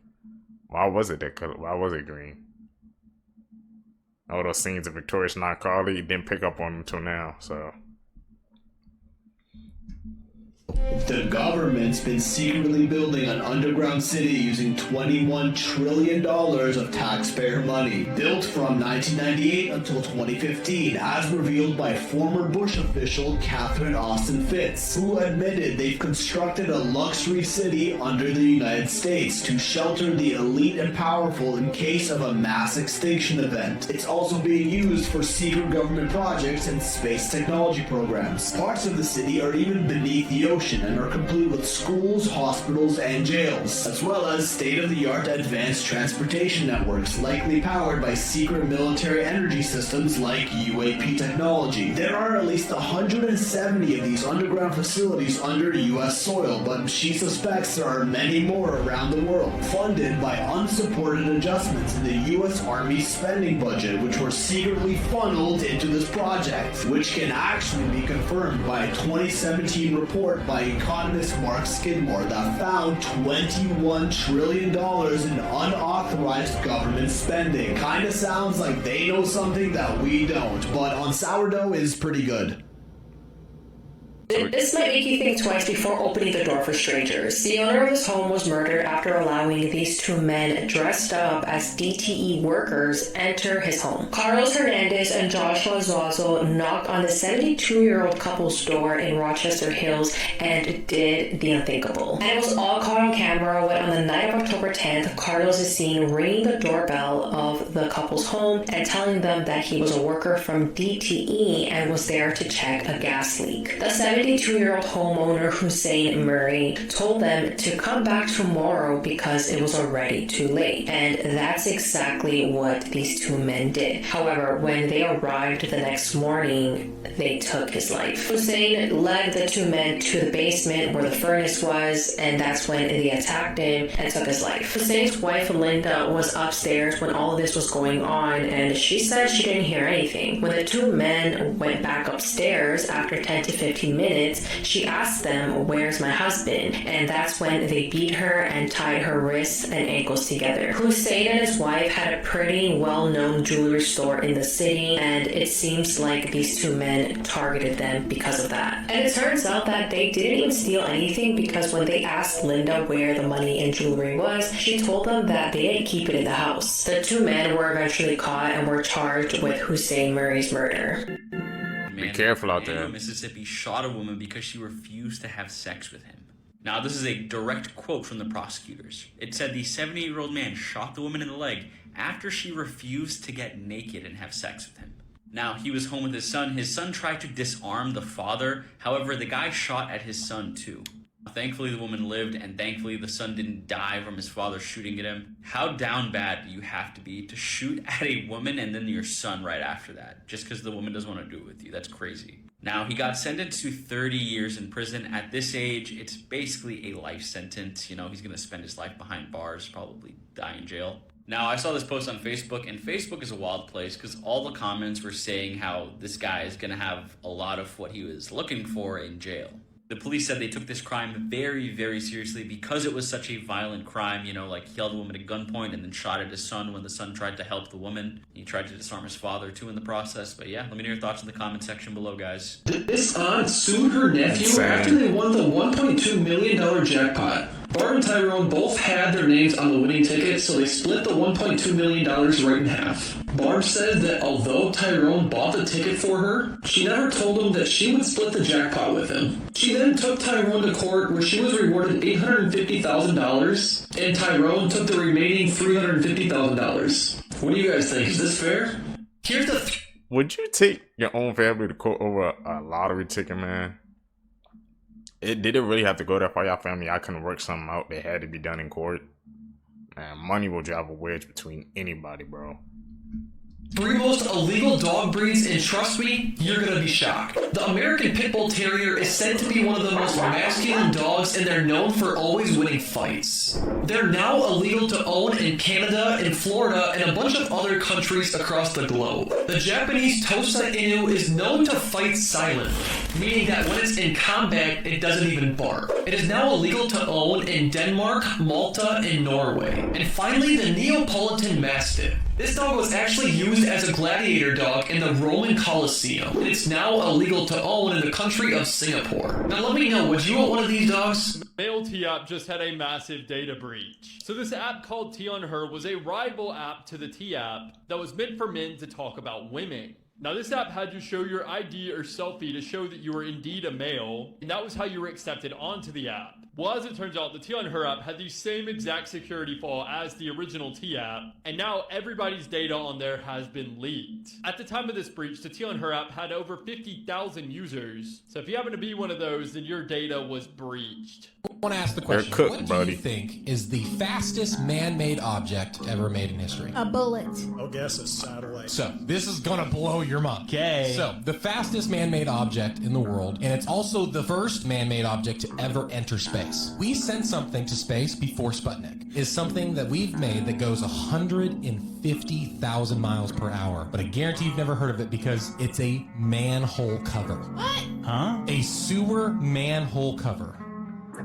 why was it that color? Why was it green? All those scenes of Victorious Nightcrawler, you didn't pick up on until now. So The government's been secretly building an underground city using $21 trillion of taxpayer money, built from 1998 until 2015, as revealed by former Bush official Catherine Austin Fitts, who admitted they've constructed a luxury city under the United States to shelter the elite and powerful in case of a mass extinction event. It's also being used for secret government projects and space technology programs. Parts of the city are even beneath the ocean and are complete with schools, hospitals, and jails, as well as state-of-the-art advanced transportation networks, likely powered by secret military energy systems like UAP technology. There are at least 170 of these underground facilities under U.S. soil, but she suspects there are many more around the world, funded by unsupported adjustments in the U.S. Army spending budget, which were secretly funneled into this project, which can actually be confirmed by a 2017 report by economist Mark Skidmore that found $21 trillion in unauthorized government spending. Kinda sounds like they know something that we don't, but On Sourdough is pretty good. This might make you think twice before opening the door for strangers. The owner of this home was murdered after allowing these two men dressed up as DTE workers enter his home. Carlos Hernandez and Joshua Zuazo knocked on the 72-year-old couple's door in Rochester Hills and did the unthinkable. And it was all caught on camera when on the night of October 10th, Carlos is seen ringing the doorbell of the couple's home and telling them that he was a worker from DTE and was there to check a gas leak. The 72-year-old homeowner Hussein Murray told them to come back tomorrow because it was already too late. And that's exactly what these two men did. However, when they arrived the next morning, they took his life. Hussein led the two men to the basement where the furnace was, and that's when they attacked him and took his life. Hussein's wife Linda was upstairs when all of this was going on, and she said she didn't hear anything. When the two men went back upstairs after 10 to 15 minutes, she asked them, "Where's my husband?" And that's when they beat her and tied her wrists and ankles together. Hussein and his wife had a pretty well-known jewelry store in the city, and it seems like these two men targeted them because of that. And it turns out that they didn't even steal anything, because when they asked Linda where the money and jewelry was, she told them that they didn't keep it in the house. The two men were eventually caught and were charged with Hussein Murray's murder. Be careful out there. Mississippi shot a woman because she refused to have sex with him. Now, this is a direct quote from the prosecutors. It said the 78-year-old man shot the woman in the leg after she refused to get naked and have sex with him. Now, he was home with his son. His son tried to disarm the father. However, the guy shot at his son too. Thankfully, the woman lived, and thankfully, the son didn't die from his father shooting at him. How down bad do you have to be to shoot at a woman and then your son right after that, just because the woman doesn't want to do it with you? That's crazy. Now, he got sentenced to 30 years in prison. At this age, it's basically a life sentence. You know, he's going to spend his life behind bars, probably die in jail. Now, I saw this post on Facebook, and Facebook is a wild place because all the comments were saying how this guy is going to have a lot of what he was looking for in jail. The police said they took this crime very, very seriously because it was such a violent crime. You know, like he held a woman at gunpoint and then shot at his son when the son tried to help the woman. He tried to disarm his father too in the process. But yeah, let me know your thoughts in the comment section below, guys. This aunt sued her nephew after they won the $1.2 million jackpot. Barb and Tyrone both had their names on the winning ticket, so they split the $1.2 million right in half. Barb said that although Tyrone bought the ticket for her, she never told him that she would split the jackpot with him. She then took Tyrone to court where she was rewarded $850,000, and Tyrone took the remaining $350,000. What do you guys think? Is this fair? Here's the Would you take your own family to court over a lottery ticket, man? Did it really have to go that far? Y'all family, I couldn't work something out that had to be done in court. Man, money will drive a wedge between anybody, bro. 3 most illegal dog breeds, and trust me, you're gonna be shocked. The American Pit Bull Terrier is said to be one of the most masculine dogs, and they're known for always winning fights. They're now illegal to own in Canada, in Florida, and a bunch of other countries across the globe. The Japanese Tosa Inu is known to fight silently, meaning that when it's in combat, it doesn't even bark. It is now illegal to own in Denmark, Malta, and Norway. And finally, the Neapolitan Mastiff. This dog was actually used as a gladiator dog in the Roman Colosseum, and it's now illegal to own in the country of Singapore. Now let me know, would you want one of these dogs? Male T app just had a massive data breach. So this app called T on Her was a rival app to the T app that was meant for men to talk about women. Now, this app had you show your ID or selfie to show that you were indeed a male, and that was how you were accepted onto the app. Well, as it turns out, the Tea on Her app had the same exact security flaw as the original Tea app, and now everybody's data on there has been leaked. At the time of this breach, the Tea on Her app had over 50,000 users, so if you happen to be one of those, then your data was breached. I want to ask the question, what do you think is the fastest man-made object ever made in history? A bullet. I'll guess a satellite. So, this is gonna blow your mind. Okay. So, the fastest man-made object in the world, and it's also the first man-made object to ever enter space. We sent something to space before Sputnik. Is something that we've made that goes 150,000 miles per hour. But I guarantee you've never heard of it because it's a manhole cover. What? Huh? A sewer manhole cover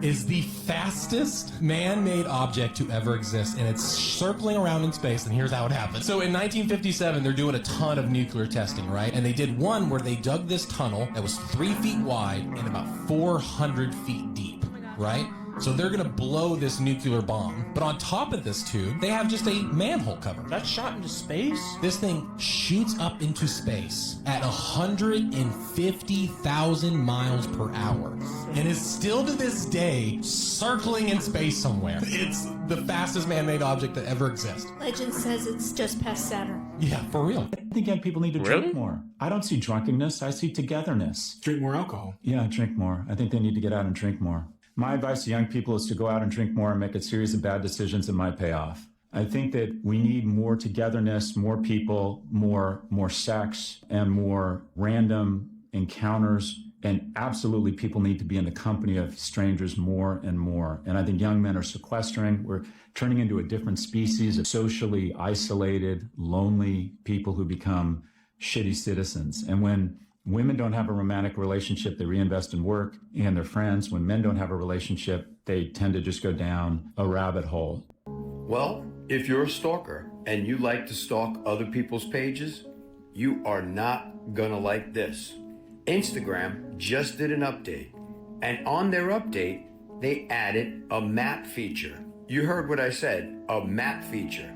is the fastest man-made object to ever exist, and it's circling around in space, and here's how it happened. So in 1957, they're doing a ton of nuclear testing, right? And they did one where they dug this tunnel that was 3 feet wide and about 400 feet deep, right? So they're gonna blow this nuclear bomb. But on top of this tube, they have just a manhole cover. That's shot into space? This thing shoots up into space at 150,000 miles per hour and is still to this day circling in space somewhere. It's the fastest man-made object that ever exists. Legend says it's just past Saturn. Yeah, for real. I think young people need to drink more. I don't see drunkenness, I see togetherness. Drink more alcohol. Yeah, drink more. I think they need to get out and drink more. My advice to young people is to go out and drink more and make a series of bad decisions that might pay off. I think that we need more togetherness, more people, more sex, and more random encounters. And absolutely, people need to be in the company of strangers more and more. And I think young men are sequestering. We're turning into a different species of socially isolated, lonely people who become shitty citizens. And when women don't have a romantic relationship, they reinvest in work and their friends. When men don't have a relationship, they tend to just go down a rabbit hole. Well, if you're a stalker and you like to stalk other people's pages, you are not gonna like this. Instagram just did an update, and on their update, they added a map feature. You heard what I said, a map feature.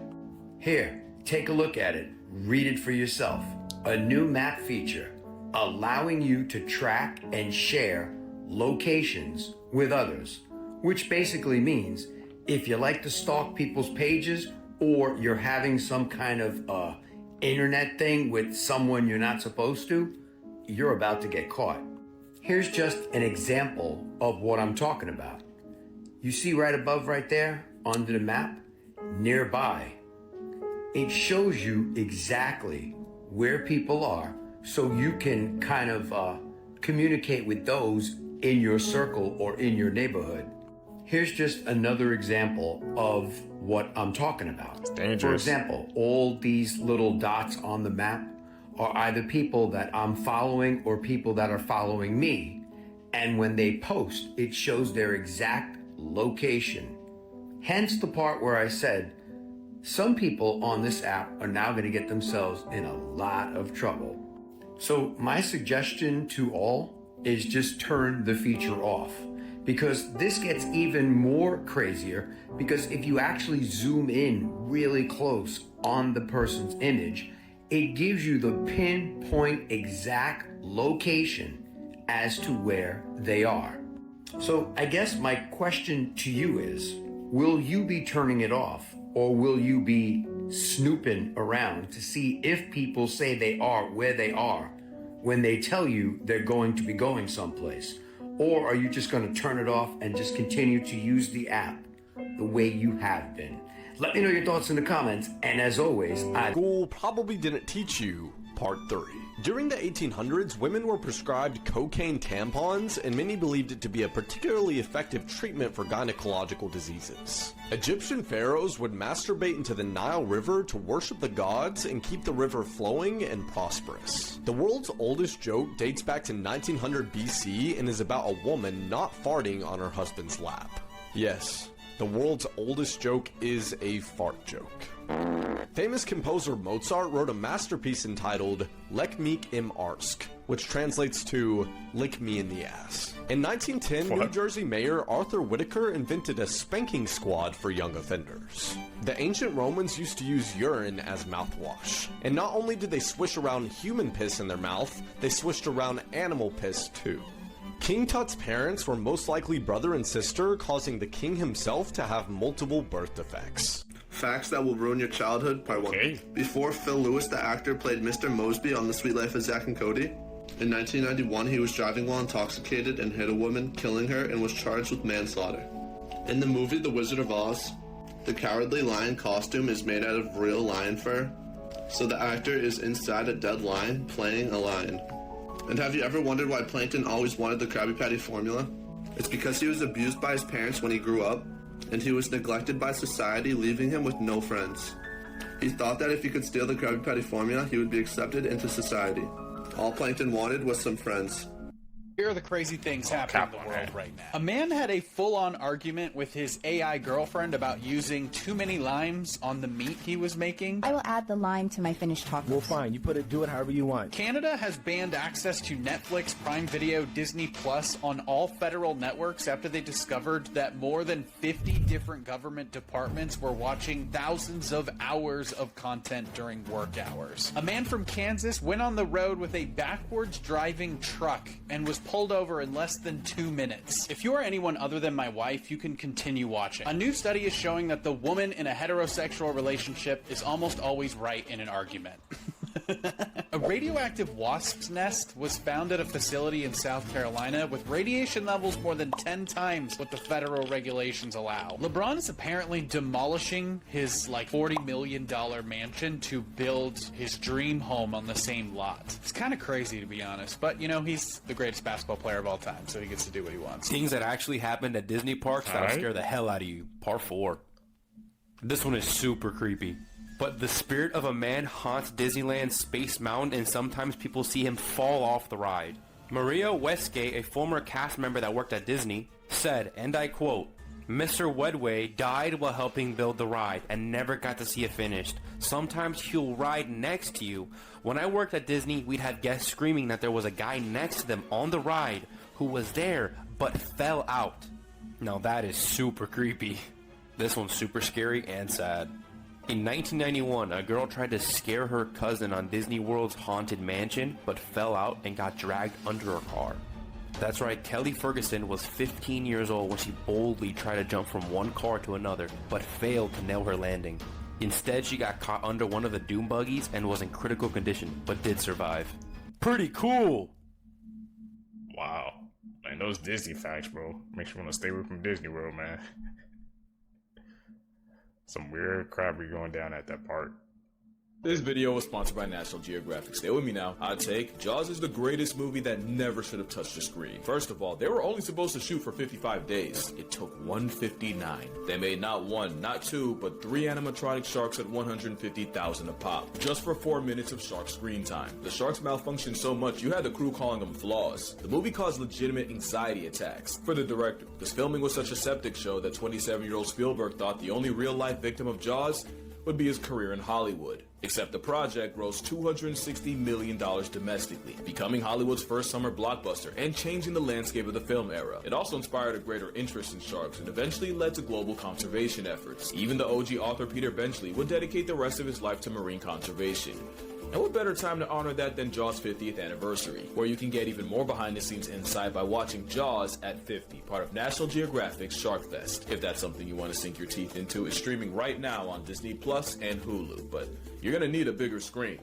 Here, take a look at it. Read it for yourself. A new map feature, allowing you to track and share locations with others, which basically means if you like to stalk people's pages or you're having some kind of internet thing with someone you're not supposed to, you're about to get caught. Here's just an example of what I'm talking about. You see right above right there under the map, nearby. It shows you exactly where people are, so you can kind of communicate with those in your circle or in your neighborhood. Here's just another example of what I'm talking about. It's dangerous. For example, all these little dots on the map are either people that I'm following or people that are following me. And when they post, it shows their exact location. Hence the part where I said, some people on this app are now going to get themselves in a lot of trouble. So my suggestion to all is just turn the feature off, because this gets even more crazier, because if you actually zoom in really close on the person's image, it gives you the pinpoint exact location as to where they are. So I guess my question to you is, will you be turning it off, or will you be snooping around to see if people say they are where they are when they tell you they're going to be going someplace? Or are you just going to turn it off and just continue to use the app the way you have been? Let me know your thoughts in the comments, and as always, School probably didn't teach you Part 3. During the 1800s, women were prescribed cocaine tampons, and many believed it to be a particularly effective treatment for gynecological diseases. Egyptian pharaohs would masturbate into the Nile River to worship the gods and keep the river flowing and prosperous. The world's oldest joke dates back to 1900 BC and is about a woman not farting on her husband's lap. Yes, the world's oldest joke is a fart joke. Famous composer Mozart wrote a masterpiece entitled Leck mich im Arsch, which translates to "lick me in the ass." In 1910, New Jersey Mayor Arthur Whitaker invented a spanking squad for young offenders. The ancient Romans used to use urine as mouthwash. And not only did they swish around human piss in their mouth, they swished around animal piss too. King Tut's parents were most likely brother and sister, causing the king himself to have multiple birth defects. Facts that will ruin your childhood, part 1. Before Phil Lewis, the actor, played Mr. Mosby on The Sweet Life of Zack and Cody. In 1991, he was driving while intoxicated and hit a woman, killing her, and was charged with manslaughter. In the movie The Wizard of Oz, the Cowardly Lion costume is made out of real lion fur, so the actor is inside a dead lion playing a lion. And have you ever wondered why Plankton always wanted the Krabby Patty formula? It's because he was abused by his parents when he grew up, and he was neglected by society, leaving him with no friends. He thought that if he could steal the Krabby Patty formula, he would be accepted into society. All Plankton wanted was some friends. Here are the crazy things happening in the world right now. A man had a full-on argument with his AI girlfriend about using too many limes on the meat he was making. I will add the lime to my finished tacos. Well, fine. You do it however you want. Canada has banned access to Netflix, Prime Video, Disney Plus on all federal networks after they discovered that more than 50 different government departments were watching thousands of hours of content during work hours. A man from Kansas went on the road with a backwards driving truck and was pulled over in less than 2 minutes. If you are anyone other than my wife, you can continue watching. A new study is showing that the woman in a heterosexual relationship is almost always right in an argument. A radioactive wasp's nest was found at a facility in South Carolina with radiation levels more than 10 times what the federal regulations allow. LeBron is apparently demolishing his $40 million mansion to build his dream home on the same lot. It's kind of crazy, to be honest, but he's the greatest basketball player of all time, so he gets to do what he wants. Things that actually happened at Disney parks that'll scare the hell out of you. Part 4. This one is super creepy. But the spirit of a man haunts Disneyland's Space Mountain, and sometimes people see him fall off the ride. Maria Westgate, a former cast member that worked at Disney, said, and I quote, "Mr. Wedway died while helping build the ride and never got to see it finished. Sometimes he'll ride next to you. When I worked at Disney, we'd have guests screaming that there was a guy next to them on the ride who was there but fell out." Now that is super creepy. This one's super scary and sad. In 1991, a girl tried to scare her cousin on Disney World's Haunted Mansion, but fell out and got dragged under a car. That's right, Kelly Ferguson was 15 years old when she boldly tried to jump from one car to another, but failed to nail her landing. Instead, she got caught under one of the doom buggies and was in critical condition, but did survive. Pretty cool! Wow. Man, those Disney facts, bro. Makes you want to stay away from Disney World, man. Some weird crap be going down at that park. This video was sponsored by National Geographic. Stay with me now. Hot take: Jaws is the greatest movie that never should have touched the screen. First of all, they were only supposed to shoot for 55 days. It took 159. They made not one, not two, but 3 animatronic sharks at $150,000 a pop, just for 4 minutes of shark screen time. The sharks malfunctioned so much you had the crew calling them flaws. The movie caused legitimate anxiety attacks. For the director, this filming was such a septic show that 27-year-old Spielberg thought the only real-life victim of Jaws would be his career in Hollywood. Except the project grossed $260 million domestically, becoming Hollywood's first summer blockbuster and changing the landscape of the film era. It also inspired a greater interest in sharks and eventually led to global conservation efforts. Even the OG author Peter Benchley would dedicate the rest of his life to marine conservation. And what better time to honor that than Jaws' 50th anniversary, where you can get even more behind-the-scenes insight by watching Jaws at 50, part of National Geographic's Shark Fest. If that's something you want to sink your teeth into, it's streaming right now on Disney Plus and Hulu, but you're gonna need a bigger screen.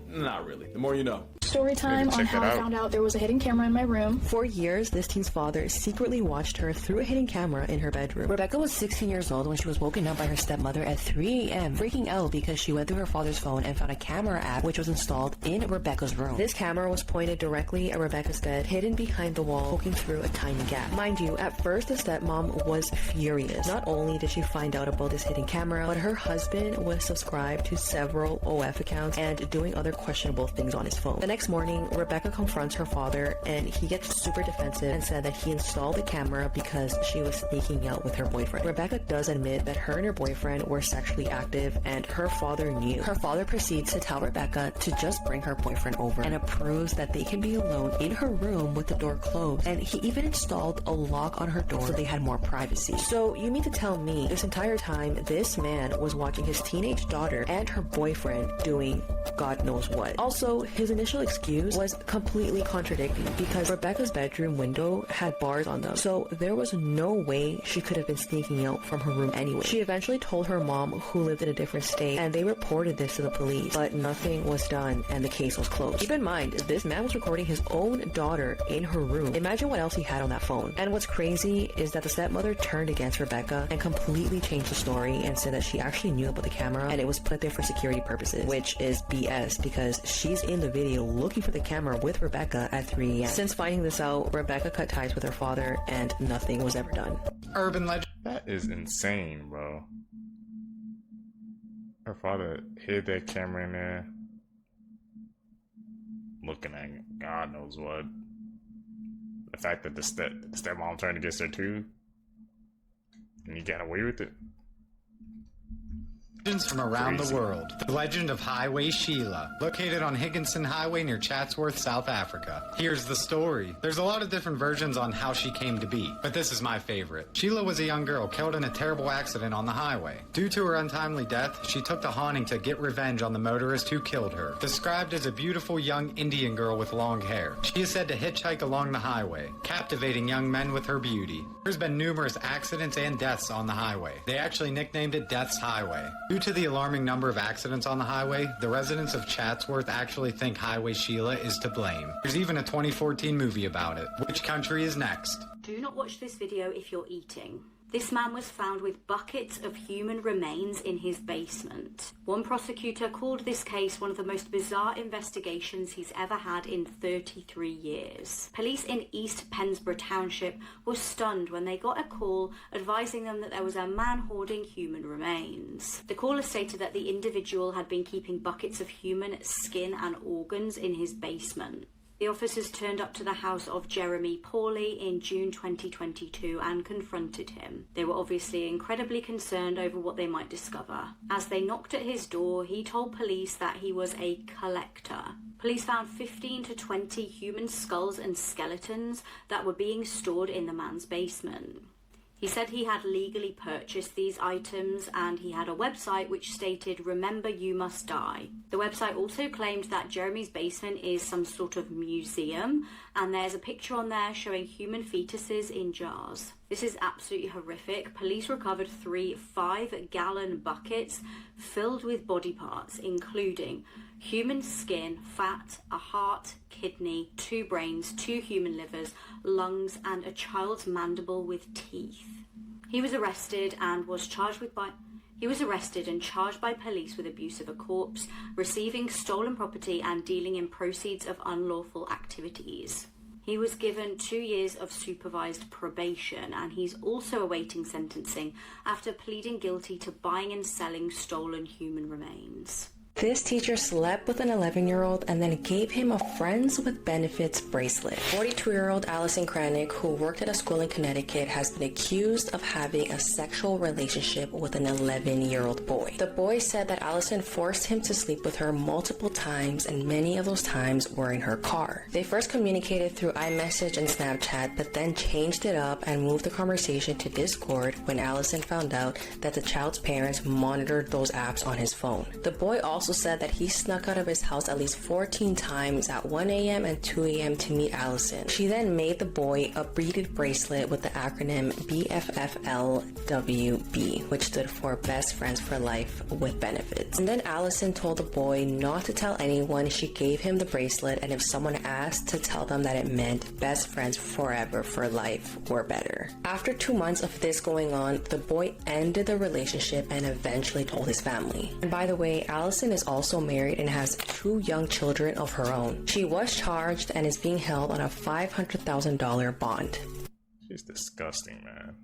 Not really. The more you know. Story time on how I found out there was a hidden camera in my room. For years, this teen's father secretly watched her through a hidden camera in her bedroom. Rebecca was 16 years old when she was woken up by her stepmother at 3 a.m., freaking out because she went through her father's phone and found a camera app which was installed in Rebecca's room. This camera was pointed directly at Rebecca's bed, hidden behind the wall, poking through a tiny gap. Mind you, at first the stepmom was furious. Not only did she find out about this hidden camera, but her husband was subscribed to several OF accounts and doing other questionable things on his phone. The next next morning, Rebecca confronts her father and he gets super defensive and said that he installed the camera because she was sneaking out with her boyfriend. Rebecca does admit that her and her boyfriend were sexually active and her father knew. Her father proceeds to tell Rebecca to just bring her boyfriend over and approves that they can be alone in her room with the door closed, and he even installed a lock on her door so they had more privacy. So you mean to tell me this entire time this man was watching his teenage daughter and her boyfriend doing God knows what? Also, his initial excuse was completely contradicting because Rebecca's bedroom window had bars on them, so there was no way she could have been sneaking out from her room anyway. She eventually told her mom, who lived in a different state, and they reported this to the police, but nothing was done and the case was closed. Keep in mind, this man was recording his own daughter in her room. Imagine what else he had on that phone. And what's crazy is that the stepmother turned against Rebecca and completely changed the story and said that she actually knew about the camera and it was put there for security purposes, which is BS because she's in the video looking for the camera with Rebecca at 3 a.m. Since finding this out, Rebecca cut ties with her father and nothing was ever done. Urban legend. That is insane, bro. Her father hid that camera in there, looking at God knows what. The fact that the stepmom turned against her too, and he got away with it. Legends from around the world. The legend of Highway Sheila, located on Higginson Highway near Chatsworth, South Africa. Here's the story. There's a lot of different versions on how she came to be, but this is my favorite. Sheila was a young girl killed in a terrible accident on the highway. Due to her untimely death, she took to haunting to get revenge on the motorist who killed her. Described as a beautiful young Indian girl with long hair, she is said to hitchhike along the highway, captivating young men with her beauty. There's been numerous accidents and deaths on the highway. They actually nicknamed it Death's Highway. Due to the alarming number of accidents on the highway, the residents of Chatsworth actually think Highway Sheila is to blame. There's even a 2014 movie about it. Which country is next? Do not watch this video if you're eating. This man was found with buckets of human remains in his basement. One prosecutor called this case one of the most bizarre investigations he's ever had in 33 years. Police in East Pennsboro Township were stunned when they got a call advising them that there was a man hoarding human remains. The caller stated that the individual had been keeping buckets of human skin and organs in his basement. The officers turned up to the house of Jeremy Pawley in June 2022 and confronted him. They were obviously incredibly concerned over what they might discover. As they knocked at his door, he told police that he was a collector. Police found 15 to 20 human skulls and skeletons that were being stored in the man's basement. He said he had legally purchased these items and he had a website which stated, "Remember you must die." The website also claimed that Jeremy's basement is some sort of museum and there's a picture on there showing human fetuses in jars. This is absolutely horrific. Police recovered 3 5-gallon buckets filled with body parts, including human skin, fat, a heart, kidney, 2 brains, 2 human livers, lungs, and a child's mandible with teeth. He was arrested and charged by police with abuse of a corpse, receiving stolen property, and dealing in proceeds of unlawful activities. He was given 2 years of supervised probation, and he's also awaiting sentencing after pleading guilty to buying and selling stolen human remains. This teacher slept with an 11-year-old and then gave him a Friends with Benefits bracelet. 42-year-old Allison Kranick, who worked at a school in Connecticut, has been accused of having a sexual relationship with an 11-year-old boy. The boy said that Allison forced him to sleep with her multiple times, and many of those times were in her car. They first communicated through iMessage and Snapchat, but then changed it up and moved the conversation to Discord when Allison found out that the child's parents monitored those apps on his phone. The boy also said that he snuck out of his house at least 14 times at 1 a.m. and 2 a.m. to meet Allison. She then made the boy a beaded bracelet with the acronym BFFLWB, which stood for Best Friends for Life with Benefits. And then Allison told the boy not to tell anyone she gave him the bracelet, and if someone asked, to tell them that it meant best friends forever for life or better. After 2 months of this going on, the boy ended the relationship and eventually told his family. And by the way, Allison is also married and has 2 young children of her own. She was charged and is being held on a $500,000 bond. She's disgusting, man.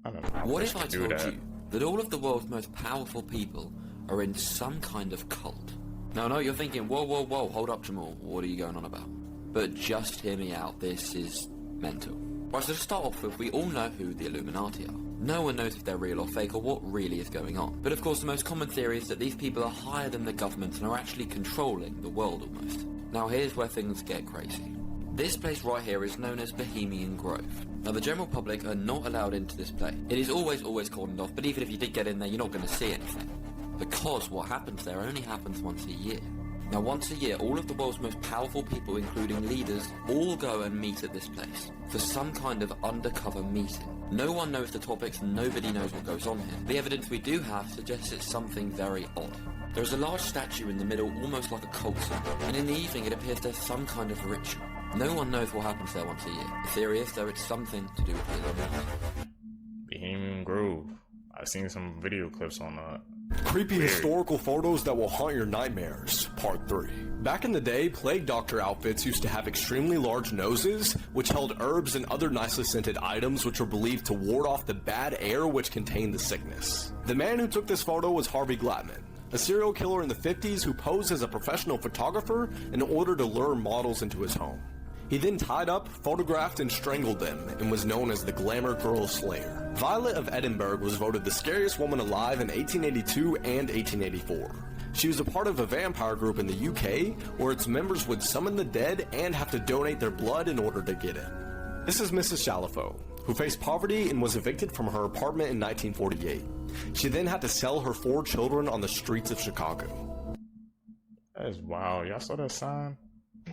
I don't know. What if I told you that all of the world's most powerful people are in some kind of cult. Now, I know you're thinking, whoa, whoa, whoa, hold up, Jamal, what are you going on about? But just hear me out, this is mental. Right, so to start off with, we all know who the Illuminati are. No one knows if they're real or fake or what really is going on. But of course, the most common theory is that these people are higher than the government and are actually controlling the world almost. Now, here's where things get crazy. This place right here is known as Bohemian Grove. Now, the general public are not allowed into this place. It is always cordoned off, but even if you did get in there, you're not going to see anything. Because what happens there only happens once a year. Now, once a year, all of the world's most powerful people, including leaders, all go and meet at this place for some kind of undercover meeting. No one knows the topics, nobody knows what goes on here. The evidence we do have suggests it's something very odd. There is a large statue in the middle, almost like a cult symbol, and in the evening it appears there's some kind of ritual. No one knows what happens there once a year. The theory is, though, it's something to do with the Illuminati. Bohemian Grove. I've seen some video clips on that. Creepy historical photos that will haunt your nightmares, Part 3. Back in the day, plague doctor outfits used to have extremely large noses, which held herbs and other nicely scented items which were believed to ward off the bad air which contained the sickness. The man who took this photo was Harvey Glatman, a serial killer in the 50s who posed as a professional photographer in order to lure models into his home. He then tied up, photographed, and strangled them, and was known as the Glamour Girl Slayer. Violet of Edinburgh was voted the scariest woman alive in 1882 and 1884. She was a part of a vampire group in the UK, where its members would summon the dead and have to donate their blood in order to get in. This is Mrs. Chalifo, who faced poverty and was evicted from her apartment in 1948. She then had to sell her 4 children on the streets of Chicago. That is wild. Y'all saw that sign?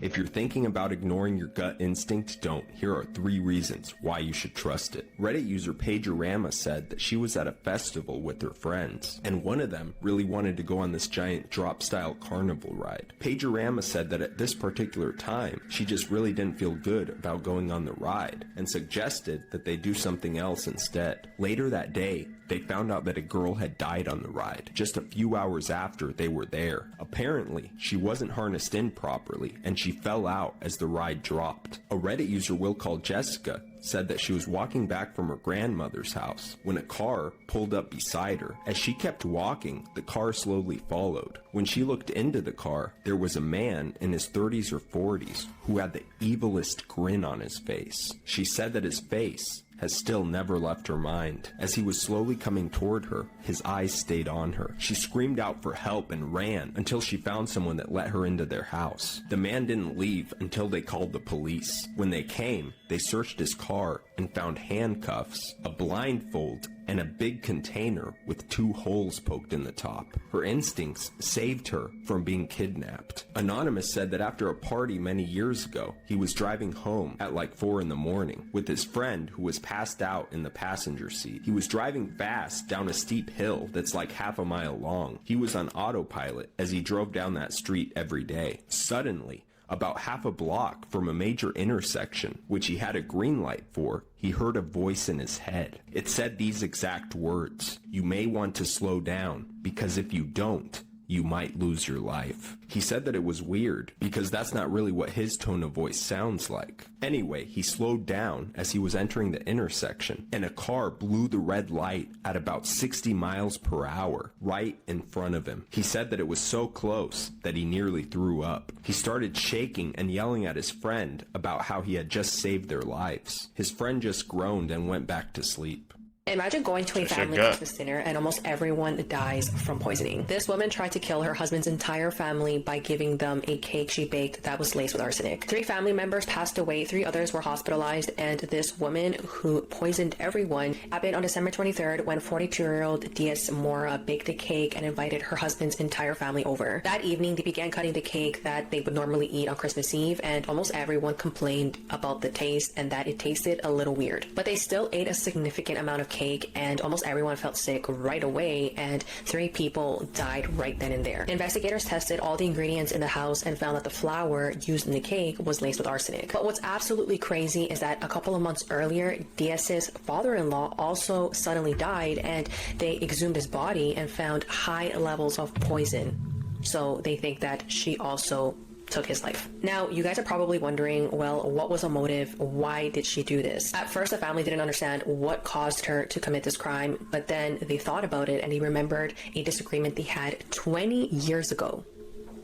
If you're thinking about ignoring your gut instinct, don't. Here are 3 reasons why you should trust it. Reddit user Pagerama said that she was at a festival with her friends, and one of them really wanted to go on this giant drop-style carnival ride. Pagerama said that at this particular time, she just really didn't feel good about going on the ride, and suggested that they do something else instead. Later that day, they found out that a girl had died on the ride, just a few hours after they were there. Apparently, she wasn't harnessed in properly, and she fell out as the ride dropped. A Reddit user we'll call Jessica said that she was walking back from her grandmother's house when a car pulled up beside her. As she kept walking, the car slowly followed. When she looked into the car, there was a man in his 30s or 40s who had the evilest grin on his face. She said that his face has still never left her mind. As he was slowly coming toward her, his eyes stayed on her. She screamed out for help and ran until she found someone that let her into their house. The man didn't leave until they called the police. When they came, they searched his car and found handcuffs, a blindfold, and a big container with 2 holes poked in the top. Her instincts saved her from being kidnapped. Anonymous said that after a party many years ago, he was driving home at like 4 in the morning with his friend who was passed out in the passenger seat. He was driving fast down a steep hill that's like half a mile long. He was on autopilot as he drove down that street every day. Suddenly, about half a block from a major intersection, which he had a green light for, he heard a voice in his head. It said these exact words: "You may want to slow down, because if you don't, you might lose your life." He said that it was weird, because that's not really what his tone of voice sounds like. Anyway, he slowed down as he was entering the intersection, and a car blew the red light at about 60 miles per hour, right in front of him. He said that it was so close that he nearly threw up. He started shaking and yelling at his friend about how he had just saved their lives. His friend just groaned and went back to sleep. Imagine going to a family Christmas dinner and almost everyone dies from poisoning. This woman tried to kill her husband's entire family by giving them a cake she baked that was laced with arsenic. 3 family members passed away, 3 others were hospitalized, and this woman who poisoned everyone happened on December 23rd when 42-year-old Diaz Mora baked a cake and invited her husband's entire family over. That evening, they began cutting the cake that they would normally eat on Christmas Eve, and almost everyone complained about the taste and that it tasted a little weird. But they still ate a significant amount of cake, and almost everyone felt sick right away, and 3 people died right then and there. Investigators tested all the ingredients in the house and found that the flour used in the cake was laced with arsenic. But what's absolutely crazy is that a couple of months earlier, Diaz's father-in-law also suddenly died, and they exhumed his body and found high levels of poison. So they think that she also took his life. Now, you guys are probably wondering, well, what was the motive? Why did she do this? At first, the family didn't understand what caused her to commit this crime, but then they thought about it and they remembered a disagreement they had 20 years ago.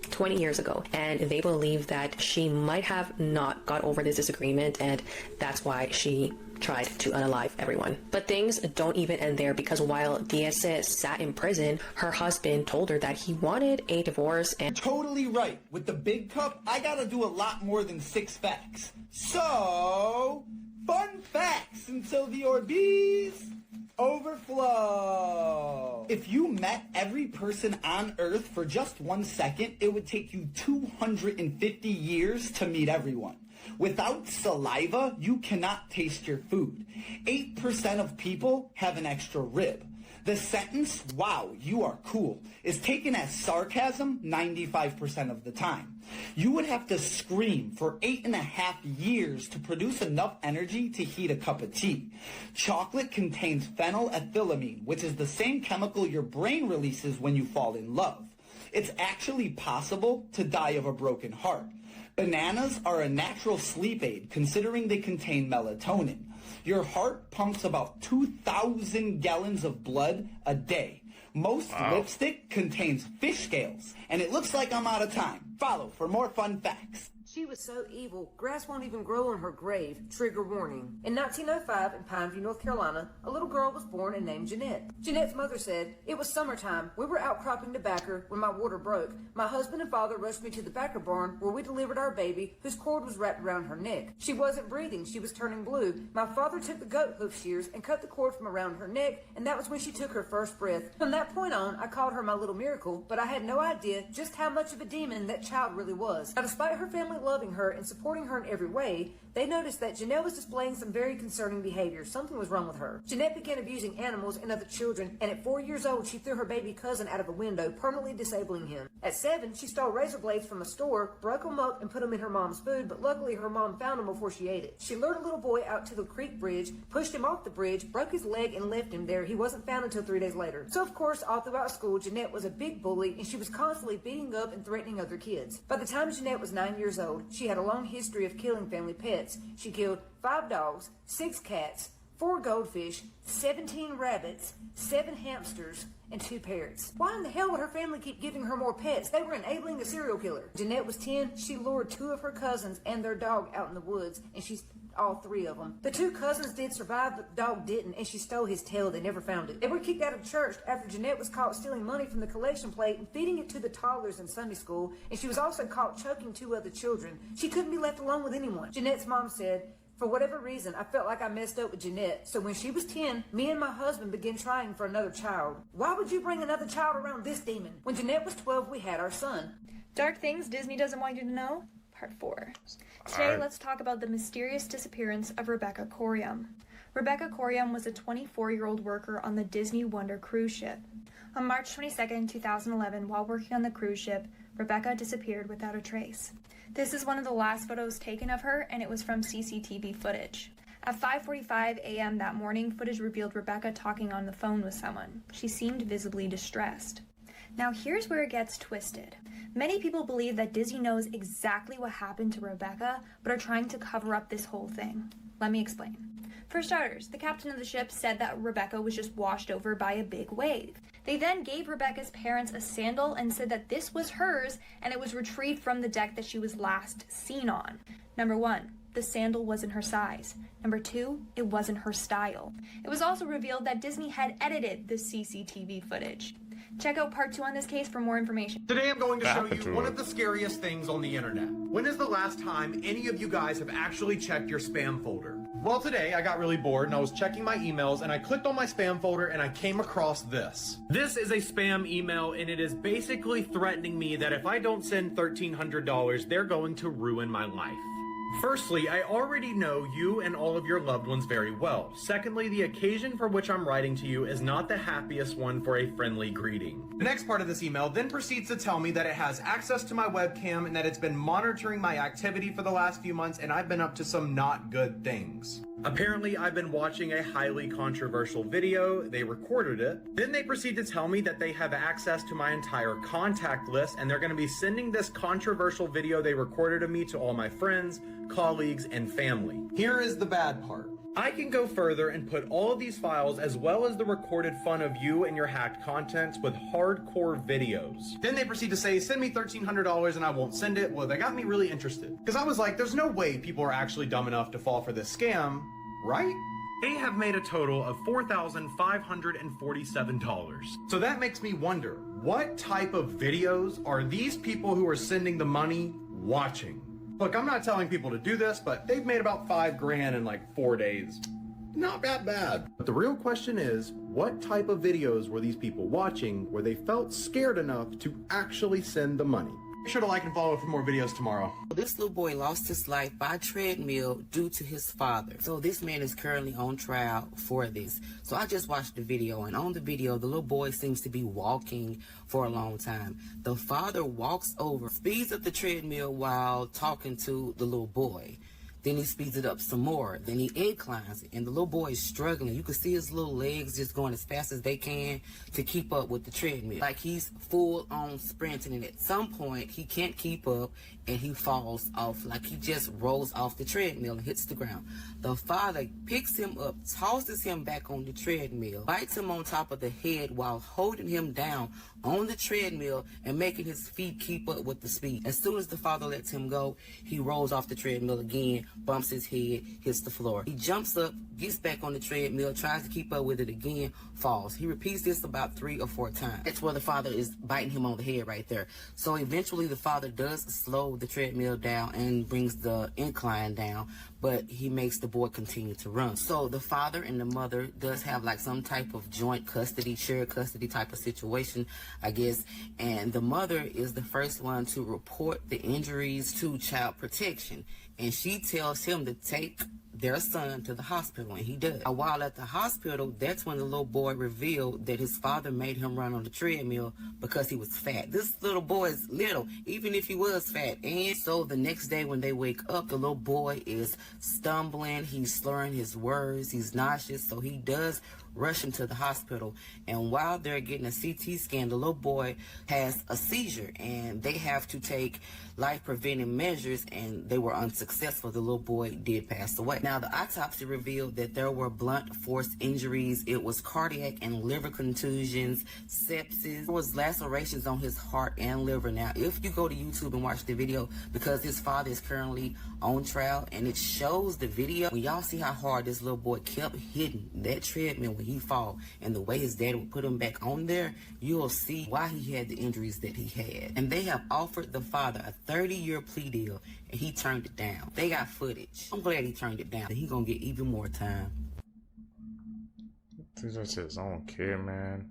20 years ago, and they believe that she might have not got over this disagreement, and that's why she tried to unalive everyone. But things don't even end there, because while Diaz sat in prison, her husband told her that he wanted a divorce. And totally right. With the big cup, I gotta do a lot more than 6 facts. So, fun facts until the Orbeez overflow. If you met every person on Earth for just 1 second, it would take you 250 years to meet everyone. Without saliva, you cannot taste your food. 8% of people have an extra rib. The sentence, wow, you are cool, is taken as sarcasm 95% of the time. You would have to scream for 8.5 years to produce enough energy to heat a cup of tea. Chocolate contains phenylethylamine, which is the same chemical your brain releases when you fall in love. It's actually possible to die of a broken heart. Bananas are a natural sleep aid, considering they contain melatonin. Your heart pumps about 2,000 gallons of blood a day. Most lipstick contains fish scales. And it looks like I'm out of time. Follow for more fun facts. She was so evil, grass won't even grow on her grave. Trigger warning. In 1905, in Pineview, North Carolina, a little girl was born and named Jeanette. Jeanette's mother said, "It was summertime. We were out cropping tobacco when my water broke. My husband and father rushed me to the backer barn where we delivered our baby, whose cord was wrapped around her neck. She wasn't breathing. She was turning blue. My father took the goat hoof shears and cut the cord from around her neck, and that was when she took her first breath. From that point on, I called her my little miracle, but I had no idea just how much of a demon that child really was." Now, despite her family loving her and supporting her in every way, they noticed that Jeanette was displaying some very concerning behavior. Something was wrong with her. Jeanette began abusing animals and other children, and at 4 years old, she threw her baby cousin out of a window, permanently disabling him. At 7, she stole razor blades from a store, broke them up, and put them in her mom's food, but luckily her mom found them before she ate it. She lured a little boy out to the creek bridge, pushed him off the bridge, broke his leg, and left him there. He wasn't found until 3 days later. So, of course, all throughout school, Jeanette was a big bully, and she was constantly beating up and threatening other kids. By the time Jeanette was 9 years old, she had a long history of killing family pets. She killed 5 dogs, 6 cats, 4 goldfish, 17 rabbits, 7 hamsters, and 2 parrots. Why in the hell would her family keep giving her more pets? They were enabling a serial killer. Jeanette was 10. She lured 2 of her cousins and their dog out in the woods, and she all 3 of them. The 2 cousins did survive, but the dog didn't, and she stole his tail. They never found it. They were kicked out of church after Jeanette was caught stealing money from the collection plate and feeding it to the toddlers in Sunday school, and she was also caught choking 2 other children. She couldn't be left alone with anyone. Jeanette's mom said, "For whatever reason, I felt like I messed up with Jeanette, so when she was 10, me and my husband began trying for another child." Why would you bring another child around this demon? When Jeanette was 12, we had our son. Dark things Disney doesn't want you to know, part 4. Today, let's talk about the mysterious disappearance of Rebecca Corium. Rebecca Corium was a 24-year-old worker on the Disney Wonder cruise ship. On March 22, 2011, while working on the cruise ship, Rebecca disappeared without a trace. This is one of the last photos taken of her, and it was from CCTV footage. At 5:45 a.m. that morning, footage revealed Rebecca talking on the phone with someone. She seemed visibly distressed. Now here's where it gets twisted. Many people believe that Disney knows exactly what happened to Rebecca, but are trying to cover up this whole thing. Let me explain. For starters, the captain of the ship said that Rebecca was just washed over by a big wave. They then gave Rebecca's parents a sandal and said that this was hers and it was retrieved from the deck that she was last seen on. Number 1, the sandal wasn't her size. Number 2, it wasn't her style. It was also revealed that Disney had edited the CCTV footage. Check out part 2 on this case for more information. Today I'm going to show you one of the scariest things on the internet. When is the last time any of you guys have actually checked your spam folder? Well, today I got really bored and I was checking my emails and I clicked on my spam folder and I came across this. This is a spam email and it is basically threatening me that if I don't send $1,300, they're going to ruin my life. Firstly, I already know you and all of your loved ones very well. Secondly, the occasion for which I'm writing to you is not the happiest one for a friendly greeting. The next part of this email then proceeds to tell me that it has access to my webcam and that it's been monitoring my activity for the last few months and I've been up to some not good things. Apparently, I've been watching a highly controversial video. They recorded it. Then they proceed to tell me that they have access to my entire contact list and they're going to be sending this controversial video they recorded of me to all my friends, colleagues, and family. Here is the bad part. I can go further and put all of these files as well as the recorded fun of you and your hacked contents with hardcore videos. Then they proceed to say, send me $1,300 and I won't send it. Well, they got me really interested. Because I was like, there's no way people are actually dumb enough to fall for this scam, right? They have made a total of $4,547. So that makes me wonder, what type of videos are these people who are sending the money watching? Look, I'm not telling people to do this, but they've made about $5 grand in like 4 days. Not that bad. But the real question is, what type of videos were these people watching where they felt scared enough to actually send the money? Be sure to like and follow for more videos tomorrow. This little boy lost his life by treadmill due to his father. So this man is currently on trial for this. So I just watched the video, and on the video, the little boy seems to be walking for a long time. The father walks over, speeds up the treadmill while talking to the little boy. Then he speeds it up some more. Then he inclines it, and the little boy is struggling. You can see his little legs just going as fast as they can to keep up with the treadmill. Like he's full on sprinting, and at some point, he can't keep up, and he falls off. Like he just rolls off the treadmill and hits the ground. The father picks him up, tosses him back on the treadmill, bites him on top of the head while holding him down on the treadmill and making his feet keep up with the speed. As soon as the father lets him go, he rolls off the treadmill again, bumps his head, hits the floor. He jumps up, gets back on the treadmill, tries to keep up with it again, falls. He repeats this about 3 or 4 times. That's where the father is biting him on the head right there. So eventually the father does slow the treadmill down and brings the incline down, but he makes the boy continue to run. So the father and the mother does have like some type of joint custody, shared custody type of situation, I guess. And the mother is the first one to report the injuries to Child Protection. And she tells him to take their son to the hospital, and he does. While at the hospital, that's when the little boy revealed that his father made him run on the treadmill because he was fat. This little boy is little, even if he was fat. And so the next day when they wake up, the little boy is stumbling, he's slurring his words, he's nauseous, so he does rush him to the hospital. And while they're getting a CT scan, the little boy has a seizure, and they have to take life-preventing measures, and they were unsuccessful. The little boy did pass away. Now, the autopsy revealed that there were blunt force injuries. It was cardiac and liver contusions, sepsis. There was lacerations on his heart and liver. Now, if you go to YouTube and watch the video, because his father is currently on trial, and it shows the video, when y'all see how hard this little boy kept hitting that treadmill when he fall, and the way his dad would put him back on there, you'll see why he had the injuries that he had. And they have offered the father a 30-year plea deal, and he turned it down. They got footage. I'm glad he turned it down. He gonna get even more time. This is his own kid, man.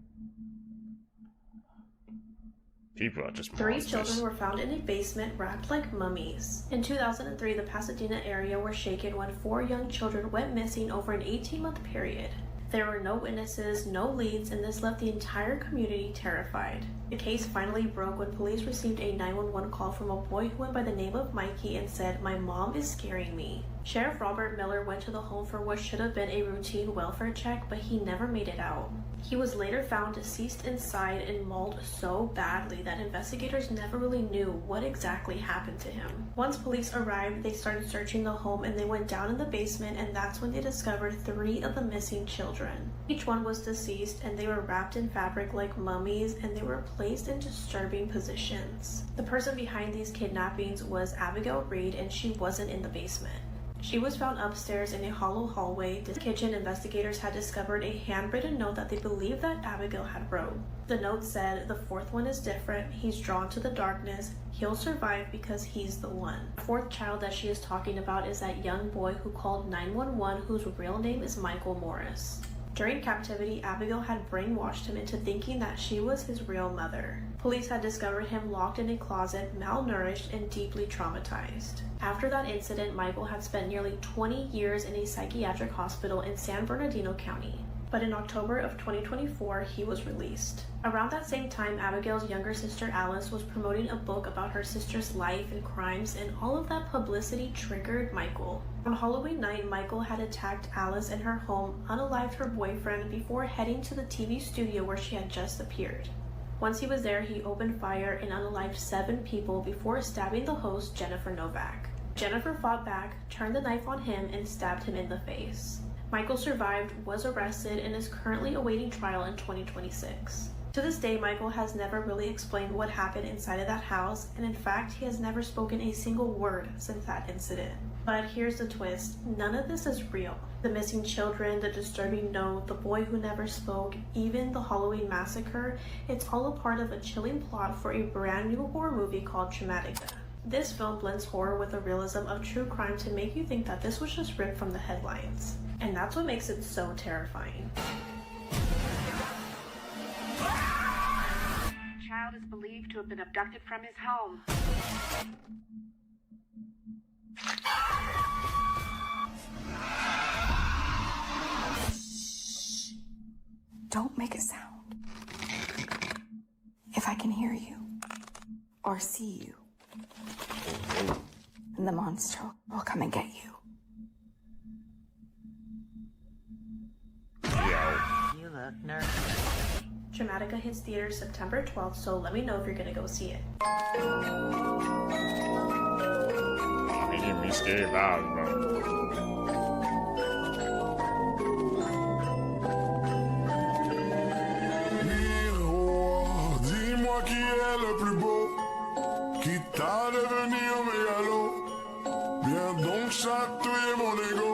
People are just 3 monsters. children were found in a basement wrapped like mummies. In 2003, the Pasadena area were shaken when 4 young children went missing over an 18-month period. There were no witnesses, no leads, and this left the entire community terrified. The case finally broke when police received a 911 call from a boy who went by the name of Mikey and said, "My mom is scaring me." Sheriff Robert Miller went to the home for what should have been a routine welfare check, but he never made it out. He was later found deceased inside and mauled so badly that investigators never really knew what exactly happened to him. Once police arrived, they started searching the home, and they went down in the basement, and that's when they discovered 3 of the missing children. Each one was deceased, and they were wrapped in fabric like mummies, and they were placed in disturbing positions. The person behind these kidnappings was Abigail Reed, and she wasn't in the basement. She was found upstairs in a hollow hallway. In the kitchen, investigators had discovered a handwritten note that they believed that Abigail had wrote. The note said, "The 4th one is different. He's drawn to the darkness. He'll survive because he's the one." The 4th child that she is talking about is that young boy who called 911, whose real name is Michael Morris. During captivity, Abigail had brainwashed him into thinking that she was his real mother. Police had discovered him locked in a closet, malnourished, and deeply traumatized. After that incident, Michael had spent nearly 20 years in a psychiatric hospital in San Bernardino County. but in October of 2024, he was released. Around that same time, Abigail's younger sister Alice was promoting a book about her sister's life and crimes, and all of that publicity triggered Michael. On Halloween night, Michael had attacked Alice in her home, unalived her boyfriend before heading to the TV studio where she had just appeared. Once he was there, he opened fire and unalived 7 people before stabbing the host, Jennifer Novak. Jennifer fought back, turned the knife on him, and stabbed him in the face. Michael survived, was arrested, and is currently awaiting trial in 2026. To this day, Michael has never really explained what happened inside of that house, and in fact, he has never spoken a single word since that incident. But here's the twist, none of this is real. The missing children, the disturbing note, the boy who never spoke, even the Halloween massacre, it's all a part of a chilling plot for a brand new horror movie called Traumatica. This film blends horror with the realism of true crime to make you think that this was just ripped from the headlines. And that's what makes it so terrifying. The child is believed to have been abducted from his home. Don't make a sound. If I can hear you or see you, then the monster will come and get you. You look nervous. Traumatica hits theaters September 12th, so let me know if you're gonna go see it. They give me scary vibes, bro. Dis-moi qui est le plus beau, qui t'a devenu un mégalo. Viens donc chatouiller mon ego.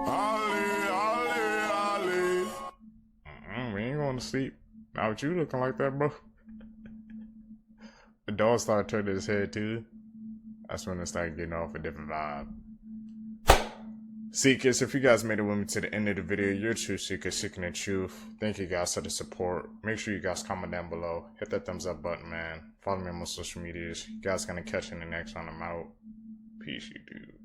Allez, allez, allez. We ain't going to sleep. Not with you looking like that, bro. The dog started turning his head too. That's when it started getting off a different vibe. Seekers, if you guys made it with me to the end of the video, you're true seekers seeking the truth. Thank you guys for the support. Make sure you guys comment down below. Hit that thumbs up button, man. Follow me on my social medias. You guys gonna catch in the next one. I'm out. Peace, you dude.